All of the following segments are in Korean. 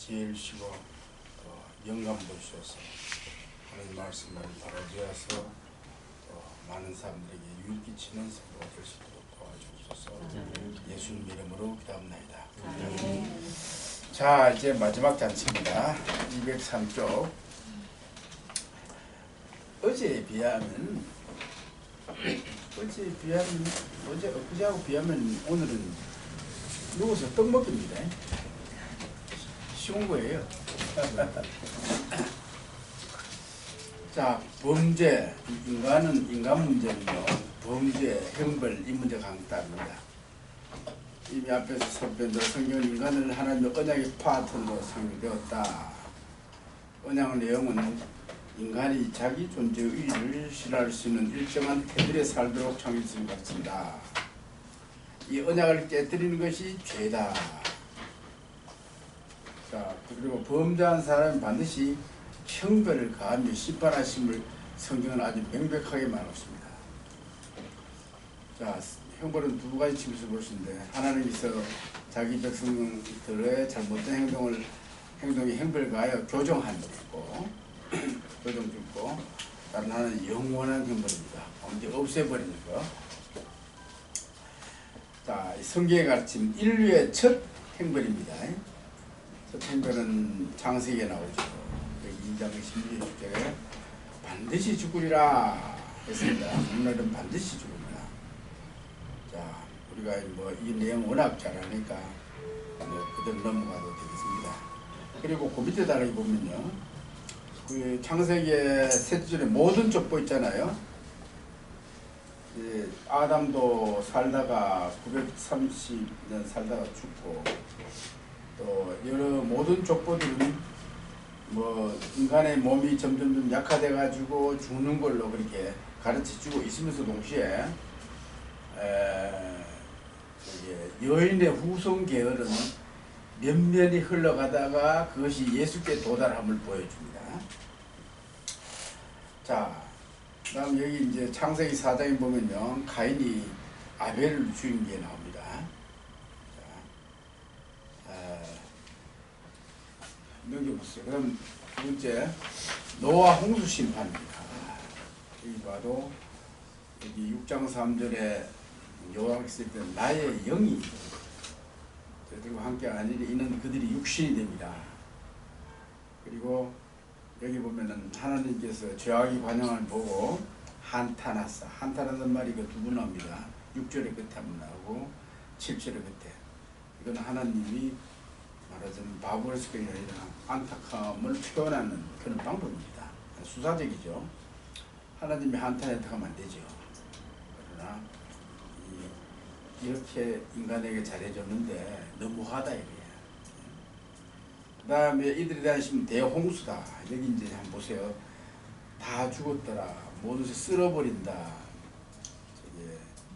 지혜를 주시고 영감 주셔서 하나님 말씀을 바로지어서 많은 사람들에게 유익 끼치는 성도가 될 수 있도록 도와주옵소서. 예수님 이름으로 기도합나이다. 자, 이제 마지막 잔치입니다. 203쪽. 어제에 비하면 엊그제하고 비하면 오늘은 누워서 떡 먹깁니다. 쉬운 거예요. 자, 범죄, 인간 문제는요, 범죄, 형벌, 이 문제가 강따릅니다. 이미 앞에서 선배들 성경은 인간을 하나님의 언약의 파트너로 상징되었다. 언약의 내용은 인간이 자기 존재의 의의를 실현할 수 있는 일정한 태들에 살도록 창조했음을 가르친다. 이 언약을 깨뜨리는 것이 죄다. 자, 그리고 범죄한 사람은 반드시 형벌을 가하며 심판하심을 성경은 아주 명백하게 말하고 있습니다. 자, 형벌은 두 가지 측면에서 볼 수 있는데, 하나님께서 자기 백성들의 잘못된 행동이 형벌을 가하여 교정하는 게 있고, 교정 짓고, 다른 하나는 영원한 형벌입니다. 언제 없애버리는 거. 자, 성경의 가르침 인류의 첫 형벌입니다. 첫 형벌은 창세기에 나오죠. 2장 16절에 반드시 죽으리라 했습니다. 오늘은 반드시 죽습니다. 자, 우리가 이 내용 워낙 잘 아니까 그대로 넘어가도 되겠습니다. 그리고 그 밑에 달에 보면요, 그 창세기의 셋째 줄에 모든 족보 있잖아요. 아담도 살다가 930년 살다가 죽고, 또 여러 모든 족보들은 인간의 몸이 점점 약화돼 가지고 죽는 걸로 그렇게 가르쳐주고 있으면서 동시에 여인의 후손 계열은 면면이 흘러가다가 그것이 예수께 도달함을 보여줍니다. 자, 그다음 여기 이제 창세기 4장에 보면요, 가인이 아벨을 죽인 게 나옵니다. 넘겨보세요. 그럼 두 번째, 노아 홍수 심판입니다. 여기 봐도 여기 6장 3절에 여호와께서 쓸 때 나의 영이 저들과 함께 아니니 이는 그들이 육신이 됩니다. 그리고 여기 보면은 하나님께서 죄악이 관영을 보고 한탄하사, 한탄하는 말이 그 두 번 나옵니다. 6절의 끝에 한번 나오고 7절의 끝에. 이건 하나님이 말하자면 바보에서 아니라 안타까움을 표현하는 그런 방법입니다. 수사적이죠. 하나님이 한탄했다고 하면 안 되죠. 그러나 이렇게 인간에게 잘해줬는데 너무하다 이거예요. 그 다음에 이들에 대한 대홍수다. 여기 이제 한번 보세요. 다 죽었더라. 모든 것이 쓸어버린다.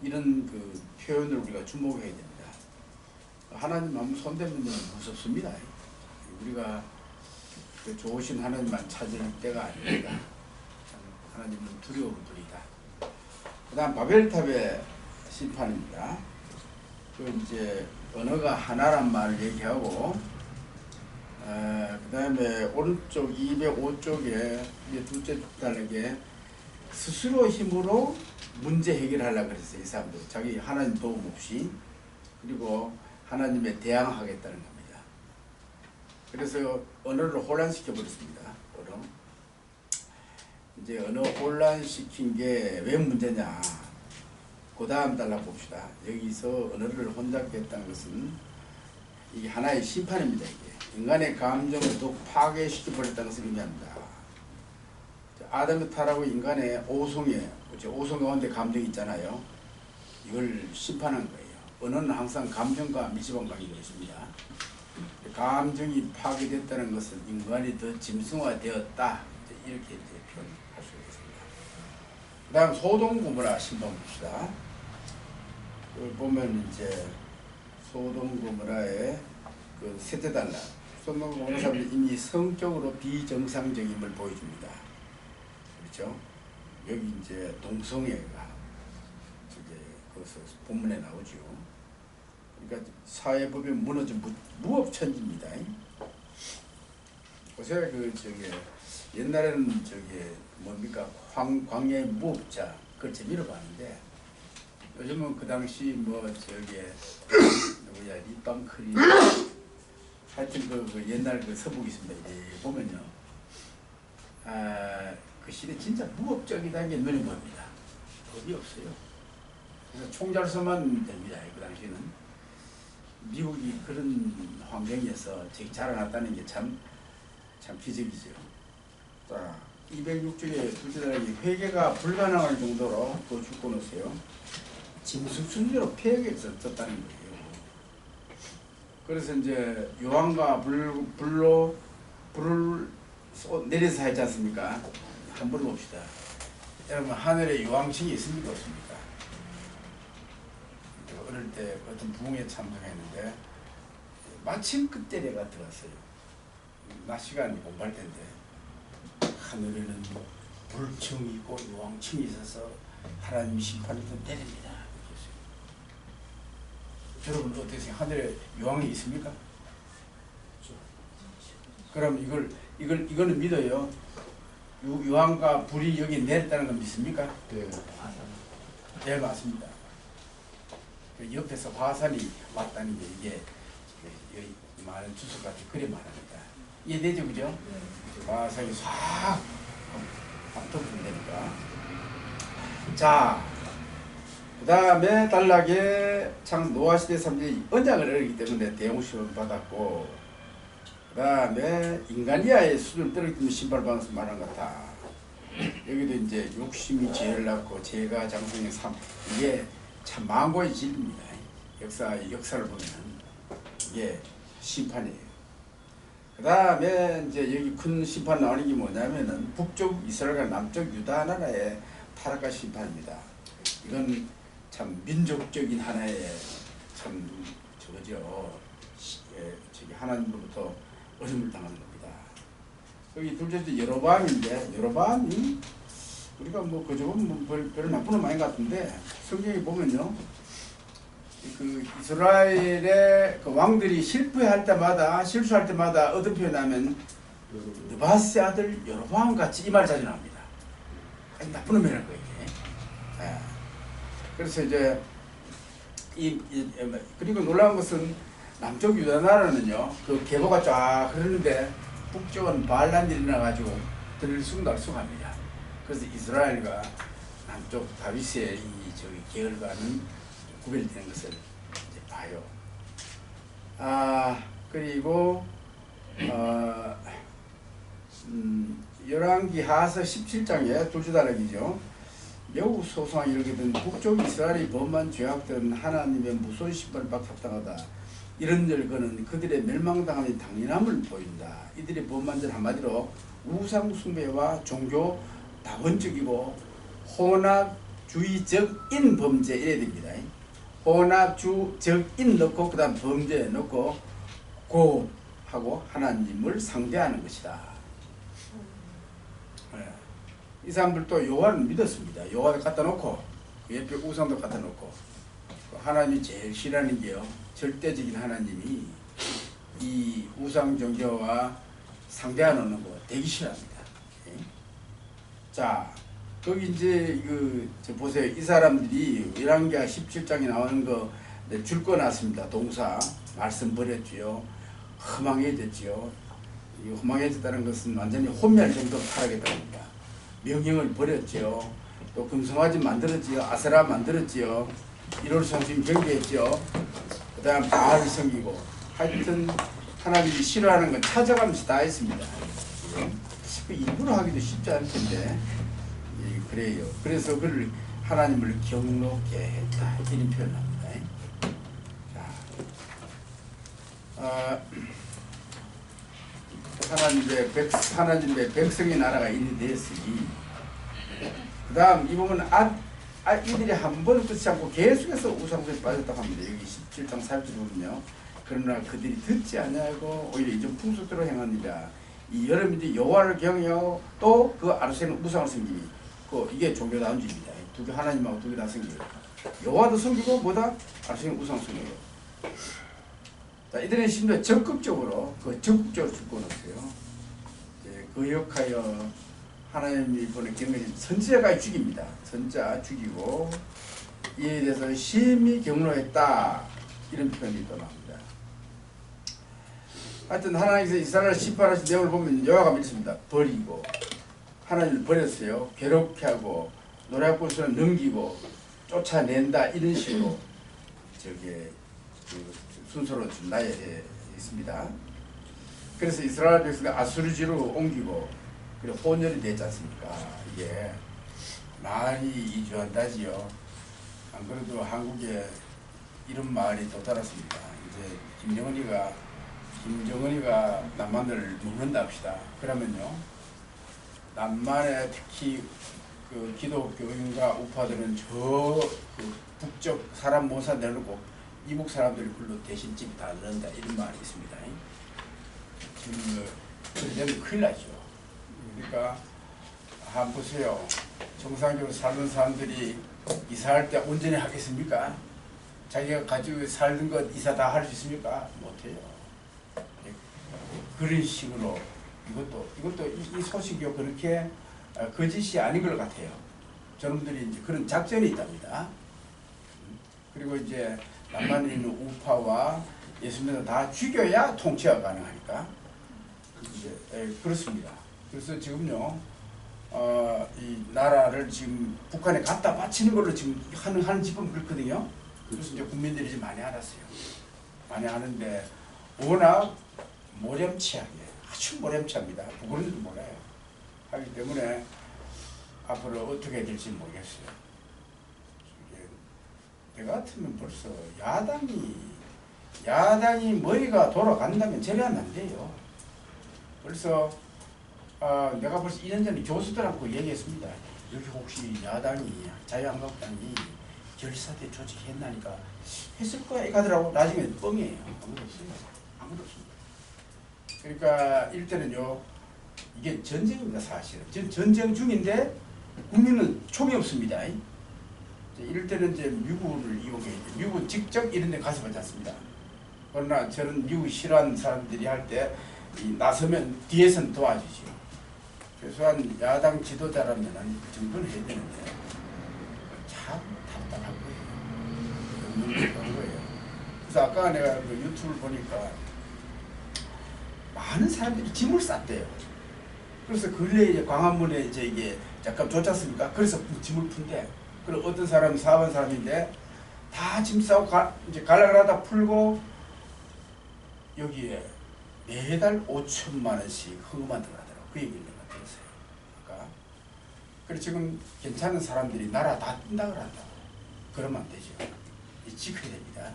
이런 그 표현을 우리가 주목해야 됩니다. 하나님 한번 손대면 무섭습니다. 우리가 그 좋으신 하나님만 찾을 때가 아닙니다. 하나님은 두려운 분이다. 그 다음 바벨탑의 심판입니다. 그 이제 언어가 하나란 말을 얘기하고, 그 다음에 오른쪽 205쪽에 둘째 단락에 스스로 힘으로 문제 해결하려고 그랬어요. 이 사람들 자기 하나님 도움 없이. 그리고 하나님에 대항하겠다는 겁니다. 그래서 언어를 혼란시켜 버렸습니다. 이제 언어 혼란시킨 게 왜 문제냐. 그 다음 달라 봅시다. 여기서 언어를 혼잡게 했다는 것은 이게 하나의 심판입니다. 이게 인간의 감정을 더 파괴시켜 버렸다는 것을 의미합니다. 아담의 타락하고 인간의 오성에 가운데 감정이 있잖아요. 이걸 심판한 거예요. 언어는 항상 감정과 밀접한 관계가 있습니다. 감정이 파괴됐다는 것은 인간이 더 짐승화되었다. 이렇게 이제 표현할 수 있습니다. 그 다음 소돔 고모라 심판 봅시다. 보면 이제 소돔 고모라의 그 셋째 단락. 소돔 고모라 사람들이 이미 성적으로 비정상적임을 보여줍니다. 그렇죠? 여기 이제 동성애가 거기서 본문에 나오죠. 그러니까 사회법이 무너진 무법천지입니다. 보세요. 옛날에는 뭡니까 광야의 무법자 그걸 재미로 봤는데 요즘은 그 당시 누구야 리빵크리 하여튼 그 옛날 그 서북이 있습니다. 보면요. 그 시대 진짜 무법적이다는 게 눈에 보입니다. 법이 없어요. 그래서 총잘서만 됩니다. 그 당시에는 미국이 그런 환경에서 자라났다는 게 참 기적이죠. 자, 206쪽에 둘째다라기 회개가 불가능할 정도로 또 죽고 놓으세요. 짐승순리로 폐역에 썼다는 거예요. 그래서 이제 요한과 불을 내려서 하지 않습니까? 한번 봅시다. 여러분 하늘에 요한층이 있습니까? 없습니까? 어릴 때 어떤 부흥에 참석했는데 마침 그때 내가 들었어요. 낮 시간 공부할 텐데 하늘에는 불층이 있고 요한층이 있어서 하나님이 심판을 내립니다. 여러분 어떠세요? 하늘에 요한이 있습니까? 그럼 이거는 믿어요. 요한과 불이 여기 내렸다는 건 믿습니까? 네. 네, 맞습니다. 옆에서 화산이 왔다는 게 이게 많은 주석같이 그래 말합니다. 이해되죠, 그죠? 네. 화산이 싹 앞덮는다니까. 자, 그 다음에 단락에 참 노아시대 3제 언약을 얻었기 때문에 대웅시험을 받았고, 그 다음에 인간이야의 수준을 떨어뜨리는 심판을 받아서 말한 것 같아. 여기도 이제 욕심이 죄를 낳고 죄가 장성의 삶, 이게 참 망고의 진리입니다. 역사를 보면 이게 심판이에요. 그 다음에 이제 여기 큰 심판 나오는 게 뭐냐면은 북쪽 이스라엘과 남쪽 유다 나라의 타락과 심판입니다. 이건 참 민족적인 하나의 참 하나님으로부터 어림을 당하는 겁니다. 여기 둘째도 여로보암인데 여로보암이 우리가 그저건 별 나쁜 놈 아닌 것 같은데 성경에 보면요. 그 이스라엘의 그 왕들이 실수할 때마다 어떤 표현하면 느바스의 아들 여로보암 같이 이 말 자주 나옵니다. 아니 나쁜 놈이라는 거예요. 예. 그래서 이제 그리고 놀라운 것은 남쪽 유다 나라는요 그 계보가 쫙 흐르는데 북쪽은 바알란이 일어나가지고 들쑥날쑥합니다. 그래서 이스라엘과 남쪽 다윗의 계열과는 구별되는 것을 이제 봐요. 그리고 열왕기 하서 17장에 둘째 단락이죠. 매우 소소하게 이르거든 북쪽 이스라엘이 범한 죄악들은 하나님의 무서운 심판을 받고 합당하다. 이런 열거는 그들의 멸망당함이 당연함을 보인다. 이들의 범한 죄는 한마디로 우상 숭배와 종교 다원적이고 혼합주의적인 범죄 이래야 됩니다. 혼합주의적인 넣고 그 다음 범죄 넣고 곧 하고 하나님을 상대하는 것이다. 이 사람들도 여호와를 믿었습니다. 여호와를 갖다 놓고 옆에 우상도 갖다 놓고 하나님이 제일 싫어하는 게요. 절대적인 하나님이 이 우상 종교와 상대하는 거 되게 싫어합니다. 자, 거기 이제 보세요. 이 사람들이 열왕기하 17장에 나오는 거 줄거놨습니다. 동사 말씀 버렸지요. 허망해졌지요. 이 허망해졌다는 것은 완전히 혼멸 정도로 타락했다는 겁니다. 명령을 버렸지요. 또 금송아지 만들었지요. 아세라 만들었지요. 1월 성심 경배했지요. 그 다음 바알을 섬기고 하여튼 하나님이 싫어하는 건 찾아가면서 다 했습니다. 일부러 하기도 쉽지 않을 텐데 그래요. 그래서 그를 하나님을 경노케 했다 이런 표현을 합니다. 자, 하나님의 백성의 나라가 이리 됐으니 그 다음 이 부분은 이들이 한 번도 듣지 않고 계속해서 우상숭배에 빠졌다고 합니다. 여기 17장 4절에 보면요. 그러나 그들이 듣지 아니하고 오히려 이전 풍속대로 행하니라. 이 여러분들이 여호와를 경외하고 또 그 아르세는 우상을 섬기니 이게 종교다운주의입니다. 두 개 하나님하고 두 개 다 섬기고 여호와도 섬기고 뭐다? 아르세는 우상 섬기고. 자, 이들은 심지어 적극적으로 죽고 났어요. 거역하여 하나님이 보내는 것이 선지자가 죽입니다. 선지자 죽이고 이에 대해서 심히 경로했다 이런 표현이 또 나옵니다. 하여튼 하나님께서 이스라엘을 심판하신 내용을 보면 여호와가 믿습니다. 버리고 하나님을 버렸어요. 괴롭게 하고 노략골수는 넘기고 쫓아낸다 이런 식으로 저게 그 순서로 좀 나열해 있습니다. 그래서 이스라엘 백성이 아수르지로 옮기고 그리고 혼혈이 됐지 않습니까? 이게 많이 이주한다지요. 안 그래도 한국에 이런 말이 또 달았습니다. 이제 김정은이가 남한을 먹는다 합시다. 그러면요, 남한에 특히 그 기독교인과 우파들은 그 북쪽 사람 못 사내놓고 이북 사람들이 글로 대신 집 다 넣는다 이런 말이 있습니다. 지금 그러면 큰일 나죠. 그러니까 한번 보세요. 정상적으로 사는 사람들이 이사할 때 온전히 하겠습니까? 자기가 가지고 살던 것 이사 다 할 수 있습니까? 못해요. 그런 식으로 이것도 이 소식이 그렇게 거짓이 아닌 것 같아요. 저놈들이 이제 그런 작전이 있답니다. 그리고 이제 남한에 있는 우파와 예수님을 다 죽여야 통치가 가능하니까 이제 그렇습니다. 그래서 지금요 이 나라를 지금 북한에 갖다 바치는 걸로 지금 하는 집은 그렇거든요. 그래서 이제 국민들이 좀 많이 알았어요. 많이 아는데 워낙 모렴치하게 아주 모렴치합니다. 북어른도 몰라요. 하기 때문에 앞으로 어떻게 될지 모르겠어요. 내 같으면 벌써 야당이 머리가 돌아간다면 저래하면 안 돼요. 벌써 내가 벌써 2년 전에 교수들하고 얘기했습니다. 여기 혹시 야당이 자유한국당이 결사대 조직했나니까 했을 거야 이가더라고. 나중에 뻥이에요. 아무도 없어요. 아무도 없습니다. 그러니까 일단은요 이게 전쟁입니다. 사실은 지금 전쟁 중인데 국민은 총이 없습니다. 이럴 때는 이제 미국을 이용해 미국 직접 이런 데 가서 받지 않습니다. 그러나 저는 미국 싫어하는 사람들이 할 때 나서면 뒤에서는 도와주죠. 최소한 야당 지도자라면 그 정도는 해야 되는데 참 답답한 거예요. 너무 답답한 거예요. 그래서 아까 내가 그 유튜브를 보니까 많은 사람들이 짐을 쌌대요. 그래서 근래에 이제 광화문에 이제 이게 잠깐 좋지 않습니까? 그래서 짐을 푼대. 그리고 어떤 사람은 사업한 사람인데 다 짐 싸고 이제 갈라가다 풀고 여기에 매달 5천만 원씩 헌금만 들어가더라고. 그 얘기를 내가 들었어요. 그러니까 그래서 지금 괜찮은 사람들이 나라 다 뜬다 그런다고. 그러면 안 되죠. 지켜야 됩니다.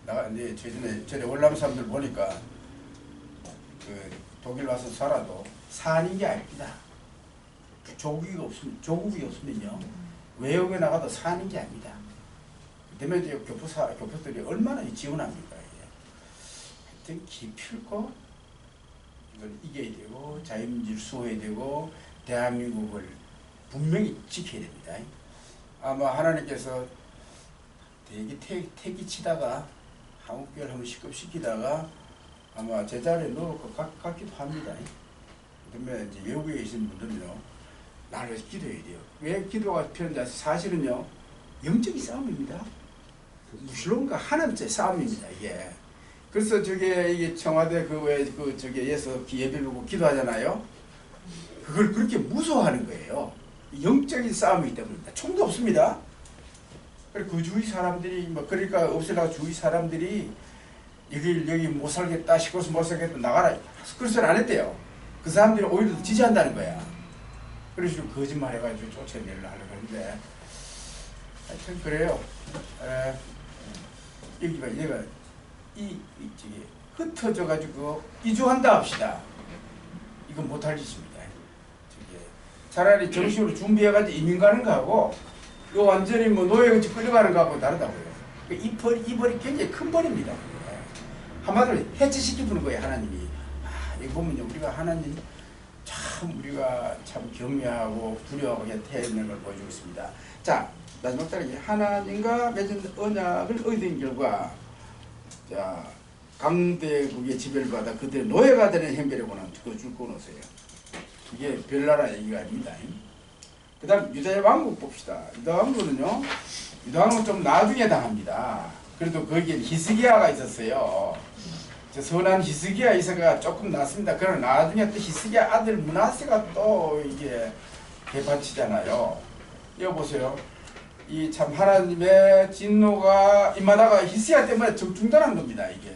나가 이제 전에 월남 사람들 보니까 그 독일 와서 살아도 사는 게 아닙니다. 조국이 없으면요 외국에 나가도 사는 게 아닙니다. 그다음에 이제 교포들이 얼마나 지원합니까? 이게. 하여튼 기필코 이걸 이겨야 되고 자유민주를 수호해야 되고 대한민국을 분명히 지켜야 됩니다. 아마 하나님께서 되게 태기치다가 한국교회를 한번 시급시키다가 아마 제자리에 넣을 것 같기도 합니다. 그다음에 이제 외국에 계신 분들은요 나를 위해서 기도해야 돼요. 왜 기도가 필요한지 사실은요 영적인 싸움입니다. 무슬림과 하나님과의 싸움입니다. 이게. 그래서 이게 청와대 저기에서 예배드리고 기도하잖아요. 그걸 그렇게 무서워하는 거예요. 영적인 싸움이기 때문입니다. 총도 없습니다. 그리고 그 주위 사람들이 그러니까 없애려고 주위 사람들이 여기 못 살겠다 시골에서 못 살겠다 나가라 그래서 안 했대요. 그 사람들이 오히려 더 지지한다는 거야. 그래서 거짓말 해가지고 쫓아내려고 하려고 하는데 하여튼 그래요. 여기 봐 얘가 흩어져 가지고 이주한다 합시다. 이건 못할 짓입니다. 차라리 정식으로 준비해가지고 이민 가는 거하고 이거 완전히 노예같이 끌려가는 거하고 다르다고요. 이 벌이 굉장히 큰 벌입니다. 한마디로 해체시키는 거예요. 하나님이. 이거 보면요 우리가 하나님 참 우리가 참 경외하고 두려워하고 태어난 걸 보여주고 있습니다. 자 마지막 단락에 하나님과 맺은 언약을 얻은 결과 자 강대국의 지배를 받아 그들의 노예가 되는 행배라고는 그거 줄 거놓으세요. 이게 별나라 얘기가 아닙니다. 그 다음 유대 왕국 봅시다. 유대 왕국은요, 유대 왕국은 좀 나중에 당합니다. 그래도 거기에 히스기야가 있었어요. 저 선한 히스기야 이사가 조금 낫습니다. 그러나 나중에 또 히스기야 아들 므낫세가 또 이게 개판치잖아요. 이거 보세요. 이 참 하나님의 진노가 임하다가 히스기야 때문에 중단한 겁니다. 이게.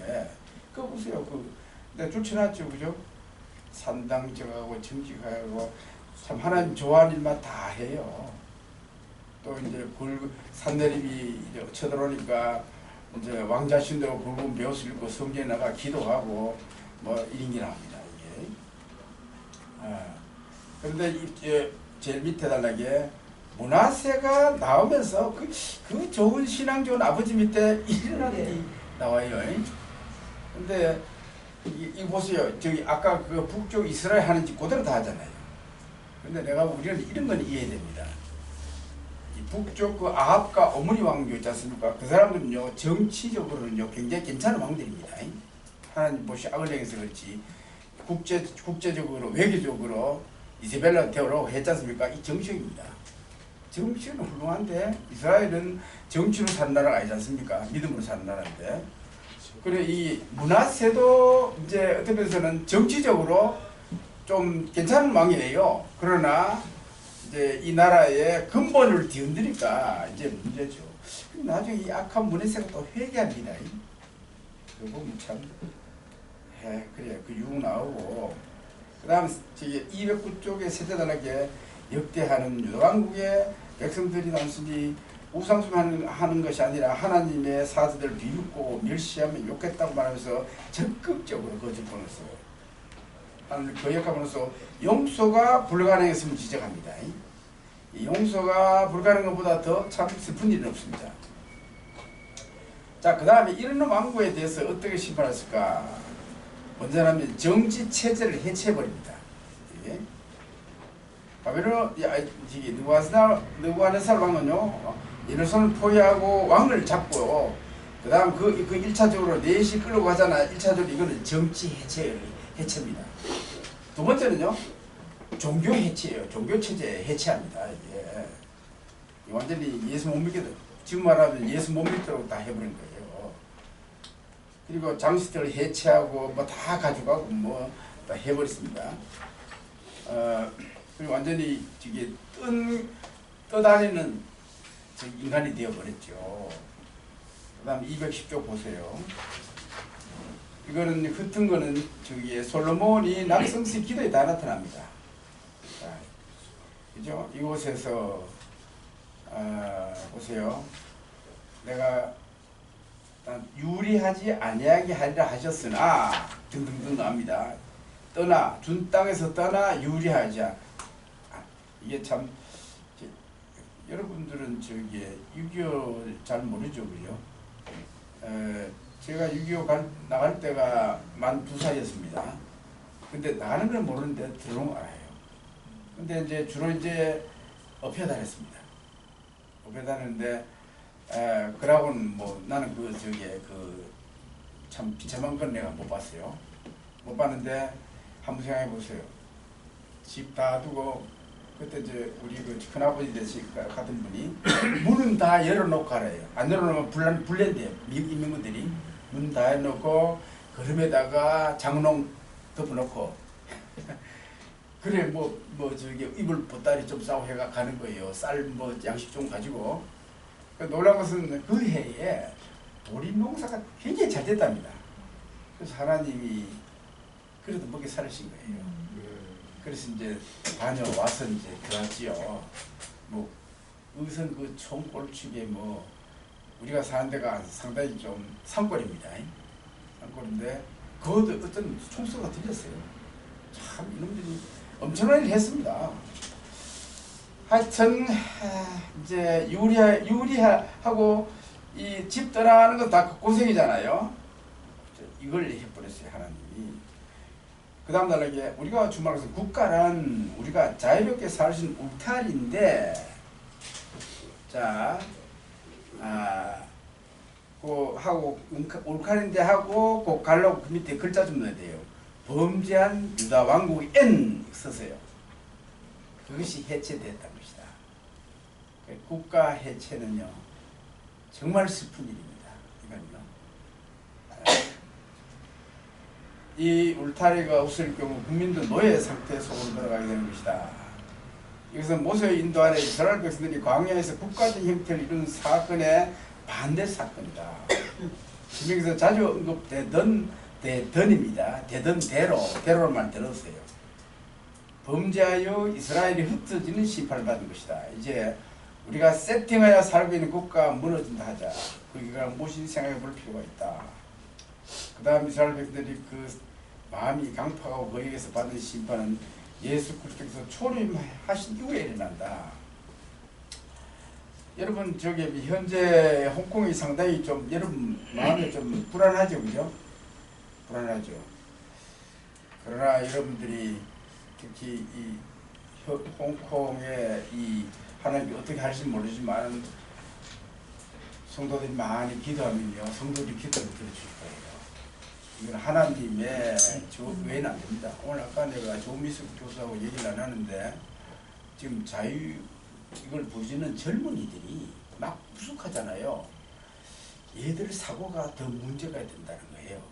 그거 보세요. 내가 쫓아놨죠, 그죠? 산당적하고 정직하고 참 하나님 좋아하는 일만 다 해요. 또 이제 산내림이 쳐들어오니까 이제 왕자신대로 굵은 벼슬 입고 성전에 나가 기도하고 뭐 이린기나 합니다. 이게. 그런데 이제 제일 밑에 달라게 므낫세가 나오면서 그 좋은 신앙 좋은 아버지 밑에 일어나는 일이 나와요. 근데 이 보세요. 저기 아까 그 북쪽 이스라엘 하는 짓 그대로 다 하잖아요. 근데 우리는 이런 건 이해해야 됩니다. 이 북쪽 그 아합과 오므리 왕조 있지 않습니까? 그 사람들은요, 정치적으로는요, 굉장히 괜찮은 왕들입니다. 하나님 보시 악을 행해서 그렇지, 국제적으로, 외교적으로 이세벨라 대우라고 했지 않습니까? 이 정치적입니다. 정치는 훌륭한데, 이스라엘은 정치로 사는 나라가 아니지 않습니까? 믿음으로 사는 나라인데. 그래, 이 므낫세도 이제 어떤 면에서는 정치적으로 좀 괜찮은 왕이에요. 그러나 이제 이 나라의 근본을 뒤흔드니까 이제 문제죠. 나중에 이 악한 므낫세가 또 회개합니다. 그거 참, 그래, 그 유혹 나오고. 그 다음 저기 209쪽에 세대달라게 역대하는 유다왕국의 백성들이 단순히 우상숭하는 것이 아니라 하나님의 사자들을 비웃고 멸시하며 욕했다고 말하면서 적극적으로 거짓 보냈어요. 하나님 거역함으로써 용서가 불가능했음을 지적합니다. 이 용서가 불가능한 것보다 더 참 슬픈 일은 없습니다. 자, 그 다음에 이런 왕국에 대해서 어떻게 심판했을까? 먼저는 정치 체제를 해체해버립니다. 바벨론 느부갓네살 왕은요, 예루살렘을 포위하고 왕을 잡고, 그 다음 그 1차적으로 넷이 끌고 가잖아. 1차적으로 이거는 정치 해체입니다. 두 번째는요, 종교 해체예요. 종교 체제 해체합니다. 이게 완전히 예수 못 믿게, 지금 말하면 예수 못 믿도록 다 해버린 거예요. 그리고 장식들을 해체하고 뭐 다 가져가고 뭐 다 해버렸습니다. 그리고 완전히 저게 떠다니는 인간이 되어버렸죠. 그 다음 210쪽 보세요. 이거는 흩은 거는 저기에 솔로몬이 낙성시 기도에 다 나타납니다. 자, 그죠? 이곳에서 보세요. 내가 유리하지 아니하게 하리라 하셨으나 등등등 나옵니다. 떠나 준 땅에서 떠나 유리하자. 이게 참 여러분들은 저기 6.25 잘 모르죠, 그죠? 제가 6.25 나갈 때가 만 2살이었습니다. 근데 나가는 건 모르는데 들어온 거 알아요. 근데 이제 주로 이제 업혀 다녔습니다. 업혀 다녔는데 그러고는 뭐 나는 참 비참한 건 내가 못 봤어요. 못 봤는데 한번 생각해 보세요. 집 다 두고 그때 이제 우리 그 큰아버지 되실 같은 분이 문은 다 열어놓고 가래요. 안 열어놓으면 불난대요. 미국 인민군들이 문 다 해놓고 그름에다가 장롱 덮어놓고 그래 뭐 저기 이불 보따리 좀 싸고 해가 가는 거예요. 쌀 뭐 양식 좀 가지고. 놀라운 것은 그 해에 보리 농사가 굉장히 잘 됐답니다. 그래서 하나님이 그래도 먹게 살으신 거예요. 그래서 이제 다녀와서 이제 들어왔지요. 뭐 의선 그 총골축에 뭐 우리가 사는 데가 상당히 좀 산골입니다. 산골인데 그것도 어떤 총소리가 들렸어요. 참 이놈들이 엄청난 일을 했습니다. 하여튼 이제 유리하고 이 집 떠나는 건 다 고생이잖아요. 이걸 해버렸어요, 하나님이. 그 다음 달라게 우리가 주말에서 국가란 우리가 자유롭게 살 수 있는 울타리인데, 자, 그 하고 울카린데 하고 그 갈라고 그 밑에 글자 좀 넣어야 돼요. 범죄한 유다 왕국의 N 쓰세요. 그것이 해체됐다는 것이다. 국가 해체는요 정말 슬픈 일입니다. 이건요. 이 울타리가 없을 경우 국민도 노예 상태 속으로 들어가게 되는 것이다. 이것은 모세 인도하는 이스라엘 백성들이 광야에서 국가적 형태를 이룬 사건의 반대 사건이다. 여기서 자주 언급되던 대던입니다. 대로만 들었어요. 범죄하여 이스라엘이 흩어지는 심판을 받은 것이다. 이제 우리가 세팅하여 살고 있는 국가가 무너진다 하자. 그가 무엇인지 생각해 볼 필요가 있다. 그 다음 이스라엘 백성들이 그 마음이 강팍하고 거기에서 받은 심판은 예수 그리스도께서 초림하신 이후에 일어난다. 여러분 저기 현재 홍콩이 상당히 좀 여러분 마음에 좀 불안하죠, 그죠? 불안하죠. 그러나 여러분들이 특히 이 홍콩의 이 하나님이 어떻게 할지 모르지만 성도들이 많이 기도하면요 성도들이 기도를 들어줄 거예요. 이건 하나님의 외에는 안 됩니다. 오늘 아까 내가 조미숙 교수하고 얘기를 안 하는데 지금 이걸 보시는 젊은이들이 막 부족하잖아요. 얘들 사고가 더 문제가 된다는 거예요.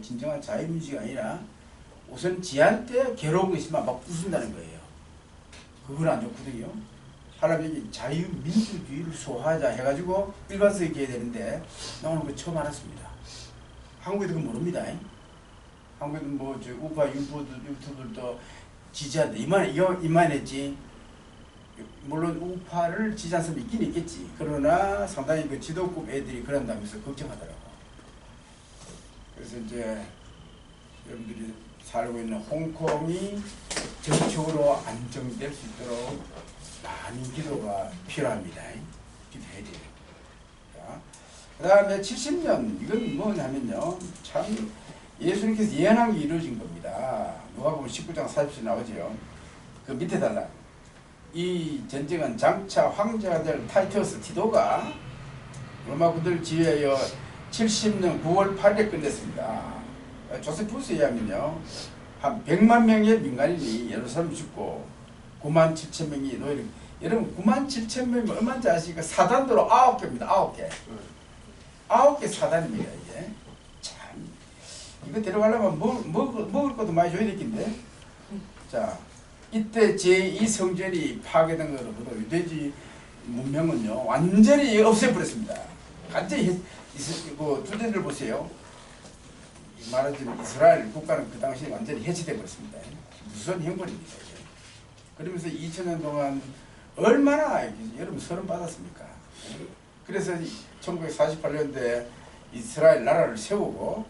진정한 자유민주가 아니라 우선 지한테 괴로운 것이만 막 부순다는 거예요. 그건 안 좋거든요. 하나님이 자유민주주의를 소화하자 해가지고 일관성 있게 해야 되는데 나 오늘 그 처음 알았습니다. 한국에도 그거 모릅니다. 한국에도 뭐 저 우파 유튜브들도 지지한다. 이만했지. 물론 우파를 지지하는 사람이 있긴 있겠지. 그러나 상당히 그 지도급 애들이 그런다면서 걱정하더라고. 그래서 이제 여러분들이 살고 있는 홍콩이 정치적으로 안정될 수 있도록 많은 기도가 필요합니다. 기도해야 돼요. 그 다음에 70년 이건 뭐냐면요 참 예수님께서 예언한 게 이루어진 겁니다. 누가 보면 19장 40절 나오죠. 그 밑에 달라. 이 전쟁은 장차 황제가 될 타이투스 티도가 로마 군대를 지휘하여 70년 9월 8일에 끝냈습니다. 조세푸스에 의하면요 한 100만 명의 민간인이 예루살렘 죽고 9만 7천 명이 노예를. 여러분 9만 7천 명이 얼마인지 아시니까 사단으로 9개입니다. 9개. 9개 사단입니다. 이게 참 이거 데려가려면 먹을 것도 많이 줘야 되겠는데. 자 이때 제2성전이 파괴된 것으로부터 유대지 문명은요 완전히 없애버렸습니다. 완전히 주제들 보세요. 말하자면 이스라엘 국가는 그 당시에 완전히 해체되어 버렸습니다. 무슨 형벌입니까? 그러면서 2000년 동안 얼마나 여러분 서름 받았습니까? 그래서 1948년도에 이스라엘 나라를 세우고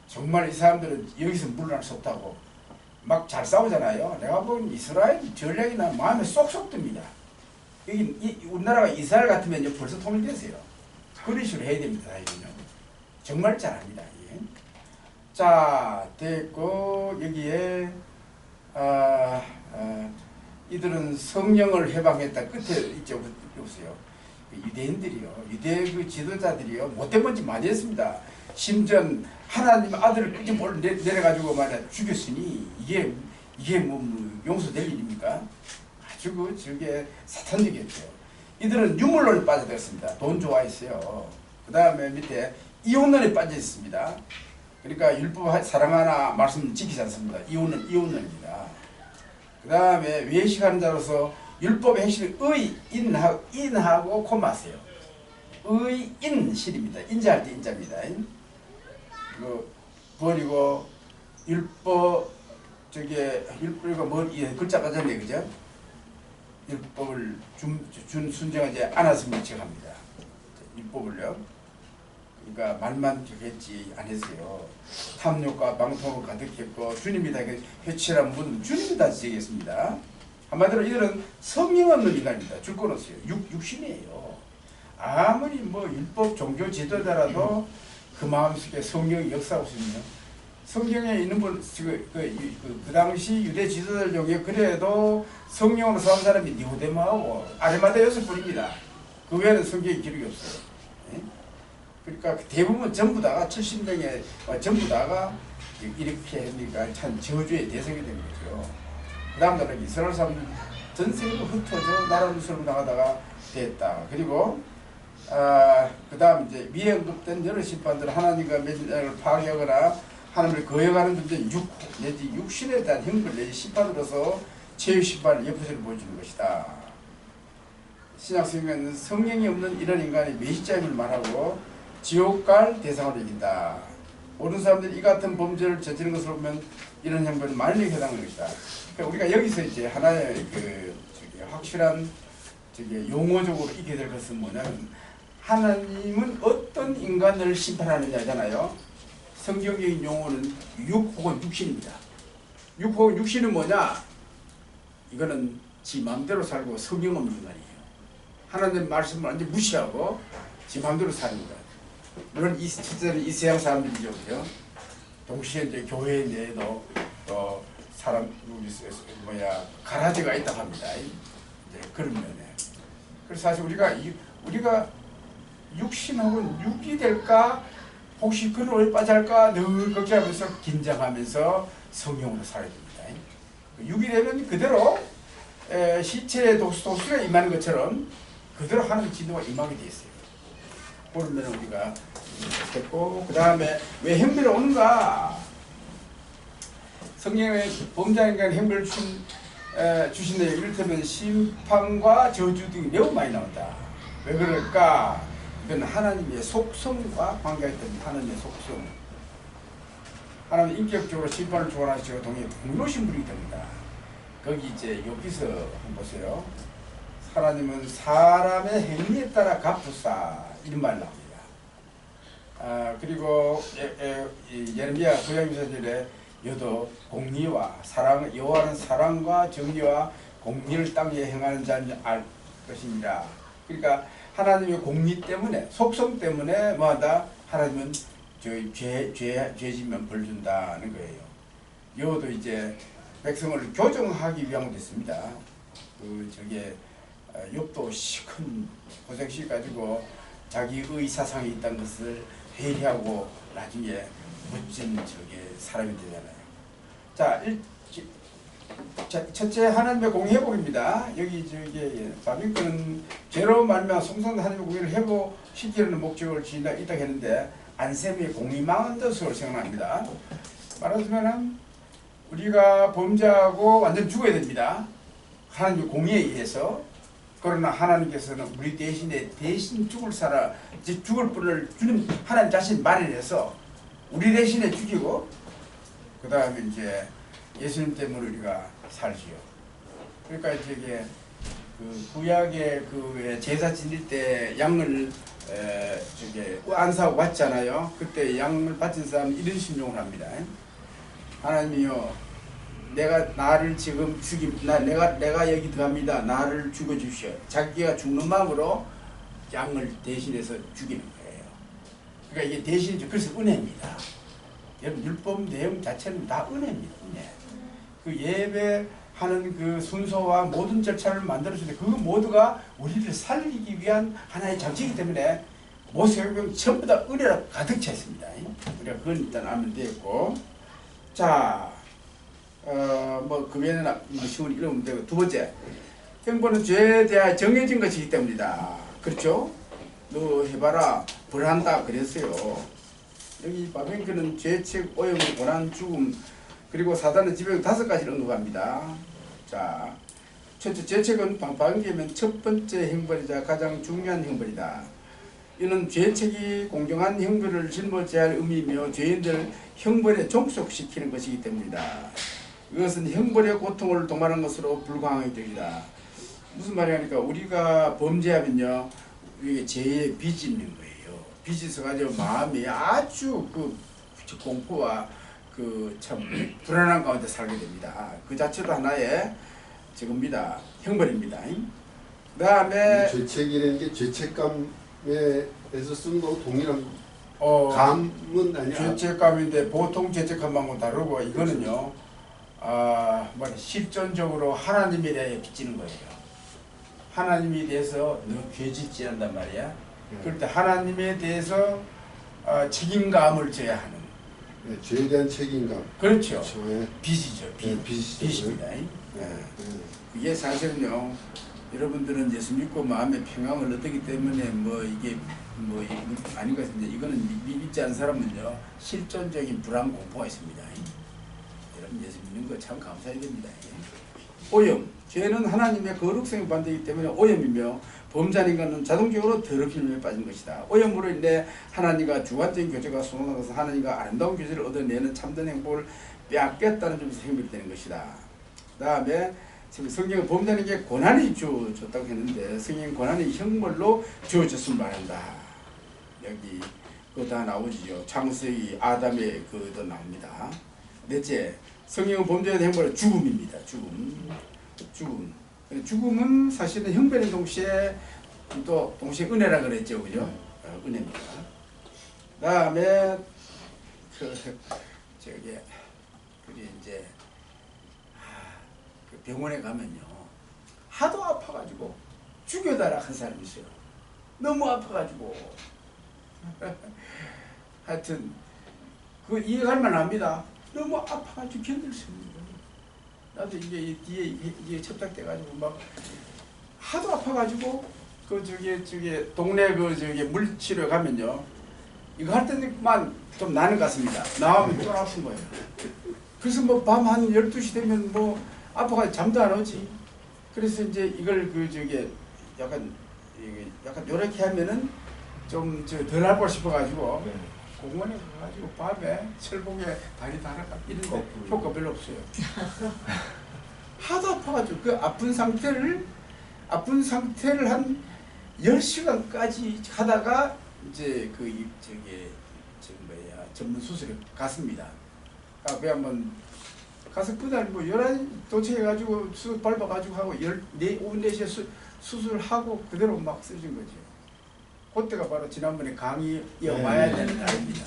정말 이 사람들은 여기서 물러날 수 없다고 막 잘 싸우잖아요. 내가 보기엔 이스라엘 전략이나 마음에 쏙쏙 듭니다. 우리나라가 이스라엘 같으면 벌써 통일됐어요. 그런 식으로 해야 됩니다. 정말 잘합니다. 자, 됐고 여기에 이들은 성령을 해방했다. 끝에 있죠. 보세요. 유대인들이요. 유대 그 지도자들이요. 못된 건지 많이 했습니다. 심지어 하나님 아들을 끌지 내려가지고 말이야 죽였으니 이게 뭐 용서될 일입니까? 아주 저게 사탄적이었죠. 이들은 유물론에 빠져들었습니다. 돈 좋아했어요. 그 다음에 밑에 이혼론에 빠져 있습니다. 그러니까 율법 사랑하나 말씀 지키지 않습니다. 이혼론입니다. 그 다음에 외식하는 자로서 율법의 핵심이 인하고 코마세요. 의인실입니다. 인자할 때 인자입니다. 버리고 율법 율법과 뭐 글자 빠졌네, 그죠? 율법을 준 순종하지 않았으면 척합니다. 율법을요. 그러니까 말만 했지 안 했어요. 탐욕과 방통으로 가득했고 주님이 다 회치란 분은 주님이 다 지겠습니다. 한마디로 이들은 성령 없는 인간입니다. 줄 건 없어요. 육신이에요. 아무리 뭐 율법 종교 지도자라도 그 마음속에 성령이 역사하고 있으면 성경에 있는 분 그 당시 유대 지도자들 중에 그래도 성령으로 사는 사람이 니고데모하고 아리마다 6분입니다. 그 외에는 성경에 기록이 없어요. 그러니까 대부분 전부 다가 70명의 전부 다가 이렇게 하니까 참 저주의 대상이 된 거죠. 그 다음날은 이스라엘 사람들 전 세계로 흩어져 나라 누설을 당하다가 됐다. 그리고 그 다음 이제 위에 언급된 여러 심판들 하나님과 맺은 파괴하거나 하나님을 거역하는 존재 내지 육신에 대한 형벌 내지 심판으로서 제의 심판을 옆에서 보여주는 것이다. 신약성경에는 성령이 없는 이런 인간이 메시자임을 말하고 지옥 갈 대상으로 여긴다. 모든 사람들이 이 같은 범죄를 저지른 것을 보면 이런 형벌은 만일에 해당하는 것이다. 그러니까 우리가 여기서 이제 하나의 확실한 용어적으로 익게 될 것은 뭐냐면 하나님은 어떤 인간을 심판하느냐잖아요. 성경적인 용어는 육 혹은 육신입니다. 육 혹은 육신은 뭐냐? 이거는 지 마음대로 살고 성령 없는 인간이에요. 하나님 말씀을 완전 무시하고 지 마음대로 사는 거예요. 물론 실제로 이 세상 사람들이죠, 그죠? 동시에 이제 교회 내에도 또 사람 가라지가 있다고 합니다. 이제 그런 면에. 그래서 사실 우리가 육신 혹은 육이 될까? 혹시 그는 왜 빠질까? 늘 걱정하면서 긴장하면서 성령으로 살아야 됩니다. 육이 되면 그대로 시체의 도수가 임하는 것처럼 그대로 하는 진도가 임하게 돼 있어요. 그러면 우리가 됐고, 그 다음에 왜 형벌이 오는가? 성경에 범죄인간 형벌을 주신데 이를테면 심판과 저주 등이 매우 많이 나온다. 왜 그럴까? 이건 하나님의 속성과 관계가 있던 하나님의 속성. 하나님은 인격적으로 심판을 주관하시고 동의에 공로신 분이기 때문이다. 거기 이제 여기서 한번 보세요. 하나님은 사람의 행위에 따라 갚으사 이런 말 나옵니다. 그리고 예레미야 구약유사절에 여도 공의와 사랑, 여호와는 사랑과 정의와 공의를 땅에 행하는 자인 알 것입니다. 그러니까 하나님의 공의 때문에, 속성 때문에 뭐하다? 하나님은 죄지면 벌 준다는 거예요. 여호도 이제 백성을 교정하기 위함으로 됐습니다. 욥도 큰 고생시 가지고 자기의 사상이 있다는 것을 회개하고 나중에 멋진 사람이 되잖아요. 자, 첫째 하나님의 공의 회복입니다. 여기 바빌론은 죄로 말미암아 성성 하나님의 공의를 회복시키려는 목적을 지닌다 있다 했는데 안셈의 공의 망한 것으로 생각합니다. 말하자면 우리가 범죄하고 완전 죽어야 됩니다. 하나님의 공의에 의해서. 그러나 하나님께서는 우리 대신 죽을 분을 주는 하나님 자신 마련해서 우리 대신에 죽이고 그 다음에 이제 예수님 때문에 우리가 살지요. 그러니까 구약의 제사 지낼 때 양을 안 사고 왔잖아요. 그때 양을 바친 사람은 이런 신용을 합니다. 하나님이요, 나를 지금 내가 여기 들어갑니다. 나를 죽여주시오. 자기가 죽는 마음으로 양을 대신해서 죽이는 거예요. 그러니까 이게 대신, 그래서 은혜입니다. 여러분, 율법 내용 자체는 다 은혜입니다. 은혜. 그 예배하는 그 순서와 모든 절차를 만들어주는데 그 모두가 우리를 살리기 위한 하나의 장치이기 때문에 모세오경 전부 다 은혜라 가득 차 있습니다. 우리가 그건 일단 알면 되겠고, 자. 그 외에는 쉬운 이러면 되고, 두 번째, 형벌은 죄에 대하여 정해진 것이기 때문이다. 그렇죠? 너 해봐라, 벌한다 그랬어요. 여기 바벨론은 죄책, 오염, 고난, 죽음, 그리고 사단의 지배력 5가지를 언급합니다. 자, 첫째, 죄책은 방파경계면 첫 번째 형벌이자 가장 중요한 형벌이다. 이는 죄책이 공정한 형벌을 짊어져야 할 의미이며 죄인들을 형벌에 종속시키는 것이기 때문이다. 이것은 형벌의 고통을 도말하는 것으로 불가항력적이다. 무슨 말이냐니까 우리가 범죄하면요, 이게 죄의 빚이 있는 거예요. 빚이 있어가지고 마음이 아주 공포와 참 불안한 가운데 살게 됩니다. 그 자체도 하나의 저겁니다. 형벌입니다. 그 다음에 죄책이라는 게 죄책감에서 쓴 거하고 동일한 감은 아니야. 죄책감인데 보통 죄책감하고 다르고 이거는요. 실존적으로 하나님에 대해 빚지는 거예요. 하나님에 대해서 너 죄짓지 한단 말이야. 그럴 때 하나님에 대해서 책임감을 져야 하는. 네, 죄에 대한 책임감. 그렇죠. 그렇죠. 예. 빚이죠. 빚. 네, 빚이죠. 빚입니다. 네. 이게 사실은요, 여러분들은 예수 믿고 마음의 평강을 얻기 때문에 이게 아닌 것 같은데, 이거는 믿지 않은 사람은요 실존적인 불안 공포가 있습니다. 여러분 예수 믿는 거 참 감사해야 됩니다. 오염, 죄는 하나님의 거룩성에 반대이기 때문에 오염이며 범죄한 인간은 자동적으로 더럽힘에 빠진 것이다. 오염으로 인해 하나님과 주관적인 교제가 소원하고서 하나님과 아름다운 교제를 얻어내는 참된 행복을 빼앗겼다는 점에서 행복되는 것이다. 그 다음에 지금 성경은 범죄하는 게 고난이 주어졌다고 했는데, 성경은 고난이 형벌로 주어졌음을 말한다. 여기 그거 다 나오지요. 창세기 아담의 그도 나옵니다. 넷째, 성경은 범죄의 행벌은 죽음입니다. 죽음. 죽음은 사실은 형벌의 동시에 또 동시에 은혜라 그랬죠, 그죠? 은혜입니다. 그다음에 그게 이제 병원에 가면요, 하도 아파가지고 죽여달라 한 사람이 있어요. 너무 아파가지고. 하여튼 그 이해할 만합니다. 너무 아파가지고 견딜 수 없는 거예요. 나도 이게 뒤에 이게 첩작돼가지고 막 하도 아파가지고 동네 물치료 가면요, 이거 할 때만 좀 나는 것 같습니다. 나오면 또 아픈 거예요. 그래서 밤 한 12시 되면 아파가지고 잠도 안 오지. 그래서 이제 이걸 약간 요렇게 하면은 좀 덜 아파 싶어가지고 네. 공원에 가가지고 밤에 철봉에 다리 달아가 이런데 효과 별로 없어요. 하도 아파가지고 그 아픈 상태를 한 10시간까지 하다가 이제 전문 수술에 갔습니다. 그 한번 가서 그날 11시 도착해가지고 수술 밟아가지고 하고 오후 4시에 수술하고 그대로 막 쓰러진 거죠. 그때가 바로 지난번에 강의 이어와야 되는 날입니다.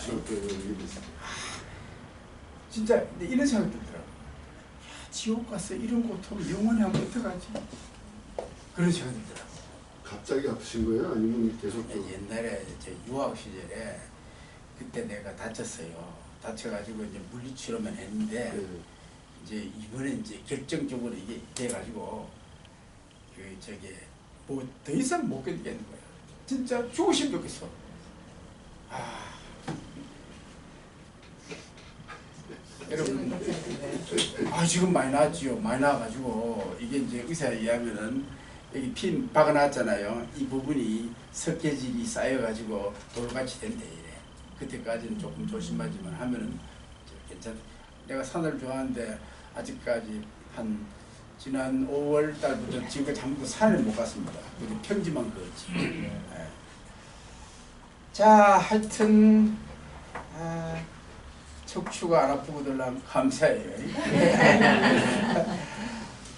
진짜 이런 생각이 들더라고요. 지옥 가서 이런 고통 영원히 하면 어떡하지? 그런 생각이 들더라고요. 갑자기 아프신 거예요? 아니면 계속? 옛날에 제 유학 시절에 그때 내가 다쳤어요. 다쳐가지고 이제 물리치료만 했는데, 네. 이제 이번에 이제 결정적으로 이게 돼가지고 더 이상 못 견디겠는 거야. 진짜 죽으시면 좋겠어. 여러분, 지금 많이 나왔지요. 많이 나와가지고 이게 이제 의사에 의하면은 여기 핀 박아놨잖아요. 이 부분이 석회질이 쌓여가지고 돌같이 된대 이래. 그때까지는 조금 조심하지만 하면은 괜찮. 내가 산을 좋아하는데 아직까지 지난 5월 달부터 지금까지 한 번도 산을 못 갔습니다. 그래도 평지만 걷지. 네. 자, 하여튼 척추가 안 아프고들랑 감사해요.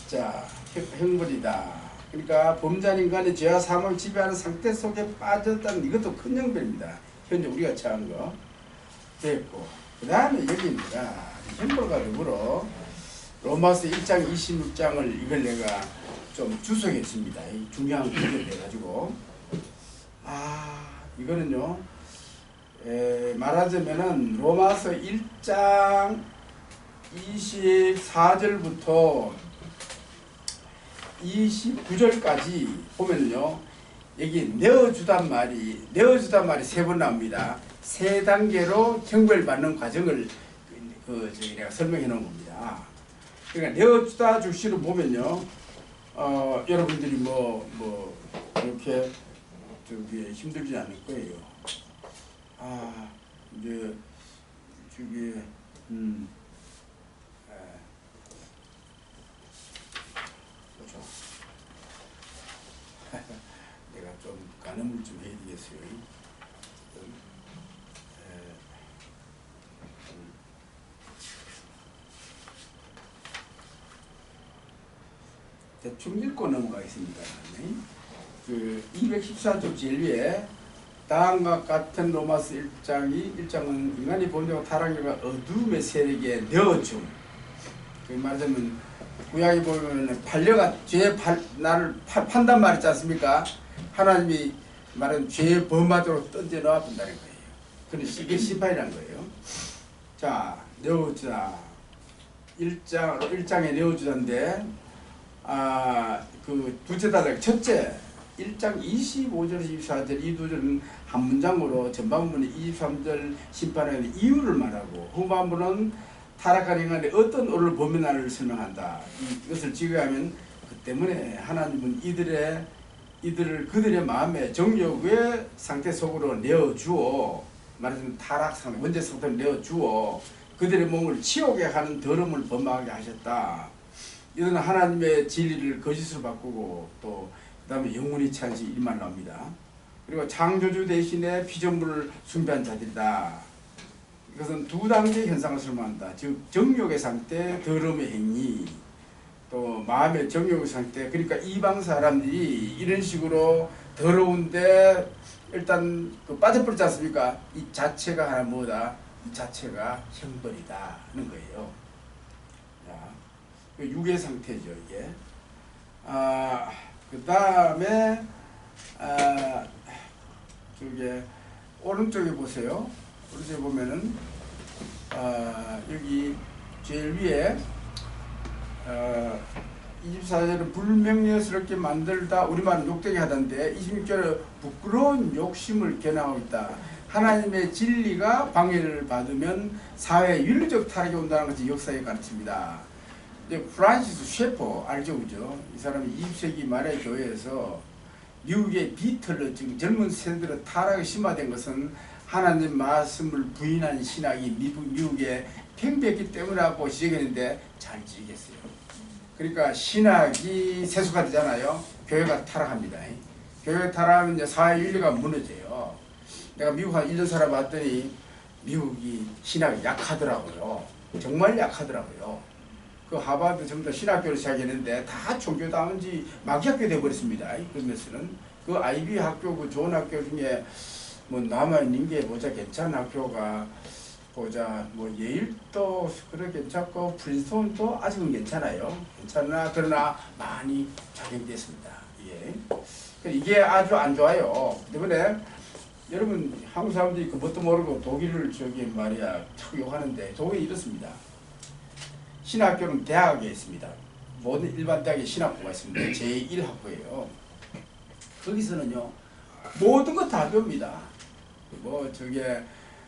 자, 형벌이다. 그러니까 범죄한 인간의 죄와 사망을 지배하는 상태 속에 빠졌다는 이것도 큰 형벌입니다. 현재 우리가 처한 거 됐고, 그 다음에 여기입니다. 형벌과 더불어 로마서 1장 26장을 이걸 내가 좀 주석했습니다. 중요한 구절을 해가지고 이거는요, 말하자면은 로마서 1장 24절부터 29절까지 보면요, 여기 내어주단 말이 세 번 나옵니다. 세 단계로 형벌받는 과정을 내가 설명해 놓은 겁니다. 그러니까 내어주다 주시를 보면요, 여러분들이 이렇게 힘들지 않을 거예요. 이제 그렇죠. 내가 좀 가늠을 좀 해야 되겠어요. 대충 읽고 넘어가겠습니다. 그 214쪽 제일 위에 다음과 같은 로마서 1장은 인간이 범죄와 타락과 어둠의 세력에 넣어줌. 그 말하자면 구약에 보면 판례가 나를 판단 말했지 않습니까? 하나님이 말은 죄의 범하도록 던져 넣어본다는 거예요. 이게 심판이란 거예요. 자, 내어주다. 1장에 내어주다인데, 그 두째 단락, 첫째, 1장 25절, 24절, 이 두 절은 한 문장으로 전반부는 23절 심판의 이유를 말하고, 후반부는 타락한 인간의 어떤 오를 범인을 설명한다. 이것을 지휘하면 그 때문에 하나님은 그들의 마음에 정욕의 상태 속으로 내어주어, 말하자면 타락 상태, 원죄 상태로 내어주어 그들의 몸을 치욕에 하는 더러움을 범하게 하셨다. 이는 하나님의 진리를 거짓으로 바꾸고 또 그 다음에 영원히 찬시 일만 나옵니다. 그리고 창조주 대신에 피조물을 숭배한 자들이다. 이것은 두 단계의 현상을 설명한다. 즉 정욕의 상태, 더러움의 행위, 또 마음의 정욕의 상태. 그러니까 이방 사람들이 이런 식으로 더러운데 일단 빠져버리지 않습니까? 이 자체가 하나 뭐다? 이 자체가 형벌이다 하는 거예요. 자, 육의 상태죠 이게. 그 다음에 저기 오른쪽에 보세요. 오른쪽에 보면은 여기 제일 위에 24절은 불명예스럽게 만들다 우리만 욕되게 하던데 26절은 부끄러운 욕심을 겨냥하고 있다. 하나님의 진리가 방해를 받으면 사회 윤리적 타락이 온다는 것이 역사에 가르칩니다. 프란시스 셰퍼 알죠, 그죠? 이 사람이 20세기 말의 교회에서 미국의 비틀러 지금 젊은 세대들의 타락이 심화된 것은 하나님 말씀을 부인한 신학이 미국에 팽배했기 때문이라고 지적했는데 잘 지적했어요. 그러니까 신학이 세속화되잖아요. 교회가 타락합니다. 교회가 타락하면 이제 사회 윤리가 무너져요. 내가 미국 한 1년 살아봤더니 미국이 신학이 약하더라고요. 정말 약하더라고요. 그 하버드 전부 다 신학교를 시작했는데 다 종교다운지 마귀학교 되어버렸습니다. 그러면서는 그 아이비 학교, 그 좋은 학교 중에 뭐 남아있는 게 보자 괜찮은 학교가 보자 뭐 예일도 그래 괜찮고 프린스톤도 아직은 괜찮아요. 괜찮으나 그러나 많이 작용됐습니다. 예. 이게 아주 안 좋아요. 때문에 여러분 한국 사람들이 그것도 모르고 독일을 저기 말이야 자꾸 욕하는데 독일이 이렇습니다. 신학교는 대학에 있습니다. 모든 일반 대학에 신학부가 있습니다. 제1학부예요. 거기서는요 모든 거 다 배웁니다. 뭐 저게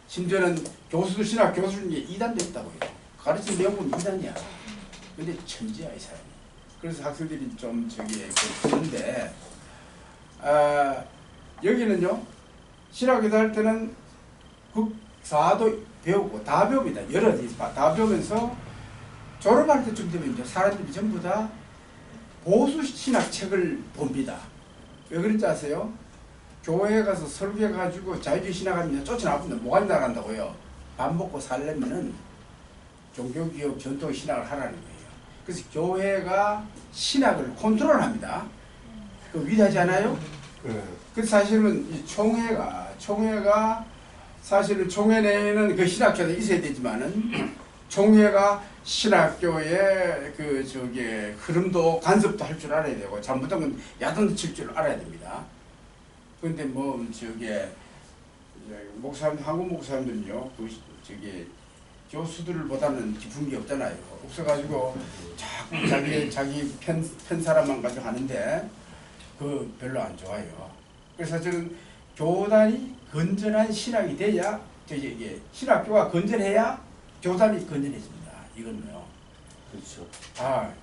심지어는 교수도 신학 교수 중에 2단도 있다고요. 가르치는 내용은 2단이야. 근데 천재야 이 사람이. 그래서 학생들이 좀 저기 그런데 여기는요 신학교도 할 때는 국사도 배우고 다 배웁니다. 여러 다 배우면서 졸업할 때쯤 되면 이제 사람들이 전부 다 보수 신학 책을 봅니다. 왜 그런지 아세요? 교회에 가서 설교해가지고 자유주의 신학하면 쫓아나갑니다. 뭐가 나간다고요? 밥 먹고 살려면은 종교개혁 전통 신학을 하라는 거예요. 그래서 교회가 신학을 컨트롤합니다. 그 위대하지 않아요? 그래서 사실은 이 총회가 사실은 총회 내에는 그 신학교도 있어야 되지만은 총회가 신학교의 그 저기 흐름도 간섭도 할 줄 알아야 되고 잘못한 건 야단도 칠 줄 알아야 됩니다. 그런데 뭐 저게 목사님 한국 목사님들은요 그 저기 교수들을 보다는 깊은 게 없잖아요. 없어가지고 자꾸 자기 편 사람만 가지고 하는데 그 별로 안 좋아요. 그래서 저는 교단이 건전한 신학이 돼야 이게 신학교가 건전해야 교단이 건전해집니다. 이건요. 그렇죠.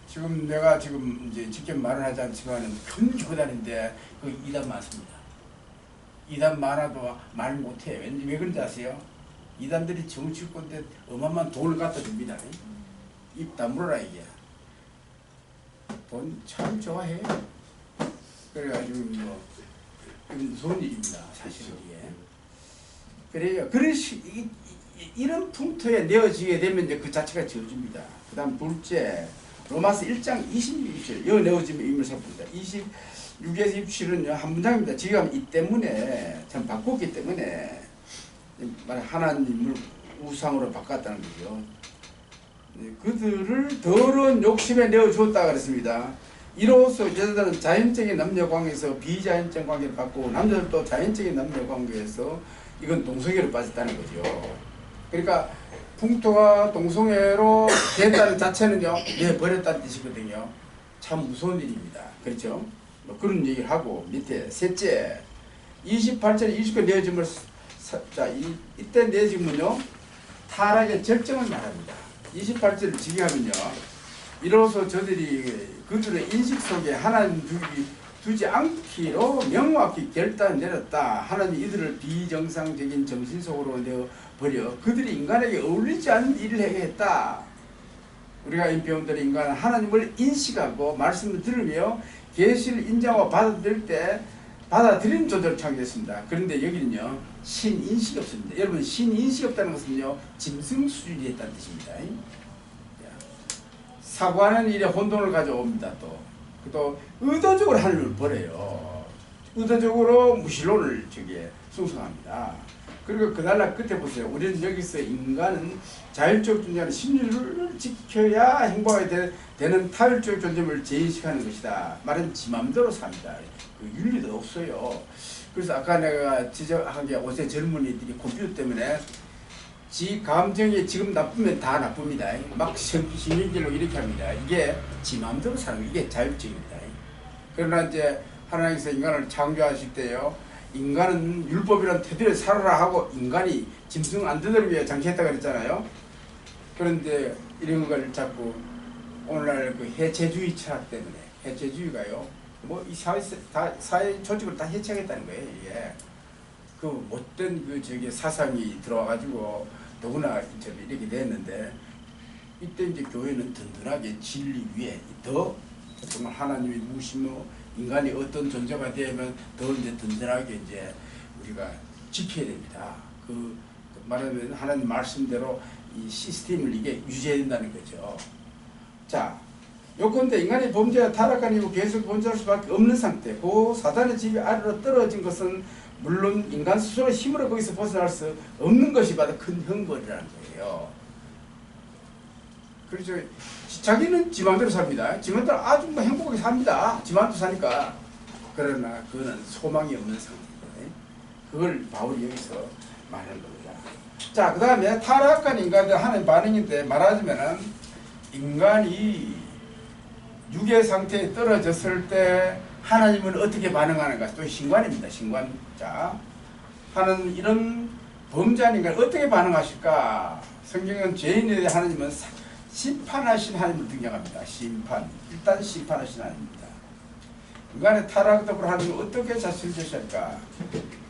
지금 내가 지금 이제 직접 말을 하지 않지만은 큰 교단인데 그 이단 많습니다. 이단 많아도 말 못해. 왜 그런지 아세요? 이단들이 정치권대 어마어마한 돈을 갖다 줍니다. 입 다물어라 이게. 돈 참 좋아해요. 그래가지고 뭐 무서운 일입니다. 사실은 이게. 그래요. 이런 풍토에 내어지게 되면 이제 그 자체가 지어집니다. 그 다음 둘째, 로마서 1장 26절, 여기 내어지면 의미를 살펴봅니다. 26에서 27은 한 문장입니다. 지금 이 때문에, 참 바꿨기 때문에, 하나님을 우상으로 바꿨다는 거죠. 그들을 더러운 욕심에 내어주었다 그랬습니다. 이로써 여자들은 자연적인 남녀관계에서 비자연적 관계를 갖고 남자들도 자연적인 남녀관계에서 이건 동성애로 빠졌다는 거죠. 그러니까 풍토가 동성애로 됐다는 자체는요, 내버렸다는 뜻이거든요. 참 무서운 일입니다. 그렇죠? 뭐 그런 얘기를 하고, 밑에 셋째, 28절에 29절 내어짐을, 자, 이때 내어짐은요, 타락의 절정을 말합니다. 28절을 지기하면요, 이로써 저들이 그들의 인식 속에 하나님 두지 않기로 명확히 결단 내렸다. 하나님 이들을 비정상적인 정신 속으로 내어버려 그들이 인간에게 어울리지 않는 일을 하게 했다. 우리가 배움들의 인간은 하나님을 인식하고 말씀을 들으며 계시를 인정하고 받아들일 때 받아들이는 존재로 창조했습니다. 그런데 여기는요, 신인식이 없습니다. 여러분, 신인식이 없다는 것은요, 짐승 수준이 했다는 뜻입니다. 사고하는 일에 혼돈을 가져옵니다. 또 의도적으로 하나님을 버려요. 의도적으로 무신론을 숭상합니다. 그리고 그날날 끝에 보세요. 우리는 여기서 인간은 자율적 존재하는 심리를 지켜야 행복하게 되는 타율적 존재를 제인식하는 것이다. 말은 지 맘대로 삽니다. 그 윤리도 없어요. 그래서 아까 내가 지적한 게 요새 젊은이들이 컴퓨터 때문에 지 감정이 지금 나쁘면 다 나쁩니다. 막 신경질로 이렇게 합니다. 이게 지 마음대로 사는 거, 이게 자율적입니다. 그러나 이제 하나님께서 인간을 창조하실 때요, 인간은 율법이란 테두리에 살아라 하고 인간이 짐승 안 되도록 위해 장치했다 그랬잖아요. 그런데 이런 걸 자꾸 오늘날 그 해체주의 철학 때문에, 해체주의가요, 뭐 이 사회 조직을 다 해체하겠다는 거예요. 이게 그 못된 사상이 들어와가지고 더구나 이렇게 됐는데, 이때 이제 교회는 든든하게 진리 위에 더 정말 하나님이 무엇이며 인간이 어떤 존재가 되면 더 이제 든든하게 이제 우리가 지켜야 됩니다. 말하면 하나님 말씀대로 이 시스템을 이게 유지해야 된다는 거죠. 자, 요컨대 인간이 범죄와 타락한 이후 계속 범죄할 수밖에 없는 상태, 그 사단의 지배 아래로 떨어진 것은 물론 인간 스스로 힘으로 거기서 벗어날 수 없는 것이 바로 큰 형벌이라는 거예요. 그렇죠. 자기는 지 마음대로 삽니다. 지 마음대로 아주 행복하게 삽니다. 지 마음대로 사니까. 그러나 그거는 소망이 없는 상태입니다. 그걸 바울이 여기서 말하는 겁니다. 자, 그 다음에 타락한 인간들 하는 반응인데, 말하자면은 인간이 육의 상태에 떨어졌을 때 하나님은 어떻게 반응하는가? 또 신관입니다. 신관. 자, 하는 이런 범죄한 인간 어떻게 반응하실까? 성경은 죄인에 대해 하나님은 심판하신 하나님을 등장합니다. 심판. 일단 심판하신 하나님입니다. 인간의 타락덕으로 하나님은 어떻게 자신을 제시할까?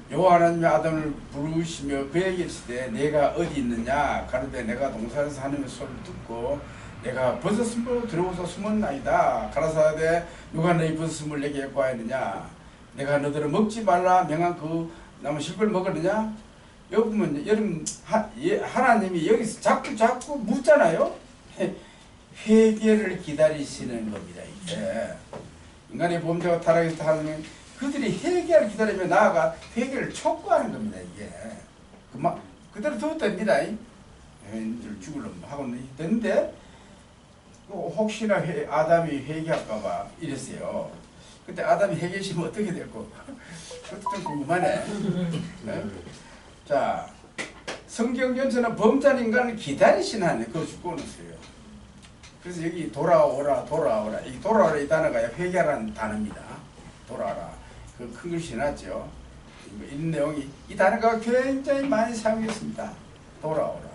여호와 하나님이 아담을 부르시며 그에게 이르시되 내가 어디 있느냐? 가로되 내가 동산에서 하나님의 소리를 듣고 내가 버섯으로 들어오서 숨었나이다. 가라사대 누가 너희 버섯을 내게 구하였느냐? 내가 너들을 먹지 말라 명한 그 나무 실과를 먹었느냐? 여기 보면 여러분 하나님이 여기서 자꾸 묻잖아요. 회개를 기다리시는 겁니다. 이게 인간의 범죄와 타락에서 하는 그들이 회개를 기다리며 나아가 회개를 촉구하는 겁니다. 이게 그대로 둬도 됩니다. 죽으려면 하고는 되는데 혹시나 아담이 회개할까봐 이랬어요. 그때 아담이 회개시면 어떻게 될까? 그것도 좀 궁금하네. 네? 자, 성경 전체는 범죄한 인간을 기다리신 하나님, 그거 죽고는어요. 그래서 여기 돌아오라. 이 돌아오라 이 단어가 회개라는 단어입니다. 돌아오라. 그 큰 글씨 해놨죠. 이 내용이 이 단어가 굉장히 많이 사용했습니다. 돌아오라.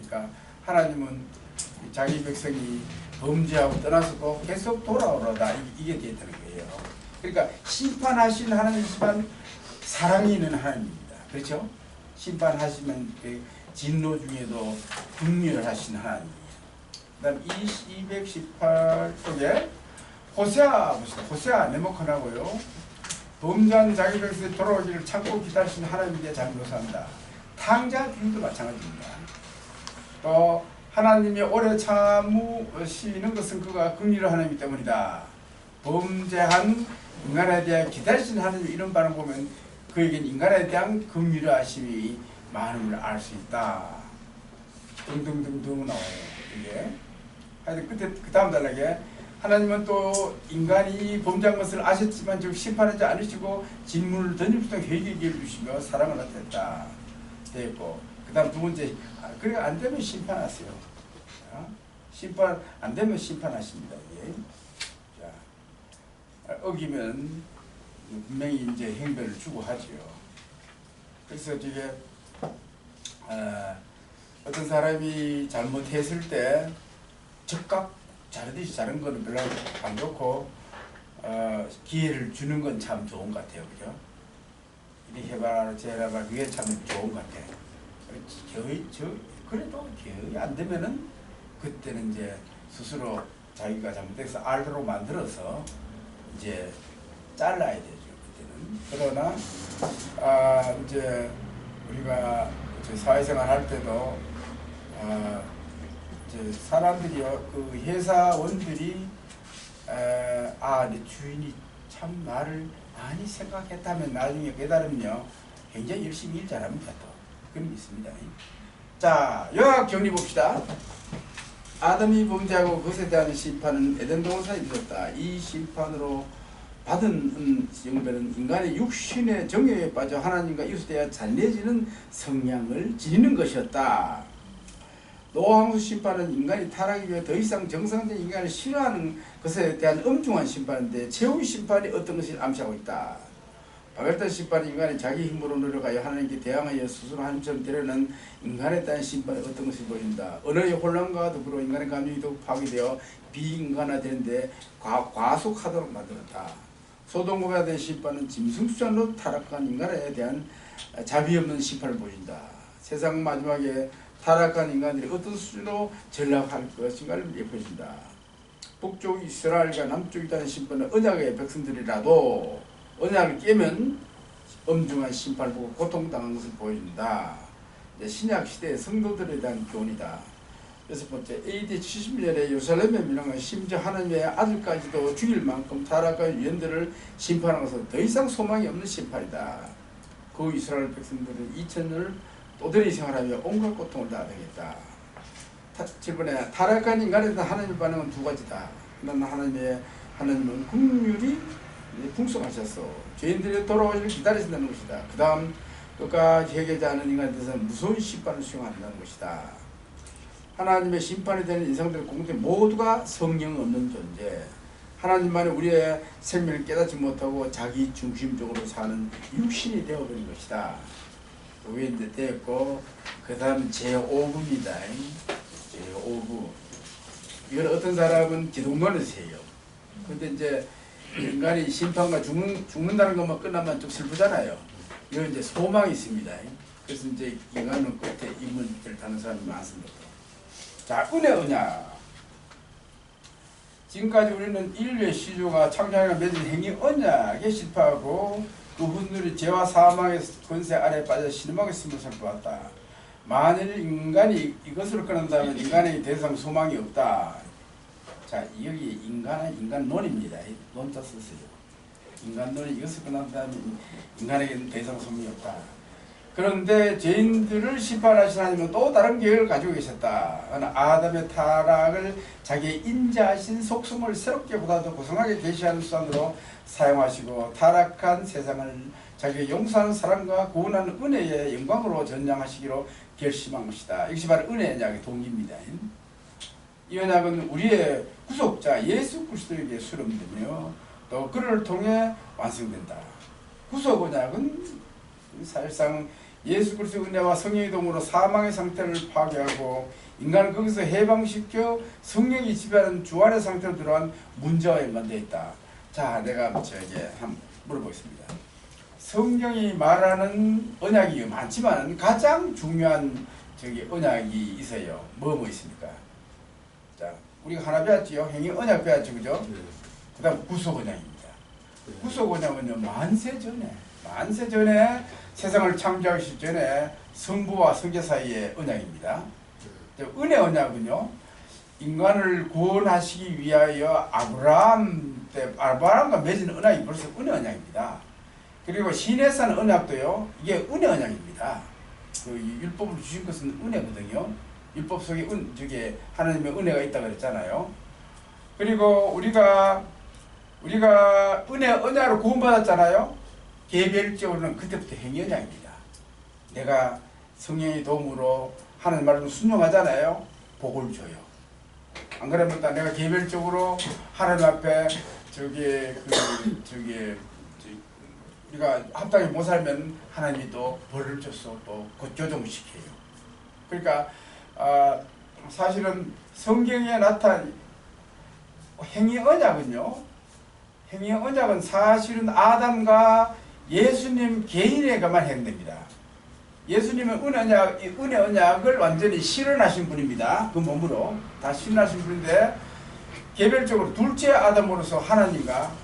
그러니까 하나님은 자기 백성이 범죄하고 떠나서도 계속 돌아오라다. 이게 되었다는 거예요. 그러니까 심판하신 하나님이지만 사랑이 있는 하나님입니다. 그렇죠? 심판하시면 그 진노 중에도 긍휼하신 하나님이에요. 그 다음 218쪽에 호세아 보시죠. 호세아 네모칸하고요. 범죄한 자기 백성이 돌아오기를 참고 기다리신 하나님께 잘 묘사합니다. 탕자 비유도 마찬가지입니다. 또 하나님이 오래 참으시는 것은 그가 긍휼한 하나님 때문이다. 범죄한 인간에 대해 기다리시는 하나님 이런 반응 보면 그에겐 인간에 대한 긍휼하심이 많음을 알 수 있다. 등등등등 나와요. 이게 하여튼 끝에 그 다음 단락에 하나님은 또 인간이 범죄한 것을 아셨지만 즉 심판하지 않으시고 질문을 던질 수 있도록 회개기를 주시며 사랑을 나타냈다 되었고, 그 다음 두 번째, 그래 안 되면 심판하세요. 심판 안 되면 심판하십니다. 예. 자, 어기면 분명히 이제 형벌을 주고 하지요. 그래서 이게 어떤 사람이 잘못했을 때 즉각 잘하듯이 잘한 거는 별로 안 좋고 기회를 주는 건 참 좋은 것 같아요. 그죠? 이렇게 해봐라 저래봐 그게 참 좋은 것 같아요. 그래도 기회가 안 되면은 그때는 이제 스스로 자기가 잘못해서 알로 만들어서 이제 잘라야 되죠. 그때는. 그러나 이제 우리가 사회생활 할 때도 이제 사람들이요, 그 회사원들이 내 주인이 참 나를 많이 생각했다면 나중에 깨달으면요 굉장히 열심히 일 잘합니다. 또 그런 게 있습니다. 자, 요약 정리 봅시다. 아담이 범죄하고 그것에 대한 심판은 에덴 동산에 있었다. 이 심판으로 받은 영배는 인간의 육신의 정욕에 빠져 하나님과 이웃에 잔인해지는 성향을 지니는 것이었다. 노아 홍수 심판은 인간이 타락에 위해 더 이상 정상된 인간을 싫어하는 것에 대한 엄중한 심판인데, 최후의 심판이 어떤 것을 암시하고 있다. 바벨탑 심판은 인간이 자기 힘으로 노력하여 하나님께 대항하여 스스로 하나님처럼 되려는 인간에 대한 심판이 어떤 것을 보인다. 언어의 혼란과 더불어 인간의 감정이 더욱 파괴되어 비인간화되는데 과속하도록 만들었다. 소돔 고모라에 대한 심판은 짐승수단으로 타락한 인간에 대한 자비 없는 심판을 보인다. 세상 마지막에 타락한 인간들이 어떤 수준으로 전락할 것인가를 예표해준다. 북쪽 이스라엘과 남쪽 이다는 심판은 언약의 백성들이라도 언약을 깨면 엄중한 심판을 보고 고통당한 것을 보여준다. 신약 시대의 성도들에 대한 교훈이다. 여섯 번째, AD 70년에 예루살렘의 민왕은 심지어 하나님의 아들까지도 죽일 만큼 타락한 유언들을 심판한 것은 더 이상 소망이 없는 심판이다. 그 이스라엘 백성들은 2000년을 또다리 생활하며 온갖 고통을 다 당했다. 7번에 타락한 인간에 대한 하나님의 반응은 두 가지다. 하나님은 긍휼이 풍성하셔서 죄인들이 돌아오기를 기다리신다는 것이다. 그 다음 끝까지 회개하지 않은 인간에 대해서는 무서운 심판을 수용한다는 것이다. 하나님의 심판이 되는 인상들 공동 모두가 성령 없는 존재, 하나님만이 우리의 생명을 깨닫지 못하고 자기 중심적으로 사는 육신이 되어버린 것이다. 그게 이제 되었고, 그 다음 제5부입니다. 제5부. 이건 어떤 사람은 기독론을 세요. 근데 이제 인간이 심판과 죽는다는 것만 끝나면 좀 슬프잖아요. 이건 이제 소망이 있습니다. 그래서 이제 인간은 끝에 인문을 타는 사람이 많습니다. 자, 은혜 언약. 지금까지 우리는 인류의 시조가 창조하여 맺은 행위 언약에 실패하고 그분들이 죄와 사망의 권세 아래 빠져 신음하고 있음을 살펴봤다. 만일 인간이 이것을 끊는다면 인간에게 더 이상 소망이 없다. 자, 여기 인간론입니다. 논자 쓰세요. 인간론이 이것을 끊는다면 인간에게는 더 이상 소망이 없다. 그런데 죄인들을 심판하신 하나님은 또 다른 계획을 가지고 계셨다. 아담의 타락을 자기의 인자하신 속성을 새롭게 보다 더 고상하게 계시하는 수단으로 사용하시고 타락한 세상을 자기의 용서하는 사랑과 구원하는 은혜의 영광으로 전향하시기로 결심한 것이다. 이것이 바로 은혜의 언약의 동기입니다. 이 언약은 우리의 구속자 예수 그리스도에게 수렴되며 또 그를 통해 완성된다. 구속 언약은 사실상 예수 그리스도의 은혜와 성령의 도움으로 사망의 상태를 파괴하고 인간을 거기서 해방시켜 성령이 지배하는 주안의 상태로 들어간 문제와 연관되어 있다. 자, 내가 한번 물어보겠습니다. 성경이 말하는 언약이 많지만 가장 중요한 언약이 있어요. 뭐 있습니까? 자, 우리가 하나 배웠지요. 행위 언약 배웠죠, 그죠? 그 다음 구속 언약입니다. 구속 언약은요, 만세 전에 세상을 창조하기 전에 성부와 성자 사이의 언약입니다. 은혜 언약은요, 인간을 구원하시기 위하여 아브라함과 맺은 언약이 벌써 은혜 언약입니다. 그리고 시내산 언약도요, 이게 은혜 언약입니다. 그 율법을 주신 것은 은혜거든요. 율법 속에 하나님의 은혜가 있다고 그랬잖아요. 그리고 우리가 은혜 언약으로 구원받았잖아요. 개별적으로는 그때부터 행위 언약입니다. 내가 성령의 도움으로 하나님 말로 순종하잖아요. 복을 줘요. 안 그러면 내가 개별적으로 하나님 앞에 우리가 합당히 못 살면 하나님이 또 벌을 줘서 또 교정시켜요. 그러니까 사실은 성경에 나타난 행위 언약은요. 행위 언약은 사실은 아담과 예수님 개인에게만 해당됩니다. 예수님은 은혜 언약을 완전히 실현하신 분입니다. 그 몸으로 다 실현하신 분인데 개별적으로 둘째 아담으로서 하나님과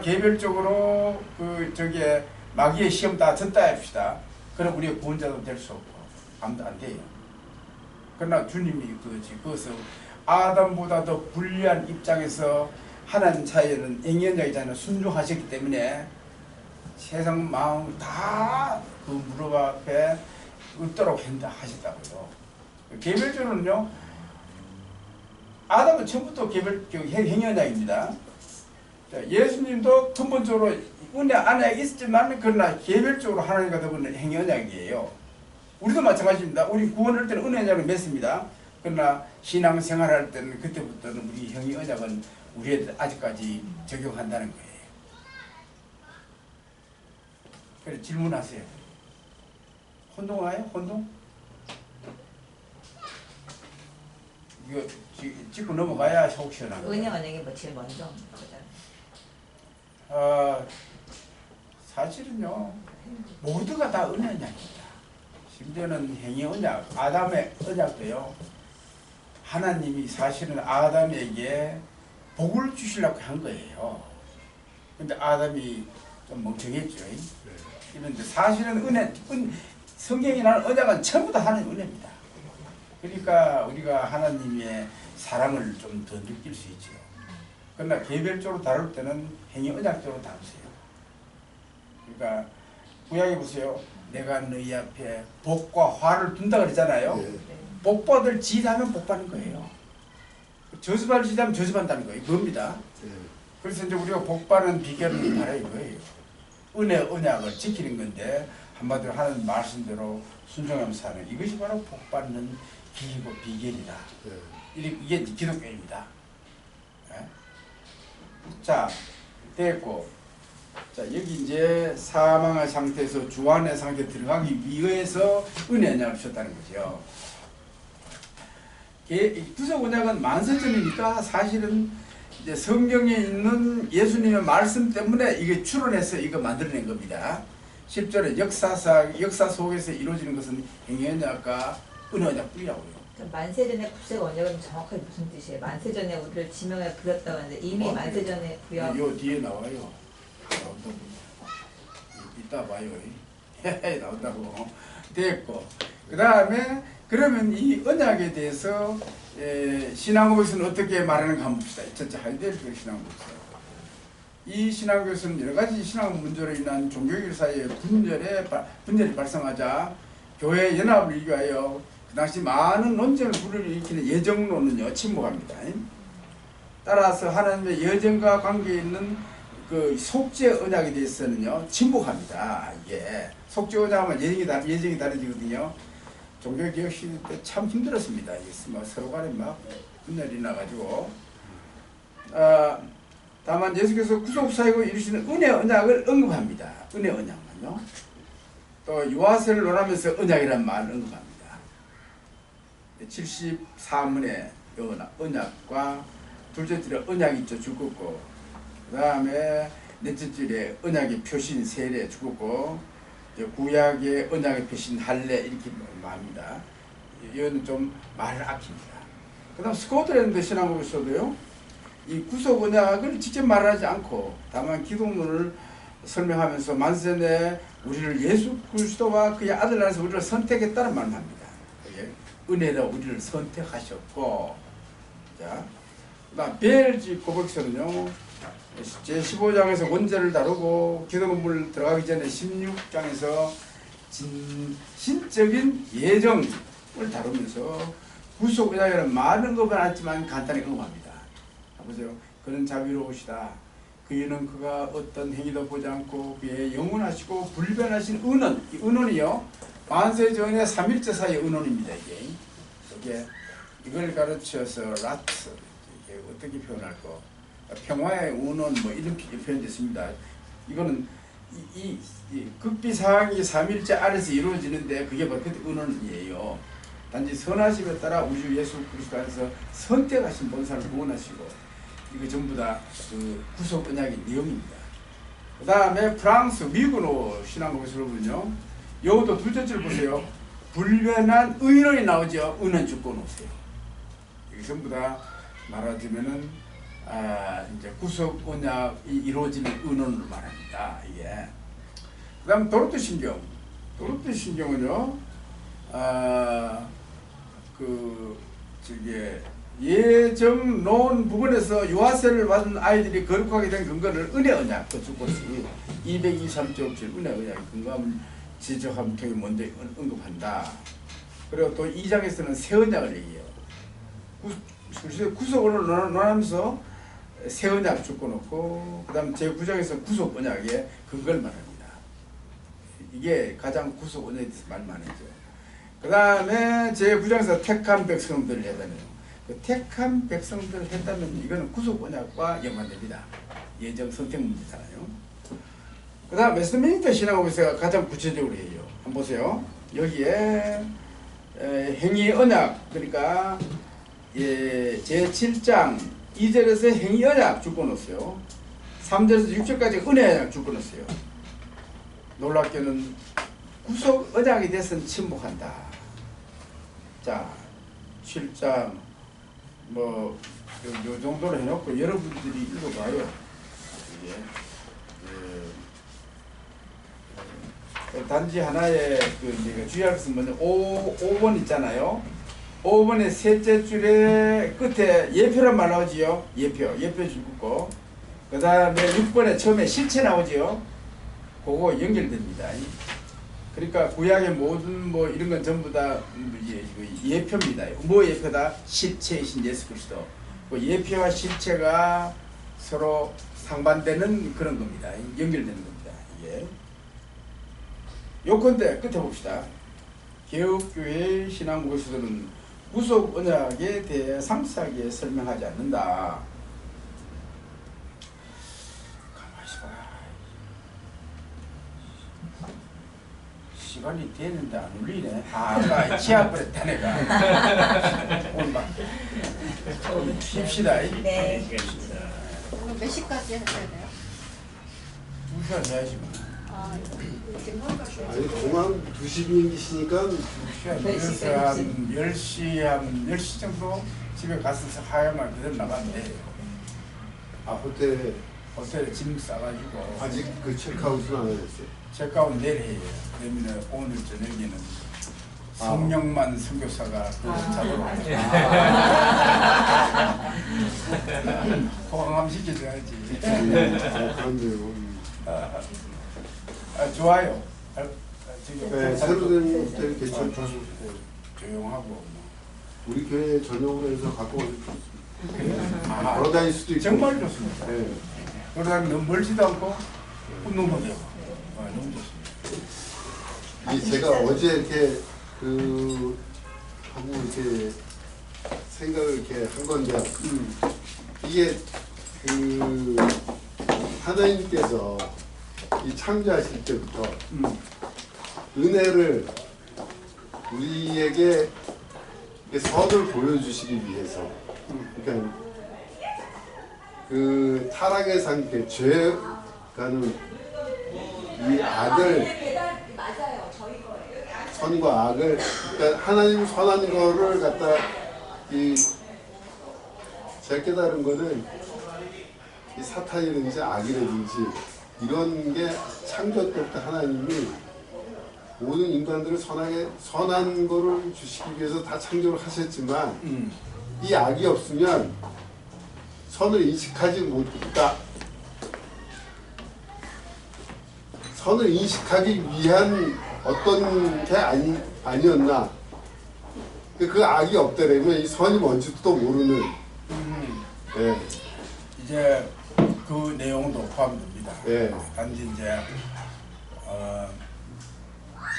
개별적으로 마귀의 시험 다 졌다 합시다. 그럼 우리의 구원자도 될 수 없고 아무도 안 돼요. 그러나 주님이 그것을 아담보다 더 불리한 입장에서 하나님 사이에는 eng연자이잖아요. 순종하셨기 때문에 세상 마음 다 그 무릎 앞에 얻도록 하셨다고요. 개별적으로는요. 아담은 처음부터 행연자입니다. 예수님도 근본적으로 은혜 안에 있지만 그러나 개별적으로 하나님과 더불어 행연자이에요. 우리도 마찬가지입니다. 우리 구원할 때는 은혜 언약을 맺습니다. 그러나 신앙생활할 때는 그때부터는 우리 형의 언약은 우리한테 아직까지 적용한다는 거예요. 그래 질문하세요. 혼동 와요? 혼동? 이거 짚고 넘어가야 속 시원한 거예요. 은혜 언약이 뭐 제일 먼저 사실은요 모두가 다 은혜 언약입니다. 심지어는 행위 언약, 아담의 언약도요. 하나님이 사실은 아담에게 복을 주시려고 한 거예요. 근데 아담이 좀 멍청했죠. 그런데 사실은 성경이 나는 언약은 전부 다 하나님 은혜입니다. 그러니까 우리가 하나님의 사랑을 좀 더 느낄 수 있죠. 그러나 개별적으로 다룰 때는 행위 언약적으로 다루세요. 그러니까 구약에 보세요. 내가 너희 앞에 복과 화를 둔다 그랬잖아요. 네. 복 받을 짓하면 복 받는 거예요. 저주받을 짓하면 저주받는다는 거예요. 그겁니다. 네. 그래서 이제 우리가 복 받는 비결은 바로 이거예요. 은혜 언약을 지키는 건데 한마디로 하는 말씀대로 순종하면서 사는 이것이 바로 복 받는 길이고 비결이다. 네. 이게 기독교입니다. 네? 자, 됐고. 자, 여기 이제 사망의 상태에서 주안의 상태에 들어가기 위해서 은혜 언약을 주셨다는 거죠. 구속 언약은 만세전이니까 사실은 이제 성경에 있는 예수님의 말씀 때문에 이게 추론해서 이거 만들어낸 겁니다. 실제로 역사 속에서 이루어지는 것은 행위 언약과 은혜 언약뿐이라고요. 만세전의 구속 언약은 정확하게 무슨 뜻이에요? 만세전에 우리를 지명에 부렸다고 하는데 이미 만세전에 부여. 요 뒤에 나와요. 나온다고. 이따 봐요. 나온다고. 됐고. 그 다음에 그러면 이 언약에 대해서 신앙고에서는 어떻게 말하는가 한번 봅시다. 첫째 하이델베르 신앙고에서. 이 신앙고에서는 여러 가지 신앙 문제로 인한 종교계 사이에 분열이 발생하자 교회 연합을 이루하여 그 당시 많은 논쟁을 불러일으키는 예정론은요 침묵합니다. 따라서 하나님의 여정과 관계에 있는 그 속죄 언약에 대해서는요 침묵합니다. 이게 속죄 언약하면 예정이 다르지거든요. 종교개혁 시대 때 참 힘들었습니다. 뭐 서로 간에 막 분열이 나가지고. 다만 예수께서 구속사역을 이루시는 은혜 언약을 언급합니다. 은혜 언약만요. 또 유아세를 논하면서 언약이란 말을 언급합니다. 74문의 언약과 둘째 줄에 언약이 있죠. 죽었고 그 다음에 넷째 줄에 언약의 표신 세례 죽었고 구약의 언약의 표신 할례 이렇게 말합니다. 이거는 좀 말을 아낍니다. 그 다음 스코틀랜드 신앙국에서도요 이 구속 언약을 직접 말하지 않고 다만 기독론을 설명하면서 만세전에 우리를 예수 그리스도와 그의 아들 안에서 우리를 선택했다는 말을 합니다. 은혜로 우리를 선택하셨고, 자, 그다음 벨지 고백서는요 제15장에서 원죄를 다루고 기독론을 들어가기 전에 16장에서 신적인 예정을 다루면서 구속 언약에는 많은 것은 않지만 간단히 언급합니다. 보세요. 그는 자비로우시다. 그이는 그가 어떤 행위도 보지 않고 그의 영원하시고 불변하신 은원. 이 은원이요 만세 전에 3일째 사이의 은원입니다. 이게 이걸 가르쳐서 라트 이게 어떻게 표현할까? 평화의 은원 뭐 이런 표현이 있습니다. 이거는 이 극비상이 3일째 아래서 이루어지는데 그게 바로 그때 은원이에요. 단지 선하심에 따라 우주 예수 그리스도 안에서 선택하신 본사를 구원하시고 이거 전부 다 그 구속 언약의 내용입니다. 그 다음에 프랑스 미국으로 신앙고에서 보면요. 여기도 둘째 줄 보세요. 불변한 의론이 나오죠. 은은 주권 없어요. 이게 전부 다 말하자면은 이제 구속 언약이 이루어지는 은원으로 말합니다. 이게. 그다음 도로트 신경. 도로트 신경은요. 예정 놓은 부분에서 유아세를 받은 아이들이 거룩하게 된 근거를 은혜 언약 그 주권이 223조 7 은혜 언약의 근거함을 지적함 통해 먼저 언급한다. 그리고 또 2장에서는 새 언약을 얘기해요. 구속을 논하면서 새 언약 주권놓고 그 다음 제9장에서 구속 언약의 근거를 말합니다. 이게 가장 구속 언약에 대해서 말 많이 했죠. 그 다음에 제9장에서 택한 백성들을 해다녀요. 그 택한 백성들을 했다면 이거는 구속 언약과 연관됩니다. 예정 선택 문제잖아요. 그 다음 웨스트민스터 신앙법에서 가장 구체적으로 해요. 한번 보세요. 여기에 행위 언약 그러니까 제7장 2절에서 행위 언약 줄거 넣었어요. 3절에서 6절까지 은혜 언약 줄거 넣었어요. 놀랍게는 구속 언약에 대해서는 침묵한다. 자, 7장 요 정도로 해놓고 여러분들이 읽어봐요. 이게 단지 하나의 주의할 것은 뭐냐 5번 있잖아요. 5번의 셋째 줄에 끝에 예표란 말 나오지요. 예표 줄고 그 다음에 6번에 처음에 실체 나오지요. 그거 연결됩니다. 그러니까 구약의 모든 뭐 이런 건 전부 다 예표입니다. 뭐 예표다? 실체이신 예수 그리스도. 그 예표와 실체가 서로 상반되는 그런 겁니다. 연결되는 겁니다. 이게. 요건데 끝에 봅시다. 개혁교회 신앙국에서는 구속 언약에 대해 상세하게 설명하지 않는다. 가만히 있어봐. 시간이 됐는데 안 울리네. 아까 치아버렸다 내가. 오늘 막 쉽시다. 네. 오늘 몇 시까지 하셔야 돼요? 2시간 해야지 뭐. 아니 공항 2시 비행기시니까 2시간 한 10시 정도 집에 가서 하야만 그대로 나가면 돼요. 호텔에 짐 싸가지고 아직 그 체크아웃은 안 하셨어요? 체크아웃 내일 해요. 그러면 오늘 저녁에는 성령만 선교사가 잡으러 호강 시켜줘야지. 그런데요. 좋아요. 네, 새로 된 호텔이 괜찮죠. 조용하고 뭐. 우리 교회 전용으로 해서 갖고 오셨습니다. 걸어 다닐 수도 있고. 정말 좋습니다. 네. 그러다 너무 멀지도 않고 너무 되고 너무 좋습니다. 제가 어제 이렇게 하고 이렇게 생각을 이렇게 한 건데 이게 하나님께서 이 창조하실 때부터 은혜를 우리에게 선을 보여주시기 위해서 그러니까 그 타락의 상태 죄가는 이 악을 선과 악을 그러니까 하나님 선한 거를 갖다 제가 깨달은 거는 이 사탄이든지 악이라든지 이런 게 창조 때부터 하나님이 모든 인간들을 선한 거를 주시기 위해서 다 창조를 하셨지만 이 악이 없으면 선을 인식하지 못했다. 선을 인식하기 위한 어떤 게 아니었나. 그 악이 없다라면 이 선이 뭔지도 모르는. 예. 이제 그 내용도 포함됩니다. 예. 단지 이제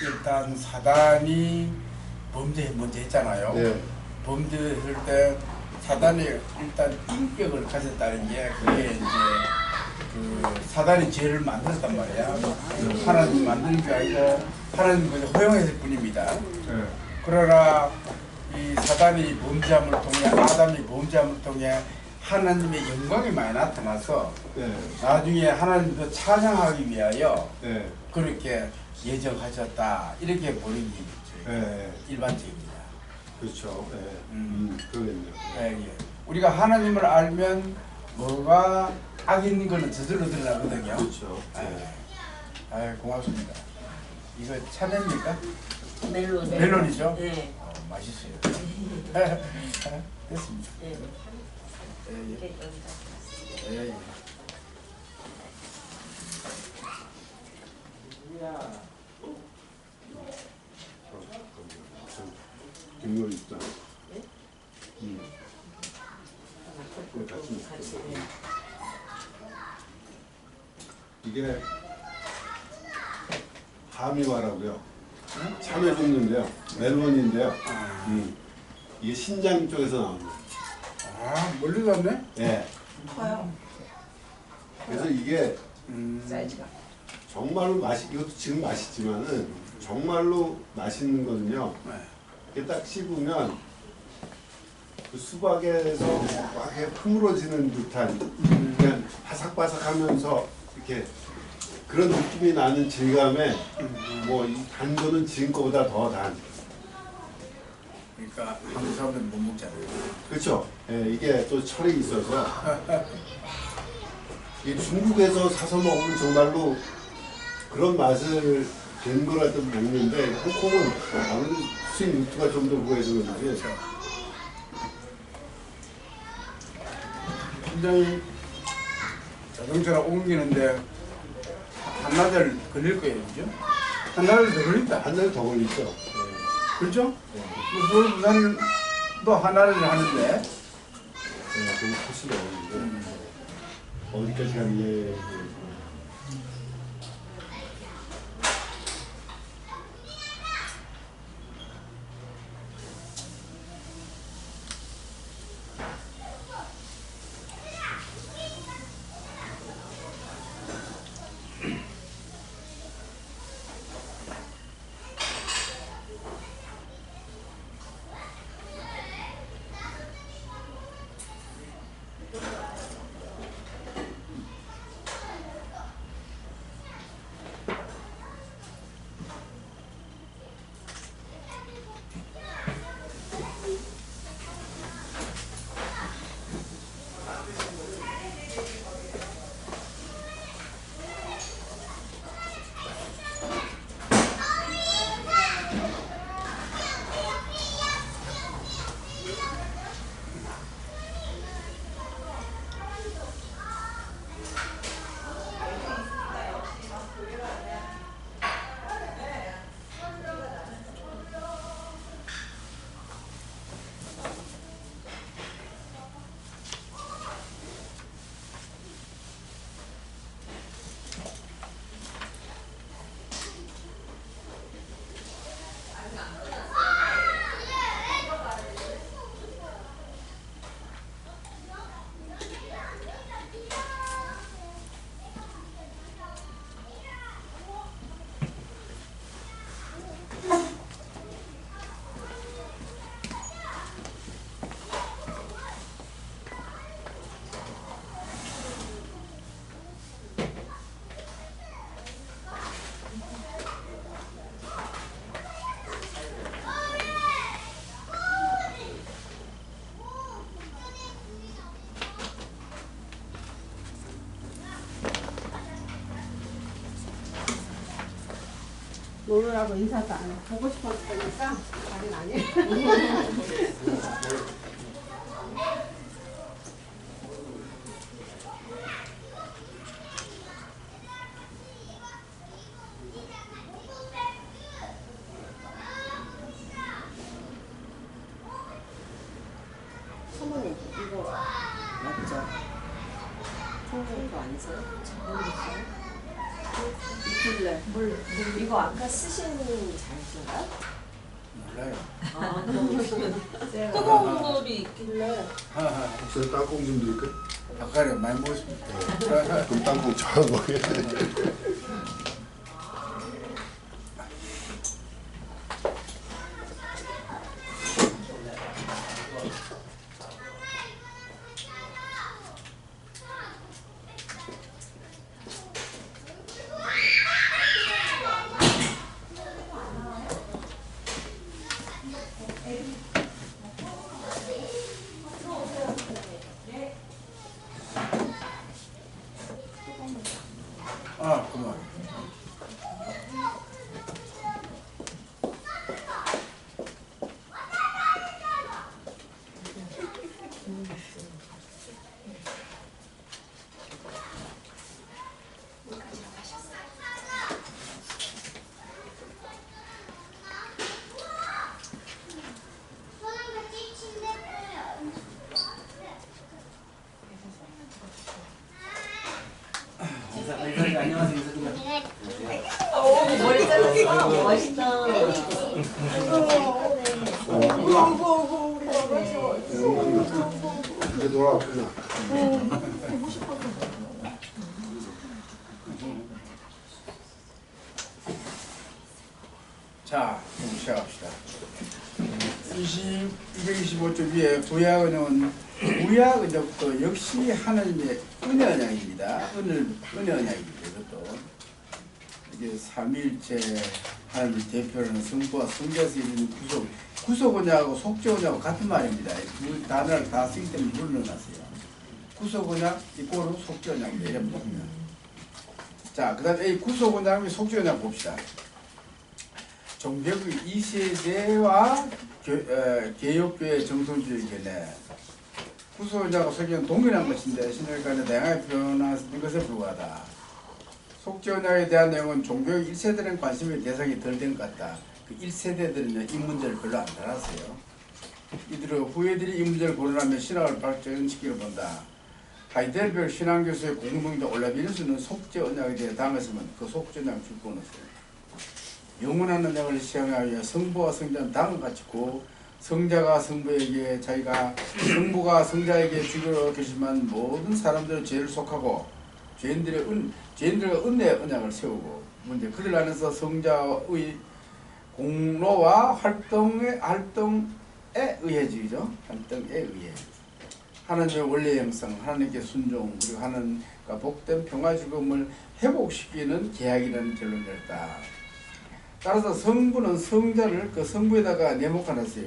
일단 사단이 범죄 먼저 했잖아요. 예. 범죄했을 때 사단이 일단 인격을 가졌다는 게 그게 이제 그 사단이 죄를 만들었단 말이야. 하나님 만든 게 아니고 하나님 그냥 허용했을 뿐입니다. 예. 그러나 이 사단이 범죄함을 통해 아담이 범죄함을 통해 하나님의 영광이 많이 나타나서 예. 나중에 하나님도 찬양하기 위하여 예. 그렇게 예정하셨다 이렇게 보는 게 예. 일반적입니다. 그렇죠. 예. 그러겠네요. 예, 예. 우리가 하나님을 알면 뭐가 악 있는 거는 저절로 드러나거든요. 그렇죠. 예. 아유, 고맙습니다. 이거 차냅니까? 멜론. 멜론이죠? 네. 맛있어요. 됐습니다. 네. 예, 예. 이렇게 여기다. 예, 예. 김놀 있다. 네? 같이. 네. 이게 하미화라고요. 참외 종류인데요. 멜론인데요. 이게 신장 쪽에서 나옵니다. 아, 멀리 갔네? 예. 커요. 그래서 이게 사이즈가. 정말로 이것도 지금 맛있지만은 정말로 맛있는 거는요. 네. 이렇게 딱 씹으면 그 수박에서 막 이렇게 흐물어지는 듯한 그냥 바삭바삭하면서 이렇게 그런 느낌이 나는 질감에 뭐 이 단 거는 지금 거보다 더 단. 그러니까 한국 사람들은 못 먹잖아요. 그렇죠. 예, 이게 또 철이 있어서 이 중국에서 사서 먹으면 정말로 그런 맛을 된 거라도 먹는데 홍콩은 아무래도 수입 루트가 좀 더 구해서 그런지 그렇죠. 굉장히 자동차를 옮기는데 한나절 걸릴 거예요, 그죠? 한나절 더 걸린다. 한 달 더 걸리죠. 그렇죠? 뭐 서울, 부산도 한나절 하는데 예, 그게 훨씬 더 어려운데 어디까지 가는 게 노느라고 인사도 안 해. 보고 싶었으니까 말은 안 해. 있어. 통곡도 안 써요? 모르겠어요. 있길래. 이거 아까 쓰신 자리인가? 몰라요. 아, 뜨거운 물이 있길래. 혹시 땅콩 좀 드릴까요? 아까는 많이 먹었습니다. 그럼 땅콩 저하고 먹어야 돼. 아, 그만. 안녕하세요. 머리 잘랐어. 멋있다. 이제 돌아왔구나. 자, 그럼 시작합시다. 225쪽 위에 구약은은 구약은부터 역시 하나님의 은혜 언약입니다. 은혜 언약입니다. 이것도 이게 삼위일체 하나님을 대표하는 성부와 성자에서 이루는 구속 언약하고 속죄 언약하고 같은 말입니다. 두 단어를 다 쓰기 때문에 물러났어요. 구속 언약 이꼬로 속죄 언약입니다. 이래 보면. 자, 그다음에 이 구속 언약과 속죄 언약 봅시다. 종교의 2세대와 개혁교회 정통주의 견해 구속자가 속에는 동일한 것인데 신약간에 다양하게 표현하는 것에 불과하다. 속죄언약에 대한 내용은 종교의 1세대는 관심의 대상이 덜 된 것 같다. 그 1세대들은 이 문제를 별로 안 달았어요. 이들은 후예들이 이 문제를 고려하며 신학을 발전시키려 본다. 하이델베르 신앙교수의 공동자 올라비누스는 속죄언약에 대해 당했으면 그 속죄언약을 줄 건 없어요. 영원한 언약을 시행하기 위해 성부와 성자는 다음과 같이 고 성자가 성부에게 자기가 성부가 성자에게 주기로 결심한 모든 사람들의 죄를 속하고 죄인들과 은혜의 언약을 세우고 문제 그들 안에서 성자의 공로와 활동에 의해지죠. 활동에 의해 하나님의 원래 형상, 하나님께 순종 그리고 하나님과 복된 평화 즐거움을 회복시키는 계약이라는 결론을 냈다. 따라서 성부는 성자를 그 성부에다가 내목하놨어요.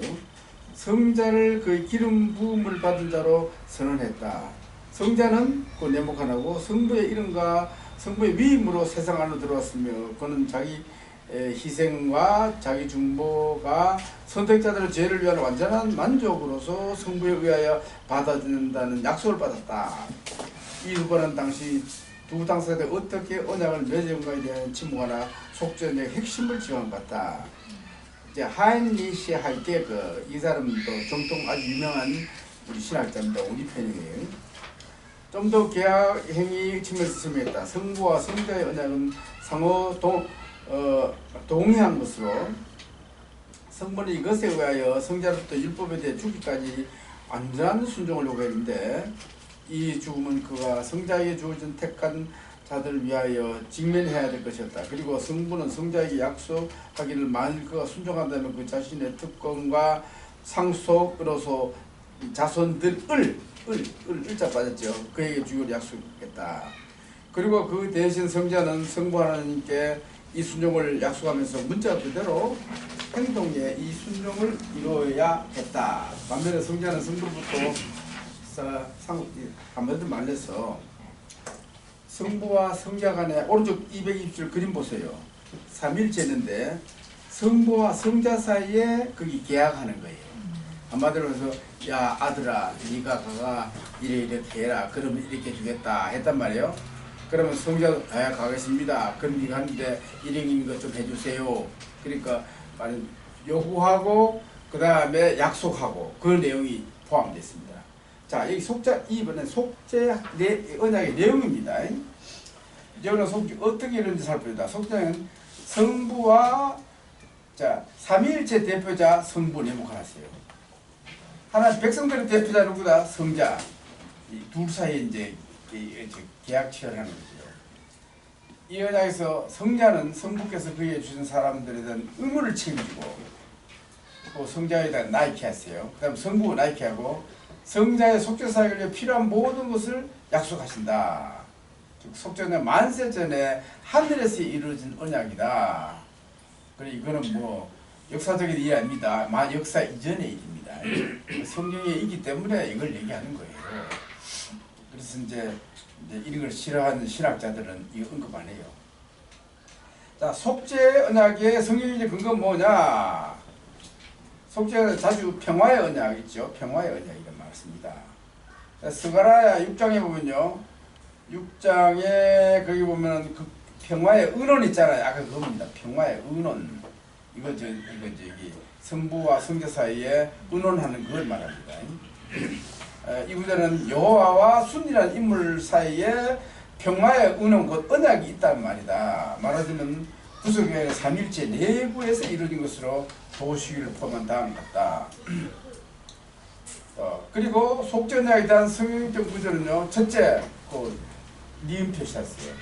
성자를 그 기름 부음을 받은 자로 선언했다. 성자는 그 내목하나고 성부의 이름과 성부의 위임으로 세상 안으로 들어왔으며 그는 자기 희생과 자기 중보가 선택자들의 죄를 위한 완전한 만족으로서 성부에 의하여 받아준다는 약속을 받았다. 이 후보는 당시 두 당사자들이 어떻게 언약을 맺은가에 대한 침묵하나 속죄의 핵심을 지원 같다. 이제 하인리시 하이게그 이 사람도 정통 아주 유명한 우리 신학자입니다. 우리 편이에요. 좀 더 계약 행위 측면에서 설명했다. 성부와 성자의 언약은 상호 동의한 것으로 성부는 이것에 의하여 성자로부터 율법에 대해 주기까지 완전한 순종을 요구했는데 이 죽음은 그가 성자에게 주어진 택한 자들을 위하여 직면해야 될 것이었다. 그리고 성부는 성자에게 약속하기를 만일 그가 순종한다면 그 자신의 특권과 상속으로서 자손들을 을자 빠졌죠. 그에게 주기로 약속했다. 그리고 그 대신 성자는 성부 하나님께 이 순종을 약속하면서 문자 그대로 행동에 이 순종을 이루어야 했다. 반면에 성자는 성부로부터 한번더 말려서 성부와 성자 간의 오른쪽 220줄 그림 보세요. 삼일체인데 성부와 성자 사이에 거기 계약하는 거예요. 한마디로 해서 야 아들아 네가 가가 이래 해라 그러면 이렇게 주겠다 했단 말이에요. 그러면 성자도 가겠습니다. 그럼 네가 하는데 일행인 것 좀 해주세요. 그러니까 요구하고 그 다음에 약속하고 그 내용이 포함됐습니다. 자, 여기 속자 이번에 속죄 언약의 내용입니다. 이제는 속죄 어떻게 이런지 살펴보자. 속죄는 성부와 자 삼위일체 대표자 성부 내목하세요. 하나님 백성들의 대표자 누구다? 성자. 이 둘 사이에 이제 계약 체결하는 거죠. 이 언약에서 성자는 성부께서 그에게 주신 사람들에 대한 의무를 책임지고 또 성자에다 나이케 하세요. 그 다음 성부가 나이케 하고 성자의 속죄 사역을 위해 필요한 모든 것을 약속하신다. 즉 속죄는 만세 전에 하늘에서 이루어진 언약이다. 그래 이거는 뭐 역사적인 일이 아닙니다. 역사 이전의 일입니다. 성경에 있기 때문에 이걸 얘기하는 거예요. 그래서 이제 이런 걸 싫어하는 신학자들은 이거 언급 안 해요. 자, 속죄 언약의 성경의 근거는 뭐냐? 속죄는 자주 평화의 언약 있죠. 평화의 언약이란 말 씁니다. 스가랴 6장에 보면요. 6장에 거기 보면 그 평화의 의논 있잖아요. 아까 그겁니다. 평화의 의논. 이거 저기 성부와 성자 사이에 의논하는 그걸 말합니다. 이 구절은 여호와와 순이라는 인물 사이에 평화의 의논 곧 언약이 있다는 말이다. 말하자면 구속의 삼일체 내부에서 이루어진 것으로 도시기를 포함한 다음 같다. 그리고 속죄 언약에 대한 성경적 구절은요. 첫째, 니은 표시했어요.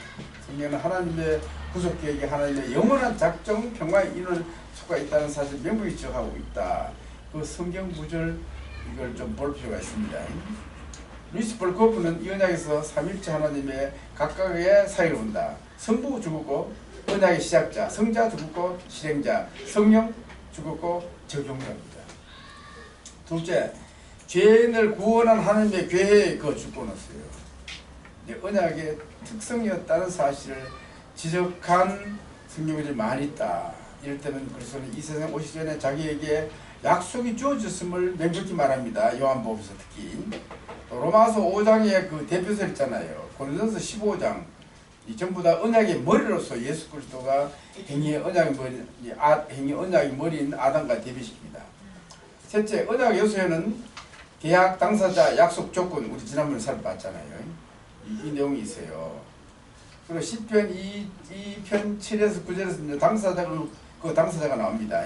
성경은 하나님의 구속 계획에 하나님의 영원한 작정 평화에 이룰 수가 있다는 사실 명백히 지적하고 있다. 그 성경 구절 이걸 좀 볼 필요가 있습니다. 루이스 볼코프는 이 언약에서 삼일체 하나님의 각각의 사이를 본다. 성부 죽었고 언약의 시작자, 성자 죽었고 실행자, 성령 죽었고 적용자입니다. 둘째, 죄인을 구원한 하나님의 계획에 그 주권었어요. 언약의 특성이었다는 사실을 지적한 성경들이 많이 있다. 이럴 때는 그리스도는 이 세상 오시기 전에 자기에게 약속이 주어졌음을 명백히 말합니다. 요한복음에서 특히 또 로마서 5장에 그 대표설 있잖아요. 고린도서 15장 이 전부 다 언약의 머리로서 예수 그리스도가 행위의 언약의 머리인 아담과 대비시킵니다. 셋째, 언약 요소에는 계약 당사자 약속 조건 우리 지난번에 살펴봤잖아요. 이 내용이 있어요. 그리고 시편 2편 7에서 9절에서 당사자가 나옵니다.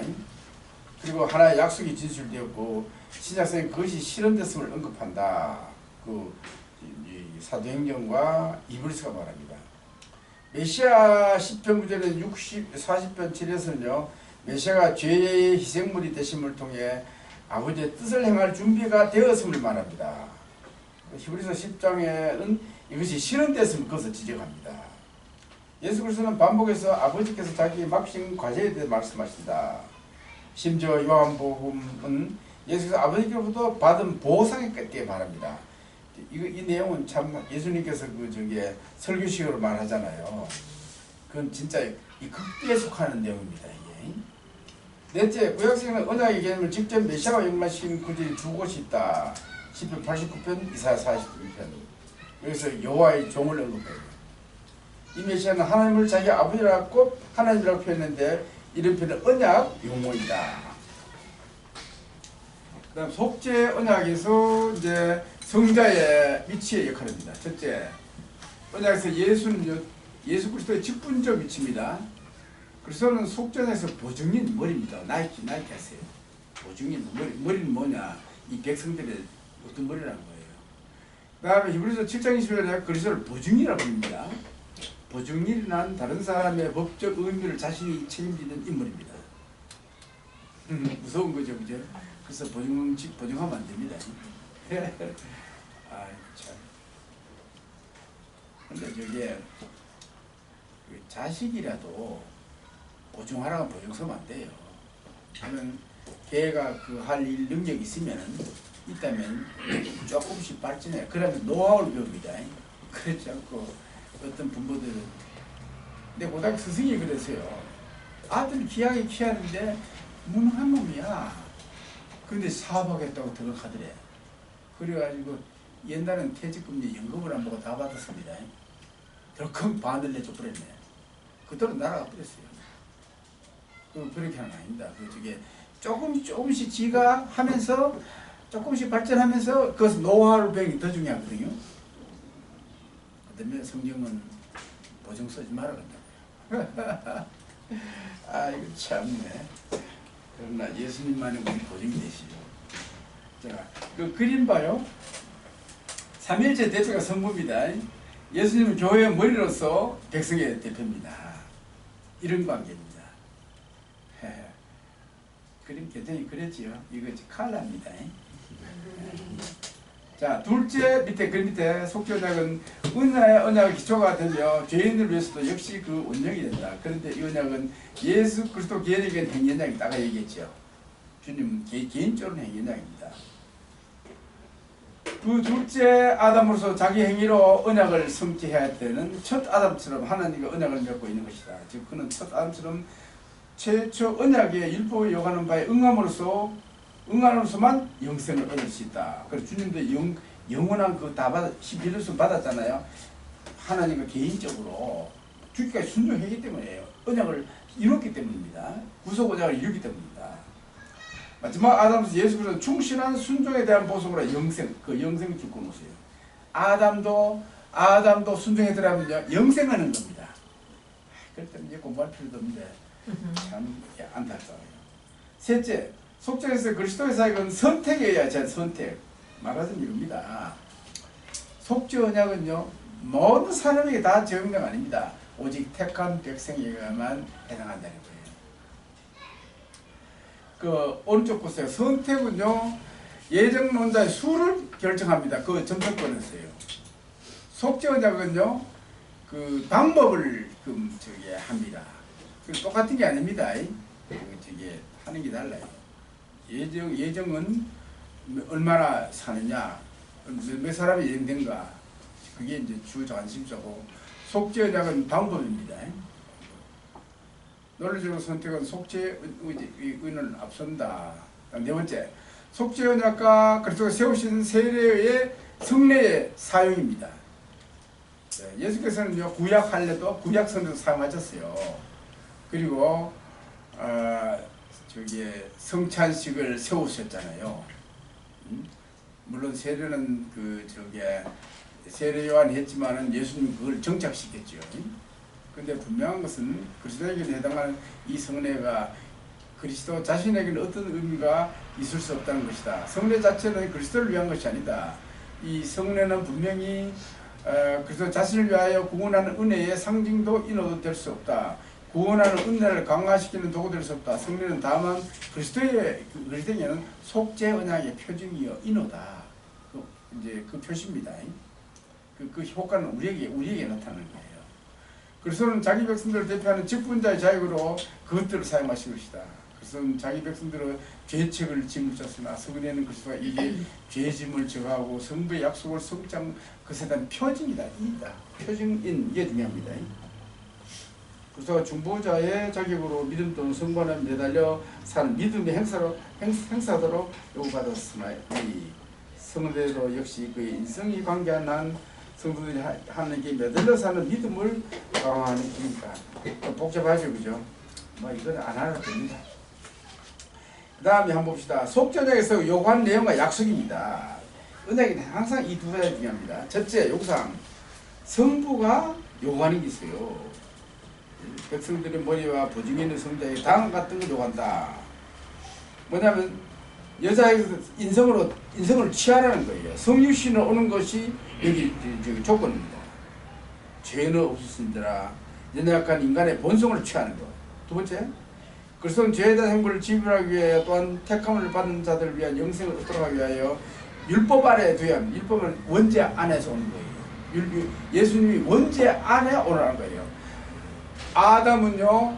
그리고 하나의 약속이 진술되었고 신약성에 그것이 실현됐음을 언급한다. 사도행전과 이브리스가 말합니다. 메시아 10편 9절에 40편 7에서는요. 메시아가 죄의 희생물이 되심을 통해 아버지의 뜻을 행할 준비가 되었음을 말합니다. 히브리서 10장에는 이것이 실현됐음을 그것을 지적합니다. 예수 그리스도는 반복해서 아버지께서 자기의 막신 과제에 대해 말씀하신다. 심지어 요한복음은 예수께서 아버지께로부터 받은 보상에 끝게 말합니다. 이 내용은 참 예수님께서 설교식으로 말하잖아요. 그건 진짜 이 극비에 속하는 내용입니다. 이게. 넷째, 구약성경은 언약의 개념을 직접 메시아가 연마시킨 구절이 두 곳이 있다. 시편 89편, 이사야 42편. 여기서 여호와의 종을 언급해요. 이 메시아는 하나님을 자기 아버지라고 하나님이라고 표현했는데 이런 표현은 언약 용어이다. 그다음 속죄 언약에서 이제 성자의 위치의 역할입니다. 첫째, 언약에서 예수는 예수 그리스도의 직분적 위치입니다. 그리스도는 속죄에서 보증인 머리입니다. 나이키 하세요. 보증인 머리는 뭐냐? 이 백성들의 어떤 머리라는 거예요. 그 다음에 히브리서 7장 20절에 그리스도를 보증이라고 부릅니다. 보증인이란 다른 사람의 법적 의무를 자신이 책임지는 인물입니다. 무서운 거죠, 그죠? 그래서 보증하면 안 됩니다. 아, 참. 근데 저게 자식이라도 보증하라고 보증 서면 안 돼요. 하면 걔가 할 일 능력이 있다면 조금씩 발전해요. 그러면 노하우를 배웁니다. 그렇지 않고 어떤 부모들은 내 고등학교 스승이 그랬어요. 아들 기하게 키우는데 무능한 놈이야. 그런데 사업하겠다고 들어가더래. 그래가지고 옛날엔 퇴직금리 연금을 안 보고 다 받았습니다. 덜컹 반을 내줘 버렸네. 그대로 날아가 버렸어요. 그렇게 하는 거 아닙니다. 저게 조금씩 지가 하면서 조금씩 발전하면서 그것은 노하우를 배우는 게 더 중요하거든요. 그다음에 성경은 보증 쓰지 말아 그런다고요. 아 이거 참네. 그러나 예수님만이 우리 보증이 되시죠. 자, 그 그림 봐요. 삼일체 대표가 성부입니다. 예수님은 교회의 머리로서 백성의 대표입니다. 이런 관계입니다. 그림 굉장히 그렸지요. 이거 칼라입니다. 자, 둘째 밑에 그 밑에 속죄언약은 은혜의 언약의 기초가 되며 죄인을 위해서도 역시 그 원령이 된다. 그런데 이 언약은 예수 그리스도 개인에게는 행위언약이다가 얘기했죠. 주님은 개인적으로 행위언약입니다. 그 둘째 아담으로서 자기 행위로 언약을 성취해야 되는 첫 아담처럼 하나님과 언약을 맺고 있는 것이다. 즉 그는 첫 아담처럼 최초 언약의 율법에 요구하는 바에 응함으로서만 영생을 얻을 수 있다. 그래서 주님도 영원한 그 다 받아 11년 받았잖아요. 하나님과 개인적으로 주기까지 순종했기 때문이에요. 언약을 이뤘기 때문입니다. 구속 언약을 이뤘기 때문입니다. 마지막 아담에서 예수 그리스도 충실한 순종에 대한 보석으로 그 영생을 주고 놓으세요. 아담도 순종에 들어가면요 영생을 하는 겁니다. 그럴 때는 이제 공부할 필요도 없는데 참 안타까워요. 셋째, 속죄에서 그리스도의 사역은 선택이어야 제 선택. 말하자면 이겁니다. 속죄 언약은요 모든 사람에게 다 적용된 거 아닙니다. 오직 택한 백성에게만 해당한다는 거예요. 그 오른쪽 보세요. 선택은요 예정론자의 수를 결정합니다. 그 점선권에서요. 속죄 언약은요 그 방법을 합니다. 똑같은 게 아닙니다. 저게 하는 게 달라요. 예정은 얼마나 사느냐, 몇 사람이 예정된가, 그게 이제 주 관심사고, 속죄 언약은 방법입니다. 논리적으로 선택은 속죄 의는 앞선다. 네 번째, 속죄 언약과 그리스도가 세우신 세례의 성례의 사용입니다. 예수께서는요 구약 할례도 구약 성례도 사용하셨어요. 그리고 성찬식을 세우셨잖아요. 물론 세례는 세례 요한이 했지만은 예수님 그걸 정착시켰죠. 근데 분명한 것은 그리스도에게 해당하는 이 성례가 그리스도 자신에게는 어떤 의미가 있을 수 없다는 것이다. 성례 자체는 그리스도를 위한 것이 아니다. 이 성례는 분명히 그리스도 자신을 위하여 구원하는 은혜의 상징도 인호도 될 수 없다. 구원하는 은혜를 강화시키는 도구 될 수 없다. 성례는 다만 그리스도에게는 속죄 언약의 표징이요 인호다. 그 표시입니다. 그 효과는 우리에게 나타나는 거예요. 그리스도는 자기 백성들을 대표하는 직분자의 자격으로 그것들을 사용하신 것이다. 그리스도는 자기 백성들의 죄책을 짊으셨으나 서근에는 그리스도가 이게 죄짐을 저하고 성부의 약속을 성장 그것에 대한 표징이다. 표징인 게 중요합니다. 그리스도가 중보자의 자격으로 믿음 또는 성관에 매달려 사는 믿음의 행사도록 요구받았으나 이 성대로 역시 그의 인성이 관계한 한 성도들이 하나님께 매달려 사는 믿음을 강화하는 거니까 복잡하죠, 그죠? 이건 안 하셔도 됩니다. 그 다음에 한번 봅시다. 속죄언약에서 요구한 내용과 약속입니다. 언약에는 항상 이 두 가지 중요합니다. 첫째, 요구사항. 성부가 요구하는 게 있어요. 백성들의 머리와 보증에 있는 성자에게 당 같은 걸 요구한다. 뭐냐면 여자에게서 인성을 취하라는 거예요. 성육신을 오는 것이 여기 조건입니다. 죄는 없었습니다. 연약한 인간의 본성을 취하는 것. 두 번째, 그리스도는 죄에 대한 행보를 지불하기 위하여 또한 택함을 받은 자들을 위한 영생을 얻도록 하기 위하여 율법 아래에 두어야 합니다. 율법은 원죄 안에서 오는 거예요. 예수님이 원죄 안에 오라는 거예요. 아담은요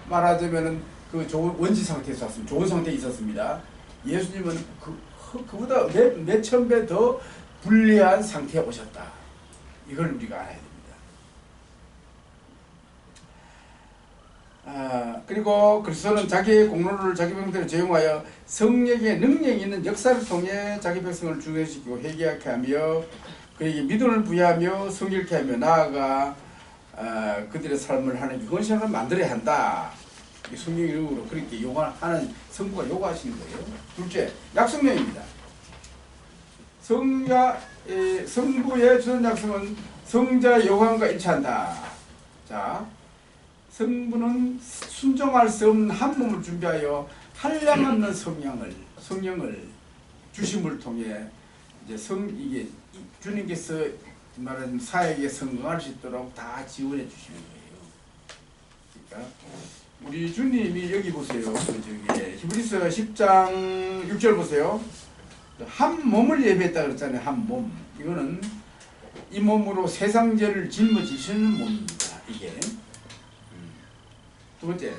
말하자면은 그 좋은 원지 상태에서 왔습니다. 좋은 상태에 있었습니다. 예수님은 그보다 몇 천 배 더 불리한 상태에 오셨다. 이걸 우리가 알아야 됩니다. 그리고 그리스도는 자기의 공로를 자기 병대로 제용하여 성령의 능력이 있는 역사를 통해 자기 백성을 중생시키고 회개하게 하며 그에게 믿음을 부여하며 성결케 하며 나아가 그들의 삶을 하나님께 헌신을 만들어야 한다. 성경 이름으로 그렇게 요구하는 성부가 요구하시는 거예요. 둘째, 약속명입니다. 성부의 주는 약속은 성자의 요구함과 일치한다. 자, 성부는 순종할 수 없는 한 몸을 준비하여 한량없는 성령을 주심을 통해 이제 이게 주님께서 말하자면 사역에 성공할 수 있도록 다 지원해 주시는 거예요. 그러니까 우리 주님이 여기 보세요. 히브리서 10장 6절 보세요. 한 몸을 예배했다 그랬잖아요. 한 몸. 이거는 이 몸으로 세상 죄를 짊어지시는 몸입니다. 이게. 두 번째,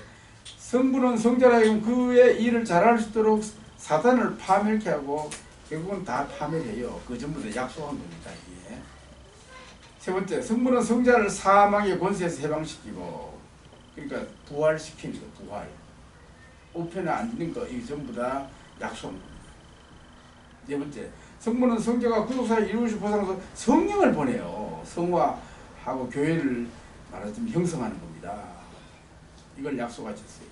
성부는 성자라 하여금 그의 일을 잘할 수 있도록 사단을 파멸케 하고 결국은 다 파멸해요. 그 전부터 약속한 겁니다. 이게. 세 번째, 성부는 성자를 사망의 권세에서 해방시키고, 그러니까 부활시키는 거, 부활. 우편에 앉는 거, 이게 전부 다 약속한 겁니다. 네 번째, 성부는 성자가 구속사에 이루실 보상으로서 성령을 보내요. 성화하고 교회를 말하자면 형성하는 겁니다. 이걸 약속하셨어요.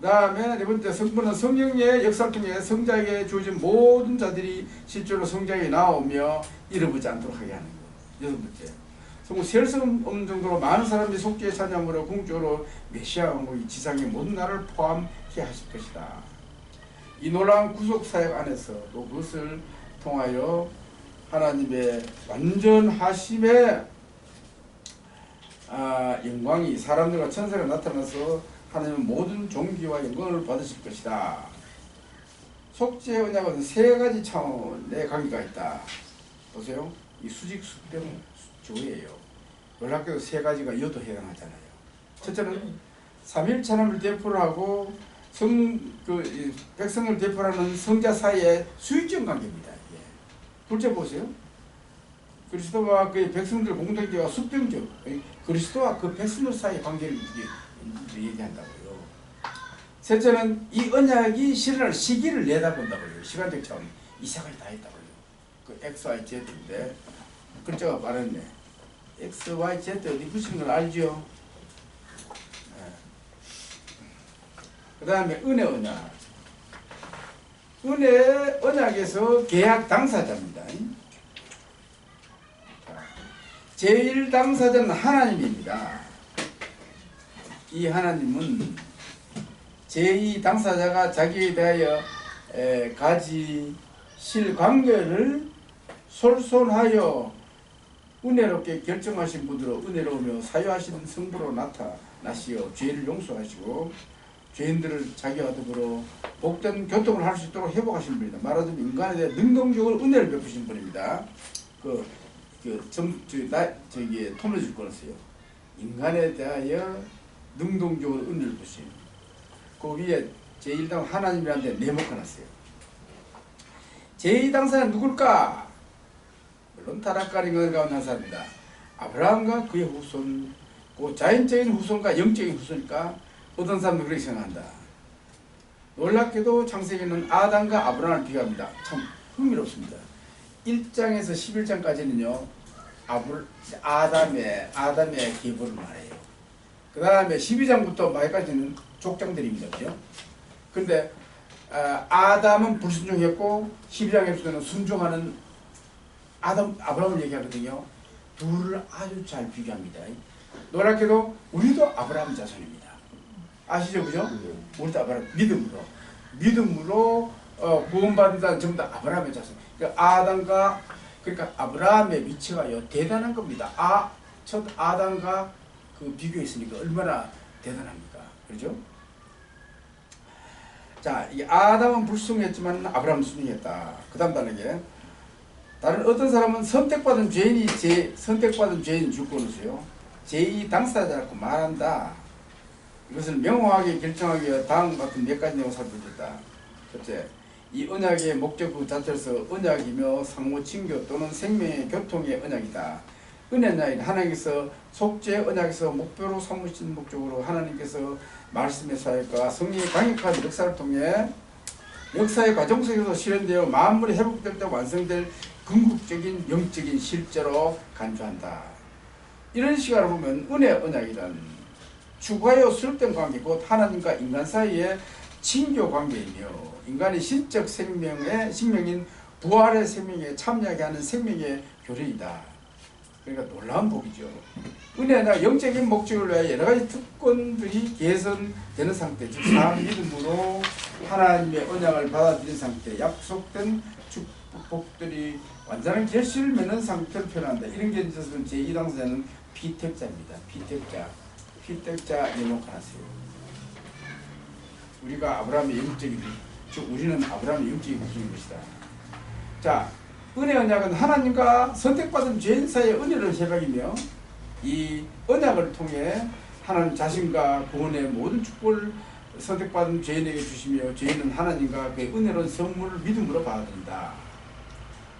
그 다음에 네 번째, 성부는 성령의 역사를 통해 성자에게 주어진 모든 자들이 실제로 성자에게 나오며 잃어버리지 않도록 하게 하는 것. 여섯 번째, 성부 셀 수 없는 정도로 많은 사람들이 속죄에 찬양으로 궁극적으로 메시아 왕국이 지상의 모든 나라를 포함케 하실 것이다. 이 놀라운 구속사역 안에서 또 그것을 통하여 하나님의 완전하심의 영광이 사람들과 천사가 나타나서 하나님은 모든 존귀와 영광을 받으실 것이다. 속죄의 언약은 세 가지 차원의 관계가 있다. 보세요. 이 수직 수평 조예요. 놀랍게도 세 가지가 여도 해당하잖아요. 첫째는 삼일 찬양을 대표를 하고 백성을 대표하는 성자 사이의 수익적 관계입니다. 예. 둘째 보세요. 그리스도와 그의 백성들 공동체가 수평적, 그리스도와 그 백성들 사이의 관계를 얘기한다고요. 셋째는 이 언약이 실현할 시기를 내다본다고요. 시간적 차원, 이 세상이 다 있다고요. 그 X, Y, Z인데 글자가 빠르네. X, Y, Z 어디 붙이는 걸 알죠? 그 다음에 은혜 언약. 은혜 언약에서 계약 당사자입니다. 제일 당사자는 하나님입니다. 이 하나님은 제2 당사자가 자기에 대하여 가지실 관계를 솔선하여 은혜롭게 결정하신 분으로 은혜로우며 사유하시는 성부로 나타나시어 죄를 용서하시고 죄인들을 자기와 더불어 복된 교통을 할 수 있도록 회복하신 분입니다. 말하자면 인간에 대해 능동적으로 은혜를 베푸신 분입니다. 톰을 거였어요. 인간에 대하여 능동적으로 은혜를 베푸신. 그 위에 제1당 하나님이라는 데 내목해놨어요. 제2당사는 누굴까? 물론 타락가린 가운데 한 사람입니다. 아브라함과 그의 후손, 그 자연적인 후손과 영적인 후손일까? 어떤 사람도 그렇게 생각한다. 놀랍게도 창세기는 아담과 아브라함을 비교합니다. 참 흥미롭습니다. 1장에서 11장까지는요 아담의 계보를 말해요. 그 다음에 12장부터 마지막까지는 족장들입니다. 그죠? 근데 아담은 불순종했고 12장에서는 순종하는 아브라함을 얘기하거든요. 둘을 아주 잘 비교합니다. 놀랍게도 우리도 아브라함 자손입니다. 아시죠? 그죠? 우리도 아브라함 믿음으로 구원받은 자는 전부 다 아브라함의 자손. 그러니까 아브라함의 위치가 대단한 겁니다. 첫 아담과 그 비교했으니까 얼마나 대단합니까? 그렇죠? 자, 이 아담은 불순종했지만 아브라함은 순종했다. 그 다음 단락에 다른 어떤 사람은 선택받은 죄인 주권으로서요 제2 당사자라고 말한다. 이것을 명확하게 결정하기 위해 다음 같은 몇 가지 내용을 살펴보겠다. 첫째, 이 언약의 목적 그 자체로서 언약이며 상호 친교 또는 생명의 교통의 언약이다. 은혜 언약은 하나님께서 속죄 언약에서 목표로 삼으신 목적으로 하나님께서 말씀의 사역과 성령의 강력한 역사를 통해 역사의 과정 속에서 실현되어 만물이 회복될 때 완성될 궁극적인 영적인 실제로 간주한다. 이런 시각을 보면 은혜 언약이란 추가요 쓸데없는 관계, 곧 하나님과 인간 사이의 친교 관계이며 인간의 신적 생명인 부활의 생명에 참여하게 하는 생명의 교련이다. 그러니까 놀라운 복이죠. 은혜나 영적인 목적을 위해 여러 가지 특권들이 개선되는 상태, 즉 사람 믿음으로 하나님의 언약을 받아들인 상태, 약속된 축복들이 완전한 결실을 맺는 상태를 표현한다. 이런 게 있어서는 제2당사자는 피택자입니다. 피택자 예목하세요. 우리가 아브라함의 영적인, 즉 우리는 아브라함의 영적인 목적인 것이다. 자, 은혜 언약은 하나님과 선택받은 죄인 사이의 은혜를 협약이며 이 언약을 통해 하나님 자신과 구원의 모든 축복을 선택받은 죄인에게 주시며 죄인은 하나님과 그의 은혜로운 선물을 믿음으로 받아들인다.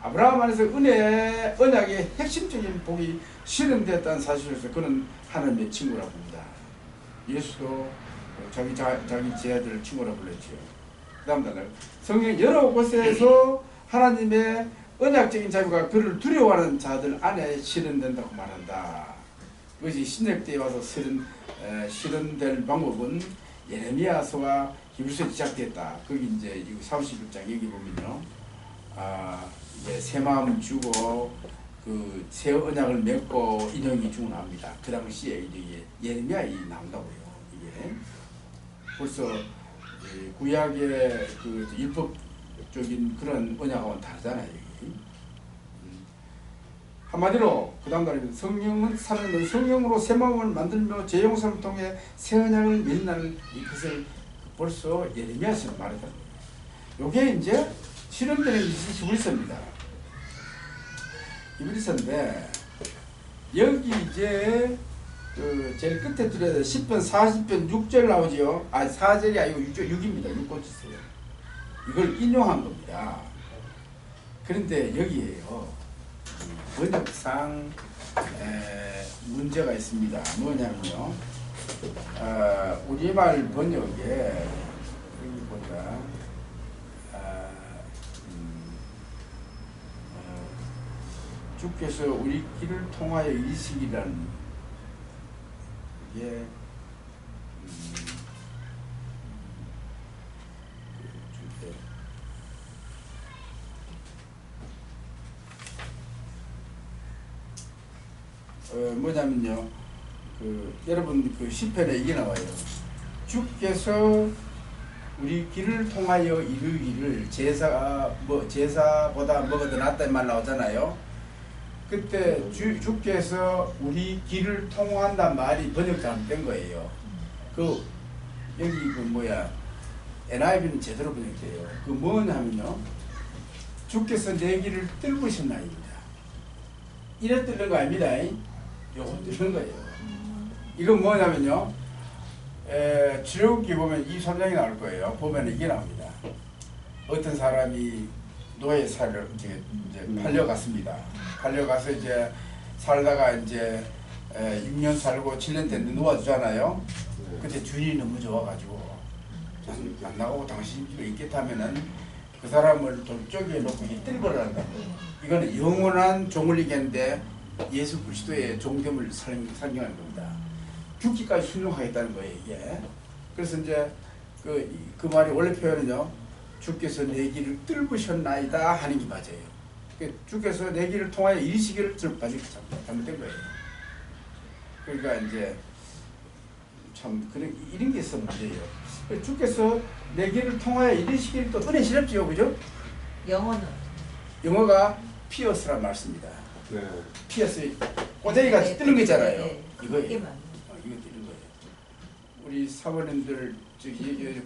아브라함 안에서 은혜 언약의 핵심적인 복이 실현되었다는 사실에서 그는 하나님의 친구라고 합니다. 예수도 자기 제자들을 친구라고 불렀지요. 그 다음 단락, 성경 여러 곳에서 하나님의 언약적인 자유가 그를 두려워하는 자들 안에 실현된다고 말한다. 그것이 신약 때에 와서 실현될 방법은 예레미야서와 히브리서에 시작됐다. 거기 이제 31장 여기 보면요, 이제 새 마음 주고 그 새 언약을 맺고 인형이 주문합니다. 그 당시에 이제 예레미야이 나온다고요. 이게 벌써 구약의 그 율법적인 그런 언약하고는 다르잖아요. 한마디로 그 다음 달에 성령은 살아있는 성령으로 새 마음을 만들며 제 용서를 통해 새 언약을 맺는 이것을 벌써 예레미야서 말했던 거예요. 이게 이제 실현되는 것이 히브리서입니다. 히브리서인데 여기 이제 그 제일 끝에 들어야 10편 40편 6절 나오지요. 4절이 아니고 6입니다. 6권 있어요. 이걸 인용한 겁니다. 그런데 여기에요, 번역상 문제가 있습니다. 뭐냐면요, 우리말 번역에 여기 보자, 주께서 우리 길을 통하여 이르시기라는 게 뭐냐면요, 여러분 그 시편에 이게 나와요. 주께서 우리 길을 통하여 이르기를 제사보다 뭐가 더 낫다 말 나오잖아요. 그때 주께서 우리 길을 통한단 말이 번역 잘못된 거예요. 여기 NIV는 제대로 번역돼요. 뭐냐면요, 주께서 내 길을 뚫으셨나이다. 이래 뚫는 거 아닙니다. 요거 뚫는 거예요. 이건 뭐냐면요, 출애굽기 보면 23장이 나올 거예요. 보면 이게 나옵니다. 어떤 사람이 노예살을 이제 팔려갔습니다. 팔려가서 이제 살다가 이제 6년 살고 7년 됐는데 놓아주잖아요. 그때 주인이 너무 좋아가지고 안 나가고 당신 집에 있겠다면은 그 사람을 돌쪽에 놓고 뜰거라는 이거는 영원한 종을 이겼는데 예수 그리스도의 종됨을 설명하는 겁니다. 죽기까지 순종하겠다는 거예요, 이게. 그래서 이제 그 말이 원래 표현은요, 주께서 내 길을 뚫으셨나이다 하는 게 맞아요. 주께서 내 길을 통하여 이르시기를 잘못된 거예요. 그러니까 이제 참 이런 게 있어 문제예요. 주께서 내 길을 통하여 이르시기를 또 은혜시렵지요, 그죠? 영어가 피어스란 말씀입니다. 네. 피어스 꼬쟁이가 뚫는 거 있잖아요. 이거예요. 이거 뚫는 거예요. 우리 사모님들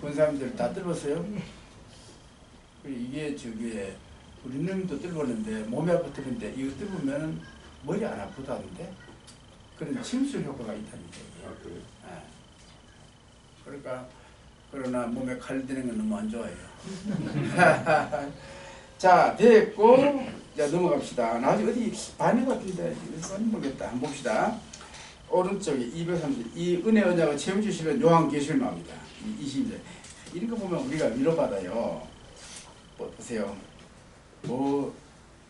권사님들 다 뚫었어요? 이게 우리 누님도 뚫었는데 몸에 아프는데 이거 뚫으면 머리 안 아프다는데 그런 침술 효과가 있다는 얘기예요. 네. 그러니까 그러나 몸에 칼 드는 건 너무 안 좋아요. 자, 됐고, 자 넘어갑시다. 나중에 어디 반응 같은데 모르겠다. 한번 봅시다. 오른쪽에 230, 이 은혜 언약을 채워 주시는 요한계시록 나옵니다. 20절. 이런 거 보면 우리가 위로받아요. 보세요.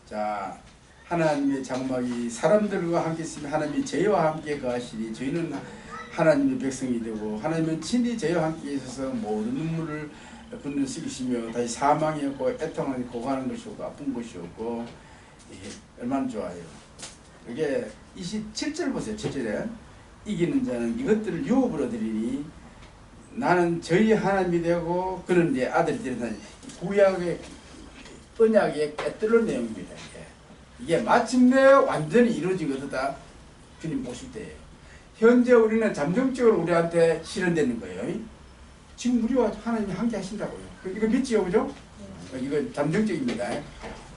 자, 하나님의 장막이 사람들과 함께 있으면 하나님이 저희와 함께 거하시니 저희는 하나님의 백성이 되고 하나님은 친히 저희와 함께 있어서 모든 눈물을 붓는 쓰기시며 다시 사망이 없고 애통하는 고가는 것이 없고 아픈 것이 없고 얼마나 좋아요. 이게 27절 보세요. 7절에 이기는 자는 이것들을 유업으로 드리니 나는 저희 하나님이 되고 그는 내 아들이 되리다. 구약의 언약의 깨뜨린 내용입니다. 이게 마침내 완전히 이루어진 것이다. 주님 보실 때예요. 현재 우리는 잠정적으로 우리한테 실현되는 거예요. 지금 우리와 하나님이 함께 하신다고요. 이거 믿지요, 그죠? 이거 잠정적입니다.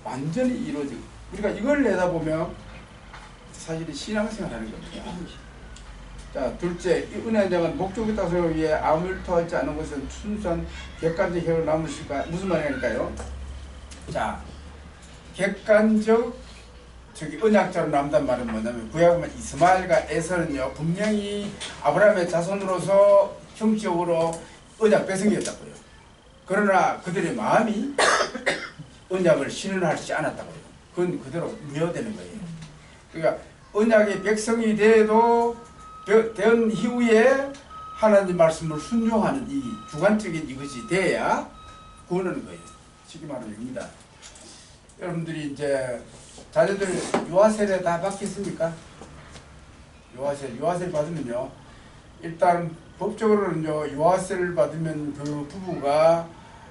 완전히 이루어지고 우리가 이걸 내다보면 사실은 신앙생활하는 겁니다. 자, 둘째, 이 은혜의 장은 목적이 따서 위해 아무를 토하지 않은 것은 순수한 객관적 혈을 남으실까? 무슨 말이냐니까요? 자, 객관적 언약자로 남단 말은 뭐냐면 구약에 보면 이스마엘과 에서는요 분명히 아브라함의 자손으로서 형식적으로 언약 백성이었다고요. 그러나 그들의 마음이 언약을 신원하지 않았다고요. 그건 그대로 무효되는 거예요. 그러니까 언약의 백성이 된 이후에 하나님 말씀을 순종하는 이 주관적인 이것이 돼야 구원하는 거예요. 쉽게 말하면 입니다. 여러분들이 이제 자녀들 유아세례 다 받겠습니까? 유아세례 받으면요. 일단 법적으로는요. 유아세례를 받으면 그 부부가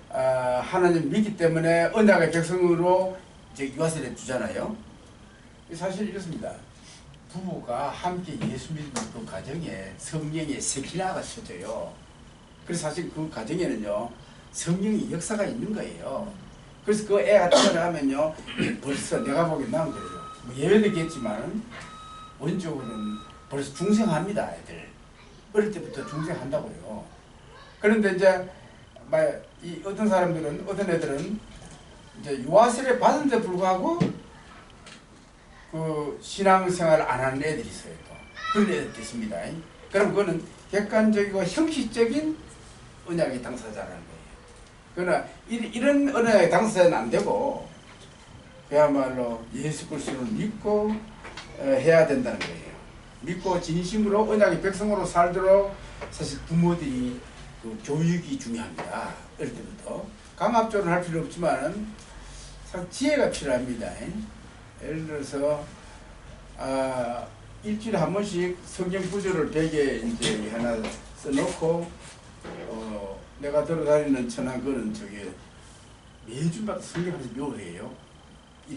하나님 믿기 때문에 언약의 백성으로 이제 유아세례 주잖아요. 사실 이렇습니다. 부부가 함께 예수 믿는 그 가정에 성령의 세키나가 켜져요. 그래서 사실 그 가정에는요. 성령의 역사가 있는 거예요. 그래서 그 애가 태어나면요 벌써 내가 보기엔 난 그래요. 뭐 예외도 있겠지만 원적으로는 벌써 중생합니다. 애들 어릴 때부터 중생한다고요. 그런데 이제 이 어떤 사람들은 어떤 애들은 이제 유아세례 받은 데 불구하고 그 신앙생활을 안 하는 애들이 있어요. 또 그런 애들도 있습니다. 그럼 그거는 객관적이고 형식적인 언약의 당사자라는 거예요. 그러나 이런 언약의 당사자는 안 되고 그야말로 예수 그리스도를 믿고 해야 된다는 거예요. 믿고 진심으로 언약의 백성으로 살도록 사실 부모들이 그 교육이 중요합니다. 어릴 때부터 강압적으로 할 필요 없지만은 지혜가 필요합니다. 예를 들어서 일주일에 한 번씩 성경 구절을 벽에 이제 하나 써놓고 내가 들어다니는 천안 거는 저게 매주마다 성경에서 묘해요.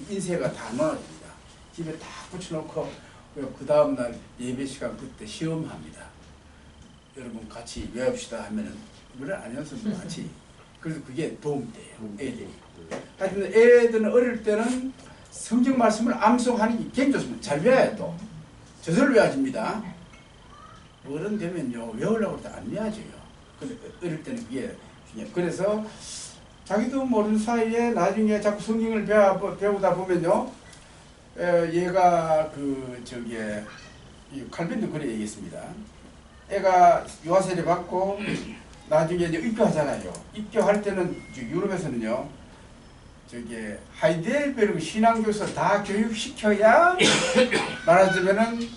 인쇄가 다 나눠집니다. 집에 딱 붙여놓고 그 다음날 예배 시간 그때 시험합니다. 여러분 같이 외웁시다 하면은 물론 안 연습도 같이. 그래서 그게 도움돼요. 애들이. 하여튼 애들은 어릴 때는 성경 말씀을 암송하는 게 굉장히 좋습니다. 잘 외워야 또. 저절로 외워집니다. 어른 되면요 외우려고 해도 안 외워져요. 어릴 때는 그게 중요해요. 그래서 자기도 모르는 사이에 나중에 자꾸 성경을 배우다 보면요 얘가 칼빈도 그래 얘기했습니다. 애가 유아세례 받고 나중에 이제 입교하잖아요. 입교할 때는 유럽에서는요 하이델베르그 신앙교사 다 교육시켜야 말하자면은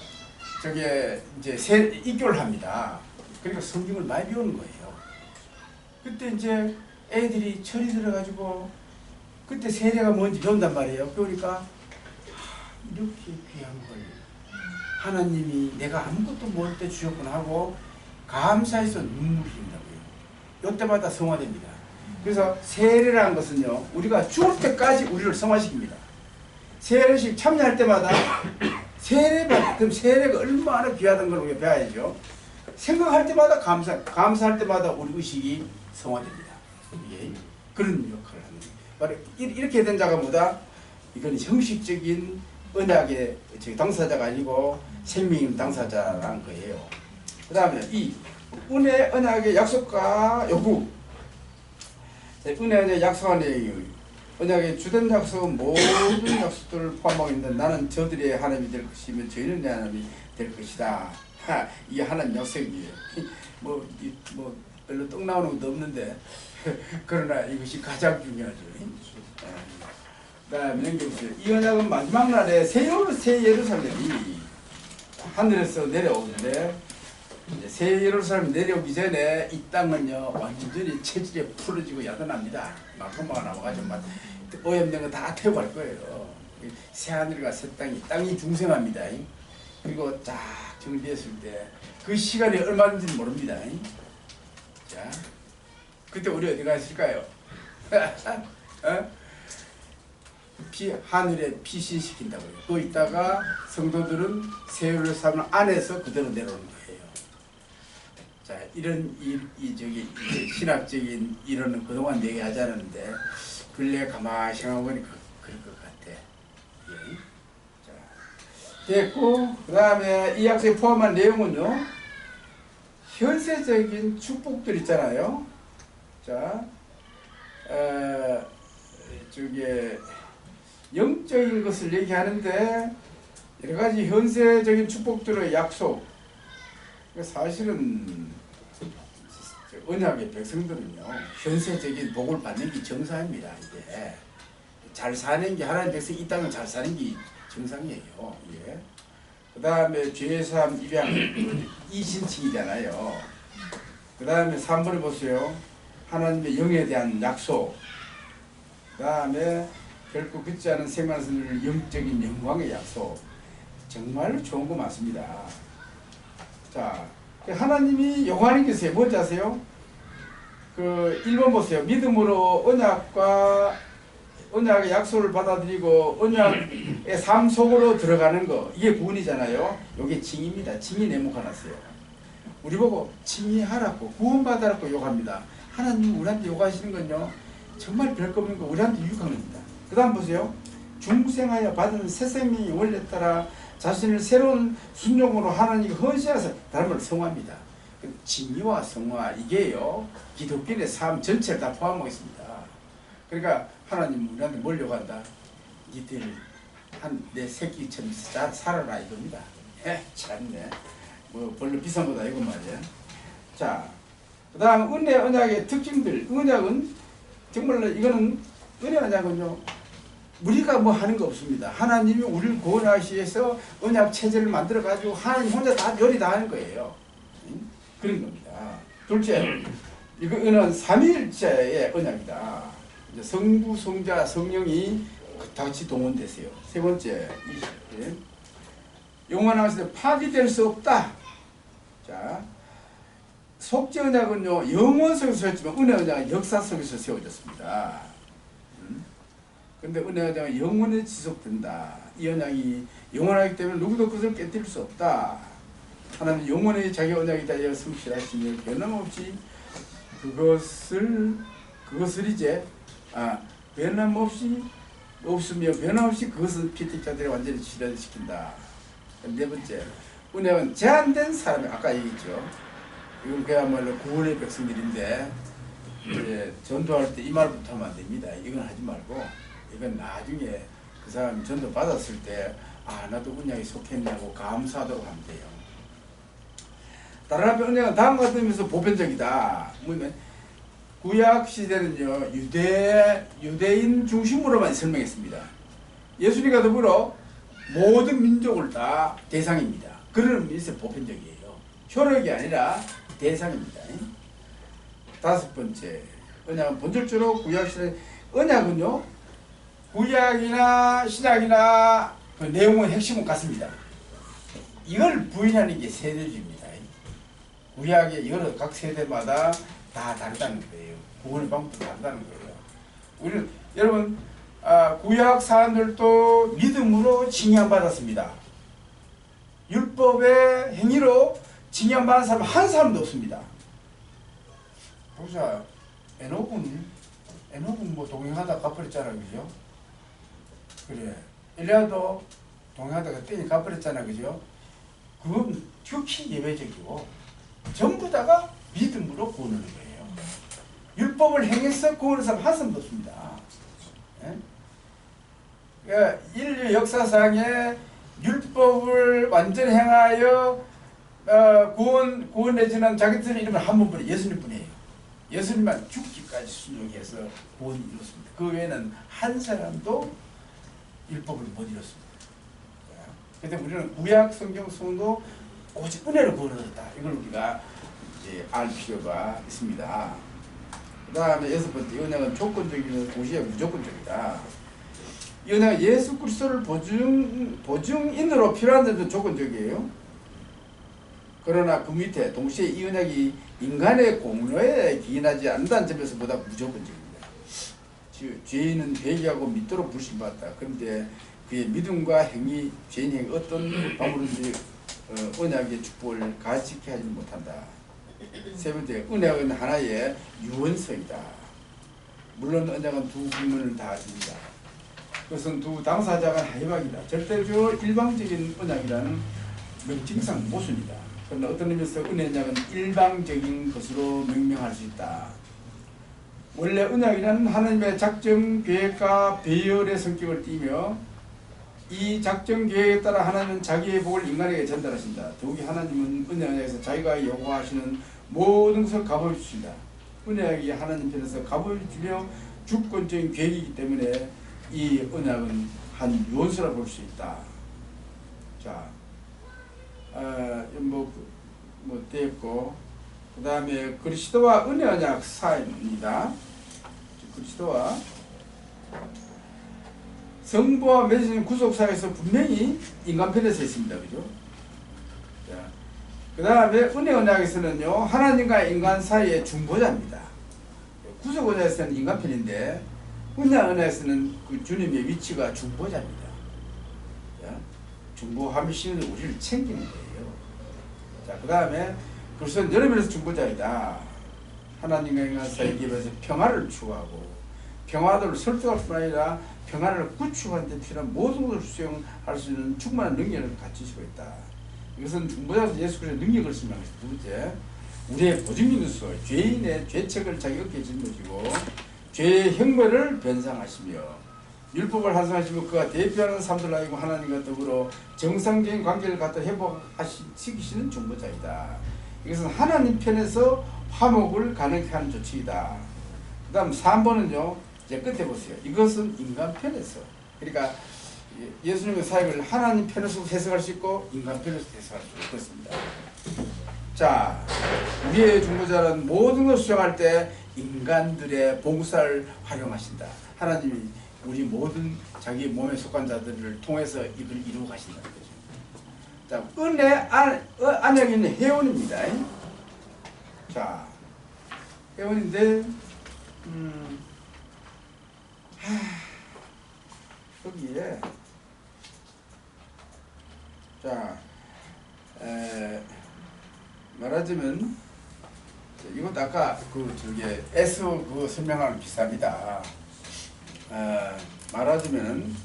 이제 입교를 합니다. 그러니까 성경을 많이 배우는 거예요. 그때 이제 애들이 철이 들어가지고 그때 세례가 뭔지 배운단 말이에요. 그러니까 이렇게 귀한 걸 하나님이 내가 아무것도 모를 때 주셨구나 하고 감사해서 눈물이 힌다고요. 이때마다 성화됩니다. 그래서 세례라는 것은요 우리가 죽을 때까지 우리를 성화시킵니다. 세례식 참여할 때마다 그럼 세례가 얼마나 귀하다는 걸 우리가 배워야죠. 생각할 때마다 감사할 때마다 우리 의식이 성화됩니다. 예. 그런 역할을 하는 거예요. 이렇게 된 자가 뭐다? 이건 형식적인 언약의 당사자가 아니고 생명의 당사자라는 거예요. 그 다음에 이 은혜 언약의 약속과 요구. 은혜 언약의 약속한 내용이 언약의 주된 약속은 모든 약속들을 포함하고 있는데 나는 저들의 하나님이 될 것이며 저희는 내 하나님이 될 것이다. 이게 하나님 약속이에요. 별로 떡 나오는 것도 없는데 그러나 이것이 가장 중요하죠. 그다음에 이 언약은 마지막 날에 새 예루살렘이 하늘에서 내려오는데 이제 새 예루살렘 내려오기 전에 이 땅은요 완전히 체질에 풀어지고 야단합니다. 막고마가 나와가지고 막 오염된 거 다 태우고 갈 거예요. 새 하늘과 새 땅이 중생합니다. 그리고 쫙 정비했을 때 그 시간이 얼마인지 모릅니다. 자, 그때 우리 어디 가 있을까요? 어? 하늘에 피신시킨다고요. 또 있다가 성도들은 새 예루살렘 안에서 그대로 내려오는 거예요. 자, 이런 저기 신학적인 이론은 그동안 얘기하지 않았는데 근래 가만히 생각해보니 그럴 것 같아. 예. 자, 됐고 그 다음에 이 약속에 포함한 내용은요. 현세적인 축복들 있잖아요. 자, 저게 영적인 것을 얘기하는데 여러 가지 현세적인 축복들의 약속. 사실은 언약의 백성들은요 현세적인 복을 받는 게 정상입니다. 이게 잘 사는 게 하나님 백성 이 땅은 잘 사는 게 정상이에요. 예. 그 다음에 죄사함 입양 이신칭이잖아요. 그 다음에 3번에 보세요. 하나님의 영에 대한 약속. 그 다음에 결코 굳지 않은 생명선을 영적인 영광의 약속. 정말로 좋은 거 많습니다. 자, 하나님이 요구하는 게 있어요. 뭔지 아세요? 그 1번 보세요. 믿음으로 언약의 약속을 받아들이고 언약의 삶 속으로 들어가는 거. 이게 구원이잖아요. 이게 징입니다. 징이 내목하놨어요. 우리 보고 징이하라고 구원받아라고 욕합니다. 하나님 우리한테 요구하시는 건요 정말 별거 없는 거 우리한테 유익한 겁니다. 그 다음 보세요. 중생하여 받은 새 생명의 원래 따라 자신을 새로운 순종으로 하나님께 헌신해서 다른 말로 성화합니다. 징의와 성화 이게요 기독교의 삶 전체를 다 포함하고 있습니다. 그러니까 하나님 우리한테 뭘 요구한다? 니들 내 새끼처럼 잘 살아라 이겁니다. 참네. 뭐 별로 비싼 거다 이거 말이야. 자, 그 다음 은혜 언약의 특징들. 언약은 정말로 이거는 은혜 언약은요 우리가 뭐 하는 거 없습니다. 하나님이 우리를 구원하기 위해서 언약 체제를 만들어 가지고 하나님 혼자 다 요리 다 하는 거예요. 그런 겁니다. 둘째, 이거는 삼위일체의 언약이다. 이제 성부, 성자, 성령이 같이 동원되세요. 세 번째, 영원하실 때 파기될 수 없다. 자, 속죄 언약은요 영원 속에서 세웠지만 은혜 언약은 역사 속에서 세워졌습니다. 근데 은혜 언약은 영원히 지속된다. 이 언약이 영원하기 때문에 누구도 그것을 깨뜨릴 수 없다. 하나님 영원히 자기 언약이다 하여 성실하시며 변함없이 그것을 이제 변함없이 없으며 변함없이 그것을 피택자들이 완전히 실현시킨다. 네 번째, 은혜는 제한된 사람이 아까 얘기했죠. 이건 그야말로 구원의 백성들인데 이제 전도할 때 이 말부터 하면 안 됩니다. 이건 하지 말고 이건 나중에 그 사람이 전도 받았을 때 나도 언약에 속했냐고 감사하도록 하면 돼요. 다른 한편 은혜는 다음과 같은 면에서 보편적이다. 뭐냐면 구약 시대는요 유대인 중심으로만 설명했습니다. 예수님과 더불어 모든 민족을 다 대상입니다. 그런 의미에서 보편적이에요. 효력이 아니라 대상입니다. 다섯 번째, 언약은 본질적으로 구약 시대 언약은요 구약이나 신약이나 그 내용의 핵심은 같습니다. 이걸 부인하는 게 세대주의입니다. 구약의 여러 각 세대마다 다 다르다는 거예요. 구원의 방법도 다르다는 거예요. 우리는 여러분 구약 사람들도 믿음으로 징역 받았습니다. 율법의 행위로 징역 받은 사람 한 사람도 없습니다. 보자, 에녹은 뭐 동행하다 갚아버렸잖아, 그죠? 그래, 엘리야도 동행하다가 땡이 갚아버렸잖아, 그죠? 그건極히 예외적이고 전부 다가 믿음으로 구원하는 거예요. 율법을 행해서 구원하는 사람 한 사람도 없습니다. 예? 그러니까 인류 역사상에 율법을 완전히 행하여 구원해지는 자기들의 이름은 한 분뿐이에요. 예수님뿐이에요. 예수님만 죽기까지 순종해서 구원이 이뤘습니다. 그 외에는 한 사람도 율법을 못 이뤘습니다. 그래서 우리는 구약 성경 성도 오직 은혜로 구원을 얻었다. 이걸 우리가 이제 알 필요가 있습니다. 그 다음에 여섯 번째, 이 은혜는 조건적이면서 동시에 무조건적이다. 이 은혜가 예수 그리스도를 보증인으로 필요한 점도 조건적이에요. 그러나 그 밑에 동시에 이 은혜가 인간의 공로에 기인하지 않는다는 점에서 보다 무조건적입니다. 즉 죄인은 회개하고 믿도록 부르심받았다. 그런데 그의 믿음과 행위, 죄인 행위 어떤 방법인지 언약의 축복을 가지게 하지 못한다. 세 번째, 언약은 하나의 유언서이다. 물론 언약은 두 부분을 다 줍니다. 그것은 두 당사자가 해박이다. 절대적으로 일방적인 언약이라는 명칭상 모순이다. 그러나 어떤 의미에서 은혜냐는 일방적인 것으로 명명할 수 있다. 원래 언약이란 하나님의 작정, 계획과 배열의 성격을 띠며 이 작정 계획에 따라 하나님은 자기의 복을 인간에게 전달하신다. 더욱이 하나님은 은혜에서 자기가 요구하시는 모든 것을 갚아 주신다. 은혜가 하나님 편에서 갚아 주며 주권적인 계획이기 때문에 이 언약은 한 유언서라 볼 수 있다. 자, 됐고, 그 다음에 그리스도와 은혜 언약 사입니다. 그리스도와 성부와 맺어진 구속사에서 분명히 인간편에서 있습니다. 그죠? 그 다음에 은혜 언약에서는요, 하나님과 인간 사이의 중보자입니다. 구속 언약에서는 인간편인데, 은혜 언약에서는 그 주님의 위치가 중보자입니다. 중보하시는 우리를 챙기는 거예요. 자, 그 다음에 그리스도는 여러 면에서 중보자이다. 하나님과 인간 사이의 기업에서 평화를 추구하고, 평화를 설득할 뿐 아니라 평화를 구축하는 데 필요한 모든 것을 수행할 수 있는 충분한 능력을 갖추시고 있다. 이것은 중보자로서 예수 그리스도의 능력을 설명합니다. 두 번째, 우리의 보증인으로서 죄인의 죄책을 자기 어깨에 짊어지고 죄의 형벌을 변상하시며 율법을 완성하시고 그가 대표하는 사람들 아니고 하나님과 더불어 정상적인 관계를 갖다 회복시키시는 중보자이다. 이것은 하나님 편에서 화목을 가능케 하는 조치이다. 그 다음 3번은요. 이제 끝에 보세요. 이것은 인간 편에서. 그러니까 예수님의 사역을 하나님 편에서 해석할 수 있고 인간 편에서 해석할 수 있습니다. 자, 우리의 중보자는 모든 것을 수행할 때 인간들의 봉사를 활용하신다. 하나님이 우리 모든 자기 몸에 속한 자들을 통해서 이걸 이루어 가신다는 거죠. 자, 은혜 안에 있는 회원입니다. 자, 회원인데 여기에 자 말하자면 이것도 아까 그 저기 S 그 설명하는 비슷합니다. 말하자면은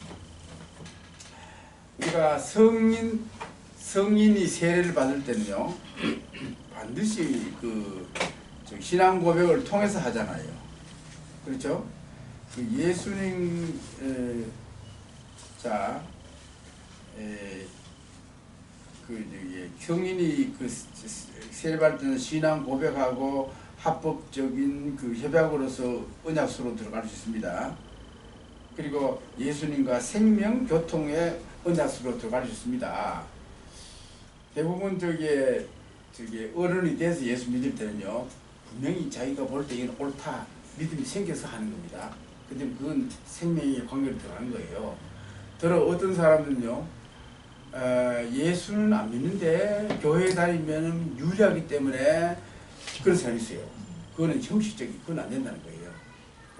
우리가 성인이 세례를 받을 때는요 반드시 그 신앙 고백을 통해서 하잖아요. 그렇죠? 그 예수님 성인이 그 세례 받을 때는 신앙 고백하고 합법적인 그 협약으로서 언약서로 들어갈 수 있습니다. 그리고 예수님과 생명 교통의 언약서로 들어갈 수 있습니다. 대부분 어른이 돼서 예수 믿을 때는요 분명히 자기가 볼 때 이건 옳다 믿음이 생겨서 하는 겁니다. 근데 그건 생명의 관계로 들어가는 거예요. 어떤 사람은요 예수는 안 믿는데 교회 다니면 유리하기 때문에 그런 사람이 있어요. 그거는 형식적인, 그건 안 된다는 거예요.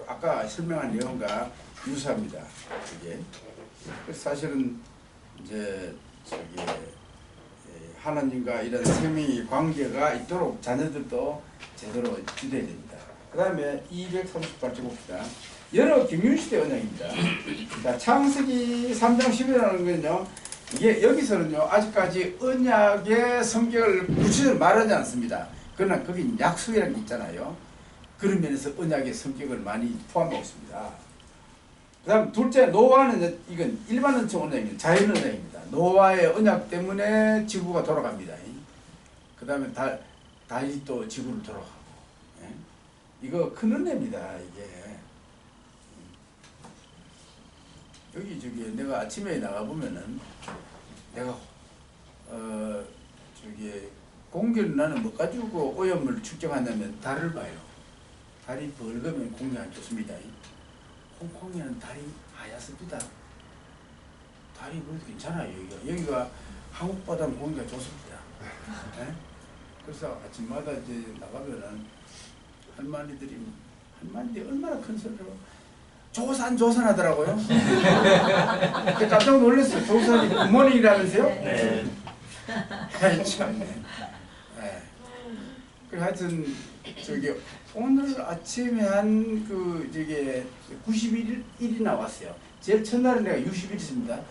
아까 설명한 내용과 유사합니다. 이게 사실은 이제 하나님과 이런 생명의 관계가 있도록 자녀들도 제대로 지도해야 됩니다. 그 다음에 238쪽 봅시다. 여러 경륜시대 언약입니다. 자, 창세기 3장 10이라는 거는요, 이게 여기서는요, 아직까지 언약의 성격을 구체적으로 말하지 않습니다. 그러나 거기 약속이라는 게 있잖아요. 그런 면에서 언약의 성격을 많이 포함하고 있습니다. 그 다음 둘째, 노아는 이건 일반 언약 언약입니다. 자연 언약입니다. 노아의 언약 때문에 지구가 돌아갑니다. 그 다음에 다윗도 지구를 돌아가고. 이거 큰 은혜입니다. 이게 여기 내가 아침에 나가 보면은 내가 한국에는 나는 뭐 가지고 오염을 측정한다면 달을 봐요. 달이 벌거면 공기 안 좋습니다. 홍콩에는 달이 하얗습니다. 달이 그래도 괜찮아요. 여기가 한국 바다는 공기가 좋습니다. 네? 그래서 아침마다 이제 나가면은 할머니들이 얼마나 큰 소리로 조산하더라고요. 깜짝 놀랐어요. 조산이 굿모닝이라면서요? 네. 참네. 네. 그 하여튼 저기 오늘 아침에 한 그 저기 91일이 나왔어요. 제일 첫날은 내가 60일이었습니다.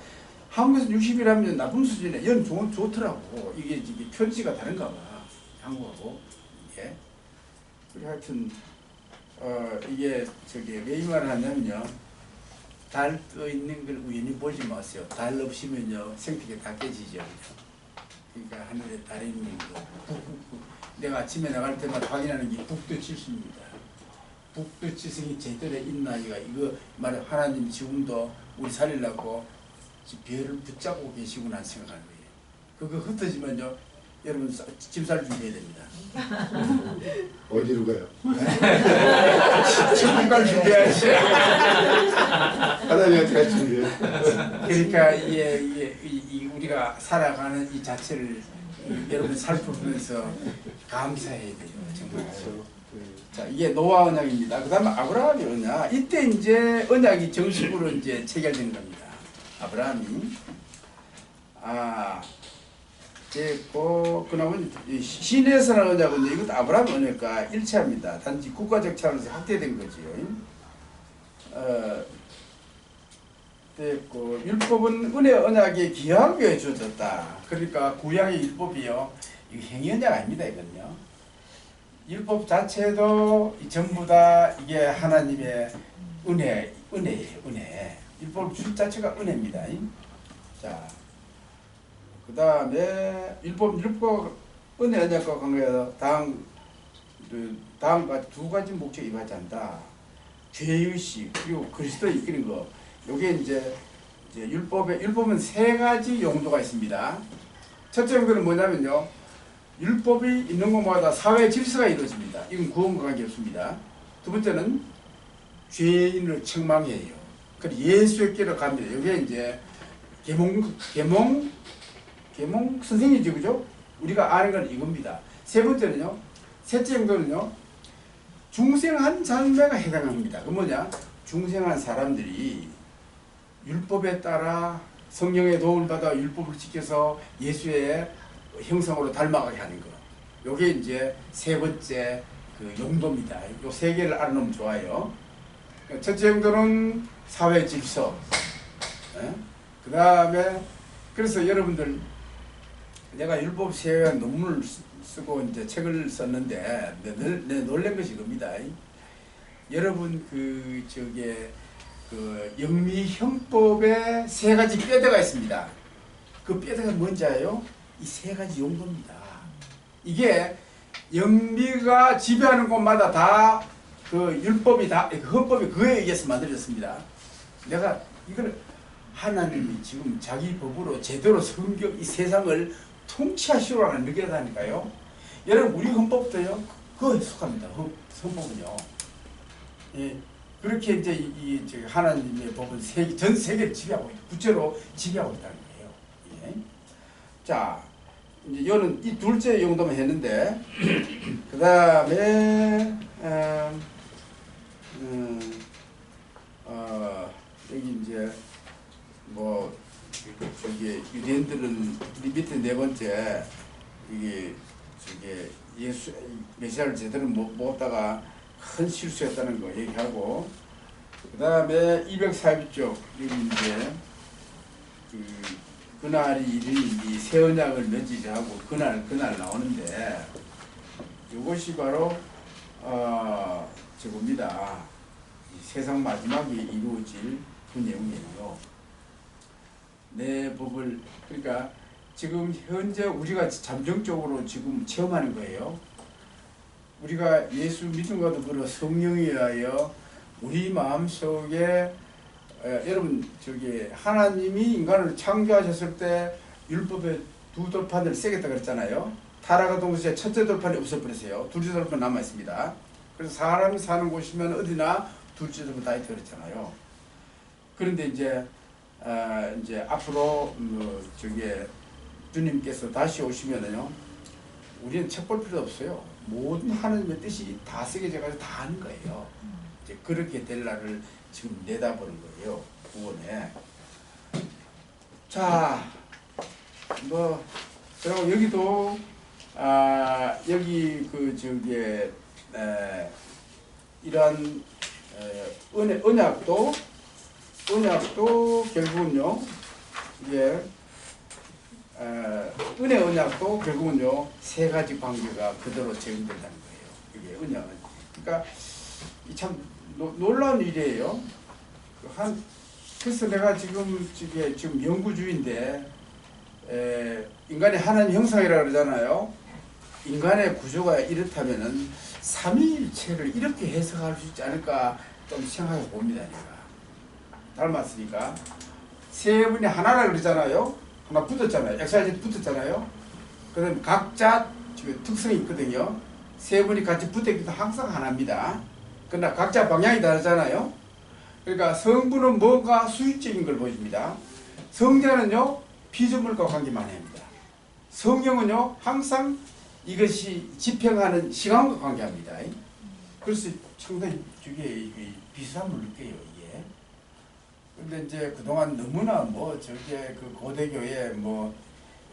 한국에서 60일 하면 나쁨 수준에 연 좋더라고. 이게 편지가 다른가 봐. 한국하고. 예. 그리고 하여튼 이게 저기 왜 이 말을 하냐면요. 달 떠 있는 걸 우연히 보지 마세요. 달 없이면요 생태계 다 깨지죠. 그러니까 하늘에 달이 있는 거. 내가 아침에 나갈 때마다 확인하는 게 북두칠수입니다. 북두칠성이 제대로 있나 이거 말해 하나님 지금도 우리 살리려고 별을 붙잡고 계시구나 생각하는 거예요. 그거 흩어지면요 여러분 짐살 준비해야 됩니다. 어디로 가요? 천국갈 준비해야지. 하나님한테 갈 준비해요. 그러니까 이 우리가 살아가는 이 자체를 여러분 살펴보면서 감사해야 돼요. 정말. 자, 이게 노아 언약입니다. 그 다음에 아브라함이 언약. 이때 이제 언약이 정식으로 이제 체결된 겁니다. 아브라함이. 그나마 시내에서는 언약은 이것도 아브라함 언약과 일치합니다. 단지 국가적 차원에서 확대된 거지요. 됐고 율법은 은혜 언약에 기하게 주어졌다. 그러니까 구약의 율법이요. 이거 행위 언약 아닙니다. 이건요. 율법 자체도 전부 다 이게 하나님의 은혜예요. 은혜. 율법 자체가 은혜입니다. 자, 그 다음에 율법과 은혜 언약과 관계해서 다음과 두 가지 목적이 임하지 않다. 죄의식 그리고 그리스도 이끄는 거. 요게 이제 율법은 세 가지 용도가 있습니다. 첫째 용도는 뭐냐면요. 율법이 있는 곳마다 사회 질서가 이루어집니다. 이건 구원과 관계없습니다. 두 번째는 죄인을 책망해요. 그리고 예수께로 갑니다. 이게 이제 계몽 선생님이죠, 그죠? 우리가 아는 건 이겁니다. 세 번째는요. 셋째 용도는요. 중생한 장매가 해당합니다. 그 뭐냐? 중생한 사람들이 율법에 따라 성령의 도움을 받아 율법을 지켜서 예수의 형상으로 닮아가게 하는 것. 요게 이제 세 번째 그 용도입니다. 요 세 개를 알아놓으면 좋아요. 첫째 용도는 사회 질서. 그 다음에 그래서 여러분들 내가 율법 세계 논문을 쓰고 이제 책을 썼는데 내 놀란 것이 이겁니다. 여러분 그 영미형법에 세 가지 뼈대가 있습니다. 그 뼈대가 뭔지 알아요? 이 세 가지 용도입니다. 이게 영미가 지배하는 곳마다 다 그 율법이 다 헌법이 그에 의해서 만들어졌습니다. 내가 이걸 하나님이 지금 자기 법으로 제대로 성경 이 세상을 통치하시려고 느끼다니까요. 여러분 우리 헌법도요. 그거에 속합니다. 헌법은요. 예. 그렇게 이제 이 하나님의 법은 전 세계를 지배하고 있다. 구체로 지배하고 있다는 거예요. 예. 자, 이제 이거는 이 둘째 용도만 했는데, 그 다음에 여기 이제 뭐 저기 유대인들은 이 밑에 네 번째 이게 예수 메시아를 제대로 못 보다가 큰 실수했다는 거 얘기하고, 그 다음에 240쪽 여기 이제 그날이 이르니 새 언약을 맺으려 하고 그날 나오는데 이것이 바로 저겁니다. 세상 마지막에 이루어질 그 내용이에요. 내 법을 그러니까 지금 현재 우리가 잠정적으로 지금 체험하는 거예요. 우리가 예수 믿음과도 그렇고 성령에 의하여 우리 마음속에 여러분 하나님이 인간을 창조하셨을 때 율법의 두 돌판을 세겠다 그랬잖아요. 타락과 동시에 첫째 돌판이 없어버렸어요. 둘째 돌판 남아 있습니다. 그래서 사람이 사는 곳이면 어디나 둘째 돌판 다 있다 그랬잖아요. 그런데 이제 앞으로 저게 주님께서 다시 오시면은요, 우리는 책 볼 필요 없어요. 모든 하나님의 뜻이 다 새겨져가지고 다 하는 거예요. 이제 그렇게 될 날을 지금 내다보는 거예요. 구원에. 자, 그리고 여기도 여기 이러한 언약도 결국은요, 이게 은혜 언약도 결국은요, 세 가지 관계가 그대로 적용된다는 거예요. 이게 언약은. 그러니까 참 놀라운 일이에요. 그래서 내가 지금 연구주의인데, 인간의 하나님 형상이라고 그러잖아요. 인간의 구조가 이렇다면은 삼위일체를 이렇게 해석할 수 있지 않을까 좀 생각해 봅니다. 제가 닮았으니까 세 분이 하나라 그러잖아요. 하나 붙었잖아요. XYZ 붙었잖아요. 그다음 각자 특성이 있거든요. 세 분이 같이 붙어있기도 항상 하나입니다. 그러나 각자 방향이 다르잖아요. 그러니까 성부는 뭔가 수직적인 걸 보여줍니다. 성자는요, 피조물과 관계 많이 합니다. 성령은요, 항상 이것이 집행하는 시간과 관계합니다. 그래서 상당히 이게 비슷함을 느껴요, 이게. 근데 이제 그동안 너무나 그 고대교회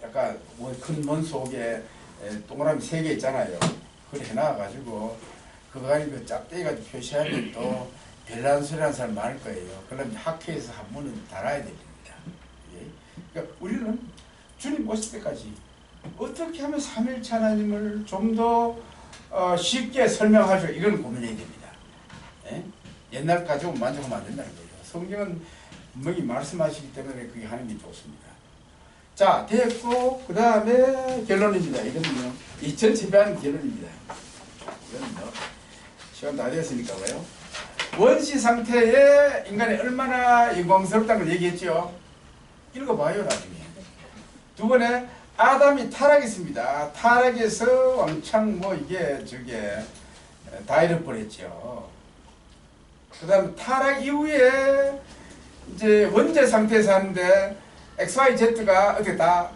약간 큰 문 속에 동그라미 3개 있잖아요. 그걸 해놔가지고 그거 가지고 짝대기가지고 표시하면 또 별난 소리 하는 사람 많을 거예요. 그러면 학회에서 한 번은 달아야 됩니다. 예? 그러니까 우리는 주님 오실 때까지 어떻게 하면 삼일체 하나님을 좀 더 쉽게 설명할 수, 이건 고민해야 됩니다. 예? 옛날 가지고 만족하면 안 된다는 거예요. 성경은 분명히 말씀하시기 때문에 그게 하는 게 좋습니다. 자, 됐고, 그 다음에 결론입니다. 이거는요, 이 전체 배하는 결론입니다. 이거는 시간 다 되었으니까요. 원시 상태에 인간이 얼마나 영광스럽다는 걸 얘기했죠. 읽어봐요, 나중에. 두 번에 아담이 타락했습니다. 타락해서 왕창 다 잃어버렸죠. 그 다음 타락 이후에 이제 원죄 상태에서 하는데 XYZ가 어떻게 다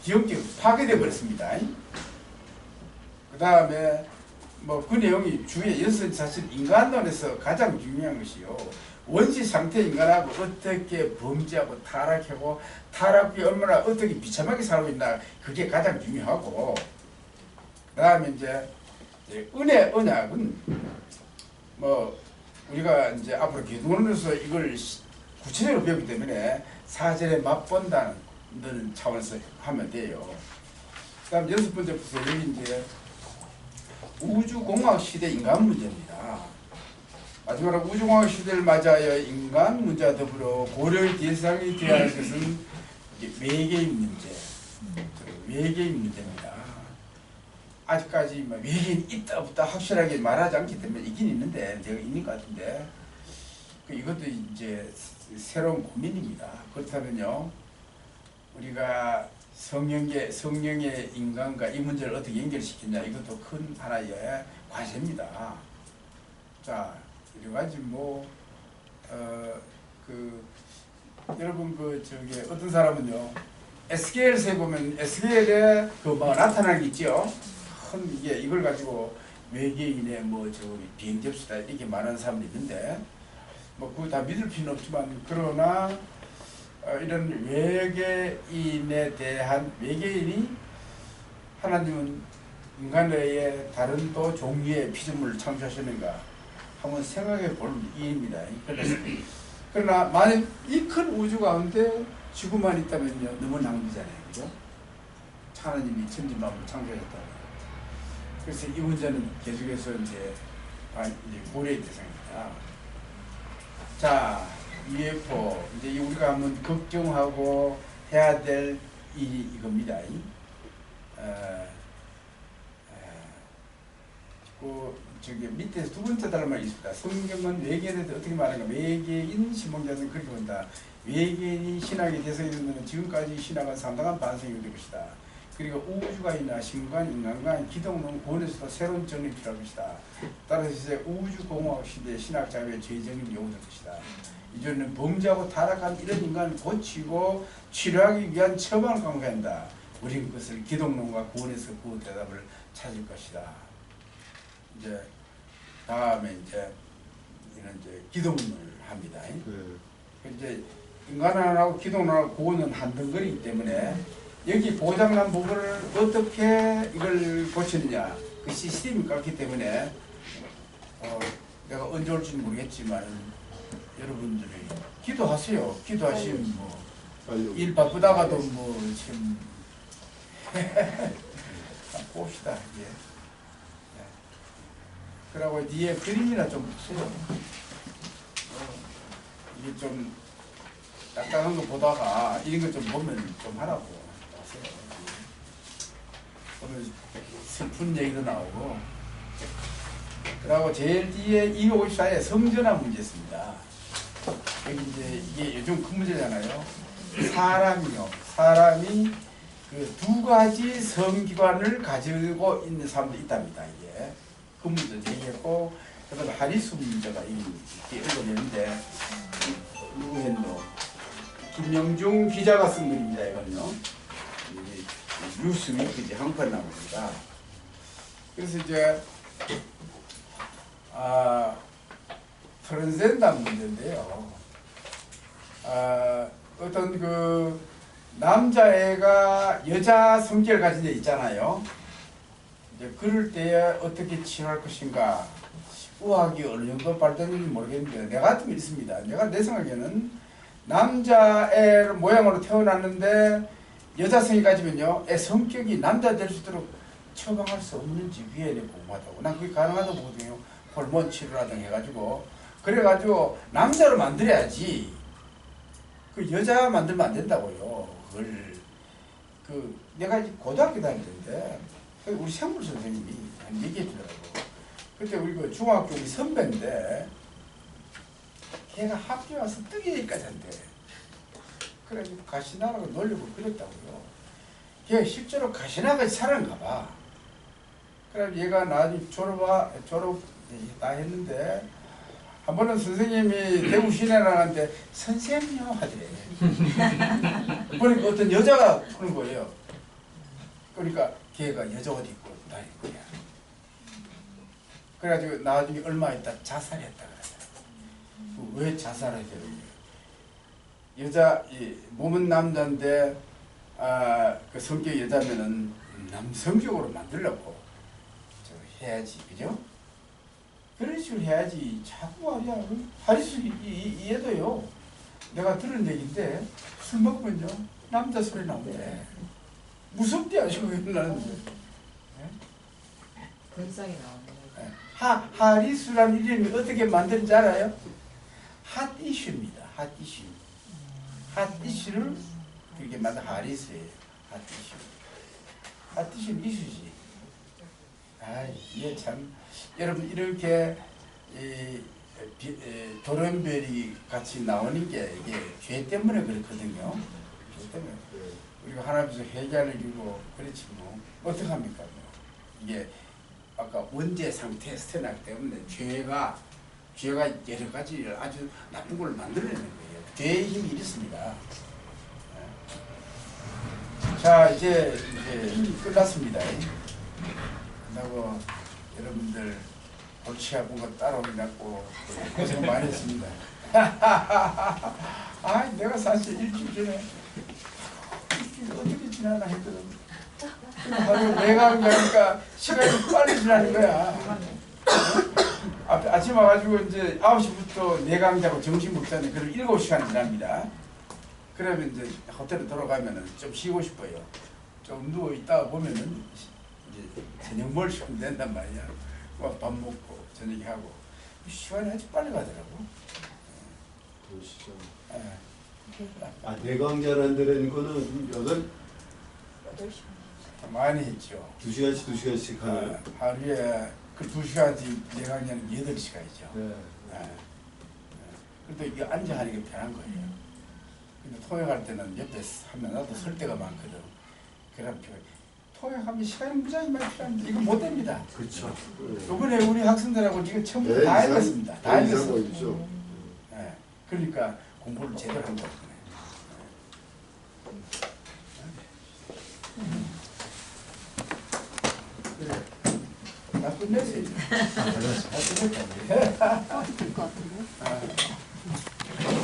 기억력이 파괴되어 버렸습니다. 그 다음에 그 내용이 주위에 이것은 사실 인간론에서 가장 중요한 것이요, 원시 상태 인간하고 어떻게 범죄하고 타락하고 타락 후에 얼마나 어떻게 비참하게 살고 있나, 그게 가장 중요하고, 그 다음에 이제 은혜 언약은 우리가 이제 앞으로 기도원으로서 이걸 구체적으로 배우기 때문에 사전에 맛본다는 차원에서 하면 돼요. 그 다음 6번째 보세요. 여기 이제 우주공학 시대 인간 문제입니다. 마지막으로 우주공학 시대를 맞이하여 인간 문제와 더불어 고려의 대상이 되어야 할 것은 외계인 문제, 외계인 문제입니다. 아직까지 외계인 있다 없다 확실하게 말하지 않기 때문에 있긴 있는데, 내가 있는 것 같은데, 이것도 이제 새로운 고민입니다. 그렇다면요, 우리가 성령의 인간과 이 문제를 어떻게 연결시키냐, 이것도 큰 하나의 과제입니다. 자, 여러 가지 여러분 어떤 사람은요, 에스겔서에 보면 에스겔에 나타나는 게 있죠. 이걸 가지고 외계인의 비행 접수다 이렇게 말하는 사람도 있는데, 그거 다 믿을 필요는 없지만, 그러나 이런 외계인에 대한, 외계인이 하나님은 인간의 다른 또 종류의 피조물을 창조하시는가 한번 생각해 볼 일입니다. 그러나 만약 이 큰 우주 가운데 지구만 있다면요, 너무 낭비잖아요, 그죠? 하나님이 천지만물을 창조했다고. 그래서 이 문제는 계속해서 이제 고려의 대상입니다. 자, UFO 이제 우리가 한번 걱정하고 해야 될 일이 이겁니다. 밑에 두 번째 단어만 있습니다. 성경은 외계인에 대해서 어떻게 말하는가? 외계인 신봉자는 그렇게 본다. 외계인이 신학에 대성이면 지금까지 신학은 상당한 반성이 될 것이다. 그리고 우주관이나 신관, 인간관, 기독론, 고원에서도 새로운 정립이 필요할 것이다. 따라서 이제 우주공학 시대의 신학 자유의 재정립이 요구될 것이다. 이제는 범죄하고 타락한 이런 인간을 고치고 치료하기 위한 처방을 강구한다. 우리는 그것을 기독론과 구원에서 그 대답을 찾을 것이다. 이제 다음에 이제 이런 이제 기독론을 합니다. 이제 인간론하고 기독론하고 구원은 한 덩어리이기 때문에 여기 고장난 부분을 어떻게 이걸 고치느냐 그 시스템이 깎기 때문에 내가 언제 올지는 모르겠지만 여러분들이 기도하세요. 기도하시면 뭐 일 바쁘다가도 뭐참 봅시다. 예. 그러고 뒤에 그림이나 좀 보세요. 이게 좀 딱딱한 거 보다가 이런 거 좀 보면 좀 하라고. 오늘 슬픈 얘기도 나오고. 그리고 제일 뒤에 254에 성전화 문제 있습니다. 여기 이제 이게 요즘 큰 문제잖아요. 사람이 그 두 가지 성기관을 가지고 있는 사람도 있답니다. 이게 그 문제 제기했고, 그다음에 하리수 문제가 이렇게 읽어내는데 누구 했노? 김영중 기자가 쓴 글입니다. 이거는요. 뉴스위크 한편 나옵니다. 그래서 이제 트랜스젠더 문제인데요. 어떤 그 남자애가 여자 성격을 가진 애 있잖아요. 이제 그럴 때에 어떻게 치료할 것인가. 의학이 어느 정도 발전인지 모르겠는데 내가 같으면 있습니다. 내 생각에는 남자애 모양으로 태어났는데 여자성이 가지면요, 애 성격이 남자 될 수 있도록 처방할 수 없는지 위에 궁금하다고. 난 그게 가능하다고 보거든요. 호르몬 치료라든가 해가지고. 그래가지고 남자로 만들어야지. 그 여자 만들면 안 된다고요. 그걸 내가 고등학교 다닐 때인데 우리 생물 선생님이 얘기해 주더라고. 그때 우리 그 중학교 우리 선배인데 걔가 학교에 와서 뜨개질까지 한대. 그래가지고 가시나라고 놀리고 그랬다고요. 걔 실제로 가시나같이 살았는가 봐. 그래서 얘가 나중에 졸업 다 했는데 한 번은 선생님이 대구 시내라는데 선생님요 하대. 그러니까 어떤 여자가 그런 거예요. 그러니까 걔가 여자 옷 입고 다닐 거야. 그래가지고 나중에 얼마 있다 자살했다 그러더라고. 왜 자살했대요? 여자 몸은 남자인데 그 성격이 여자면은 남성적으로 만들려고 해야지, 그죠? 그런 식으로 해야지. 자꾸 말이야. 하리수 이해도요. 내가 들은 얘기인데 술 먹으면요 남자 소리 나오대. 무섭대 아시고 나는데. 근성이 나오네. 하리수라는 이름이 어떻게 만드는지 알아요? 핫 이슈입니다. 핫 이슈. 핫 이슈를 그렇게 만든 하리수예요. 핫 이슈. 핫 이슈는 이슈지. 이게 참 여러분 이렇게 돌연별이 같이 나오는 게 이게 죄 때문에 그렇거든요. 죄 때문에 우리가 하나님께서 회개를 이루고 그렇지 뭐 어떡합니까? 뭐. 이게 아까 원죄상 테스트 나기 때문에 죄가 여러 가지 아주 나쁜 걸 만들어내는 거예요. 죄의 힘이 이렇습니다. 자 이제 끝났습니다. 끝나고 여러분들 골치 아픈 거 따라오기 갖고 고생 많이 했습니다. 내가 사실 일주일 전에 어떻게 지나나 했거든. 하루 내가 하니까 시간이 빨리 지나는 거야. 아침 와가지고 이제 9시부터 내강자고 점심 먹자니 그럼 7시간 지납니다. 그러면 이제 호텔에 돌아가면은 좀 쉬고 싶어요. 좀 누워 있다가 보면은 이제 저녁 뭘 시키면 된단 말이야. 밥 먹고 저녁에 하고 시간이 아주 빨리 가더라고. 보시죠. 예. 대강자라는 데는 거는 8시간. 많이 했죠. 2시간씩 하는. 하루에 그 2시간씩 내강자는 8시간이죠. 네. 그래도 이게 앉아 하는 게 편한 거예요. 통역할 때는 옆에 하면 나도 설 때가 많거든. 그럼 통역하면 시간이 무지하게 많이 필요합니다. 이거 못 됩니다. 그렇죠. 이번에 우리 학생들하고 지금 처음부터 다 읽었습니다. 다 읽었어. 있죠. 예. 그러니까 공부를 제대로 한 거거든요. 나 끝냈어요. 이제. 다 끝냈다. 될것 같은데. 아,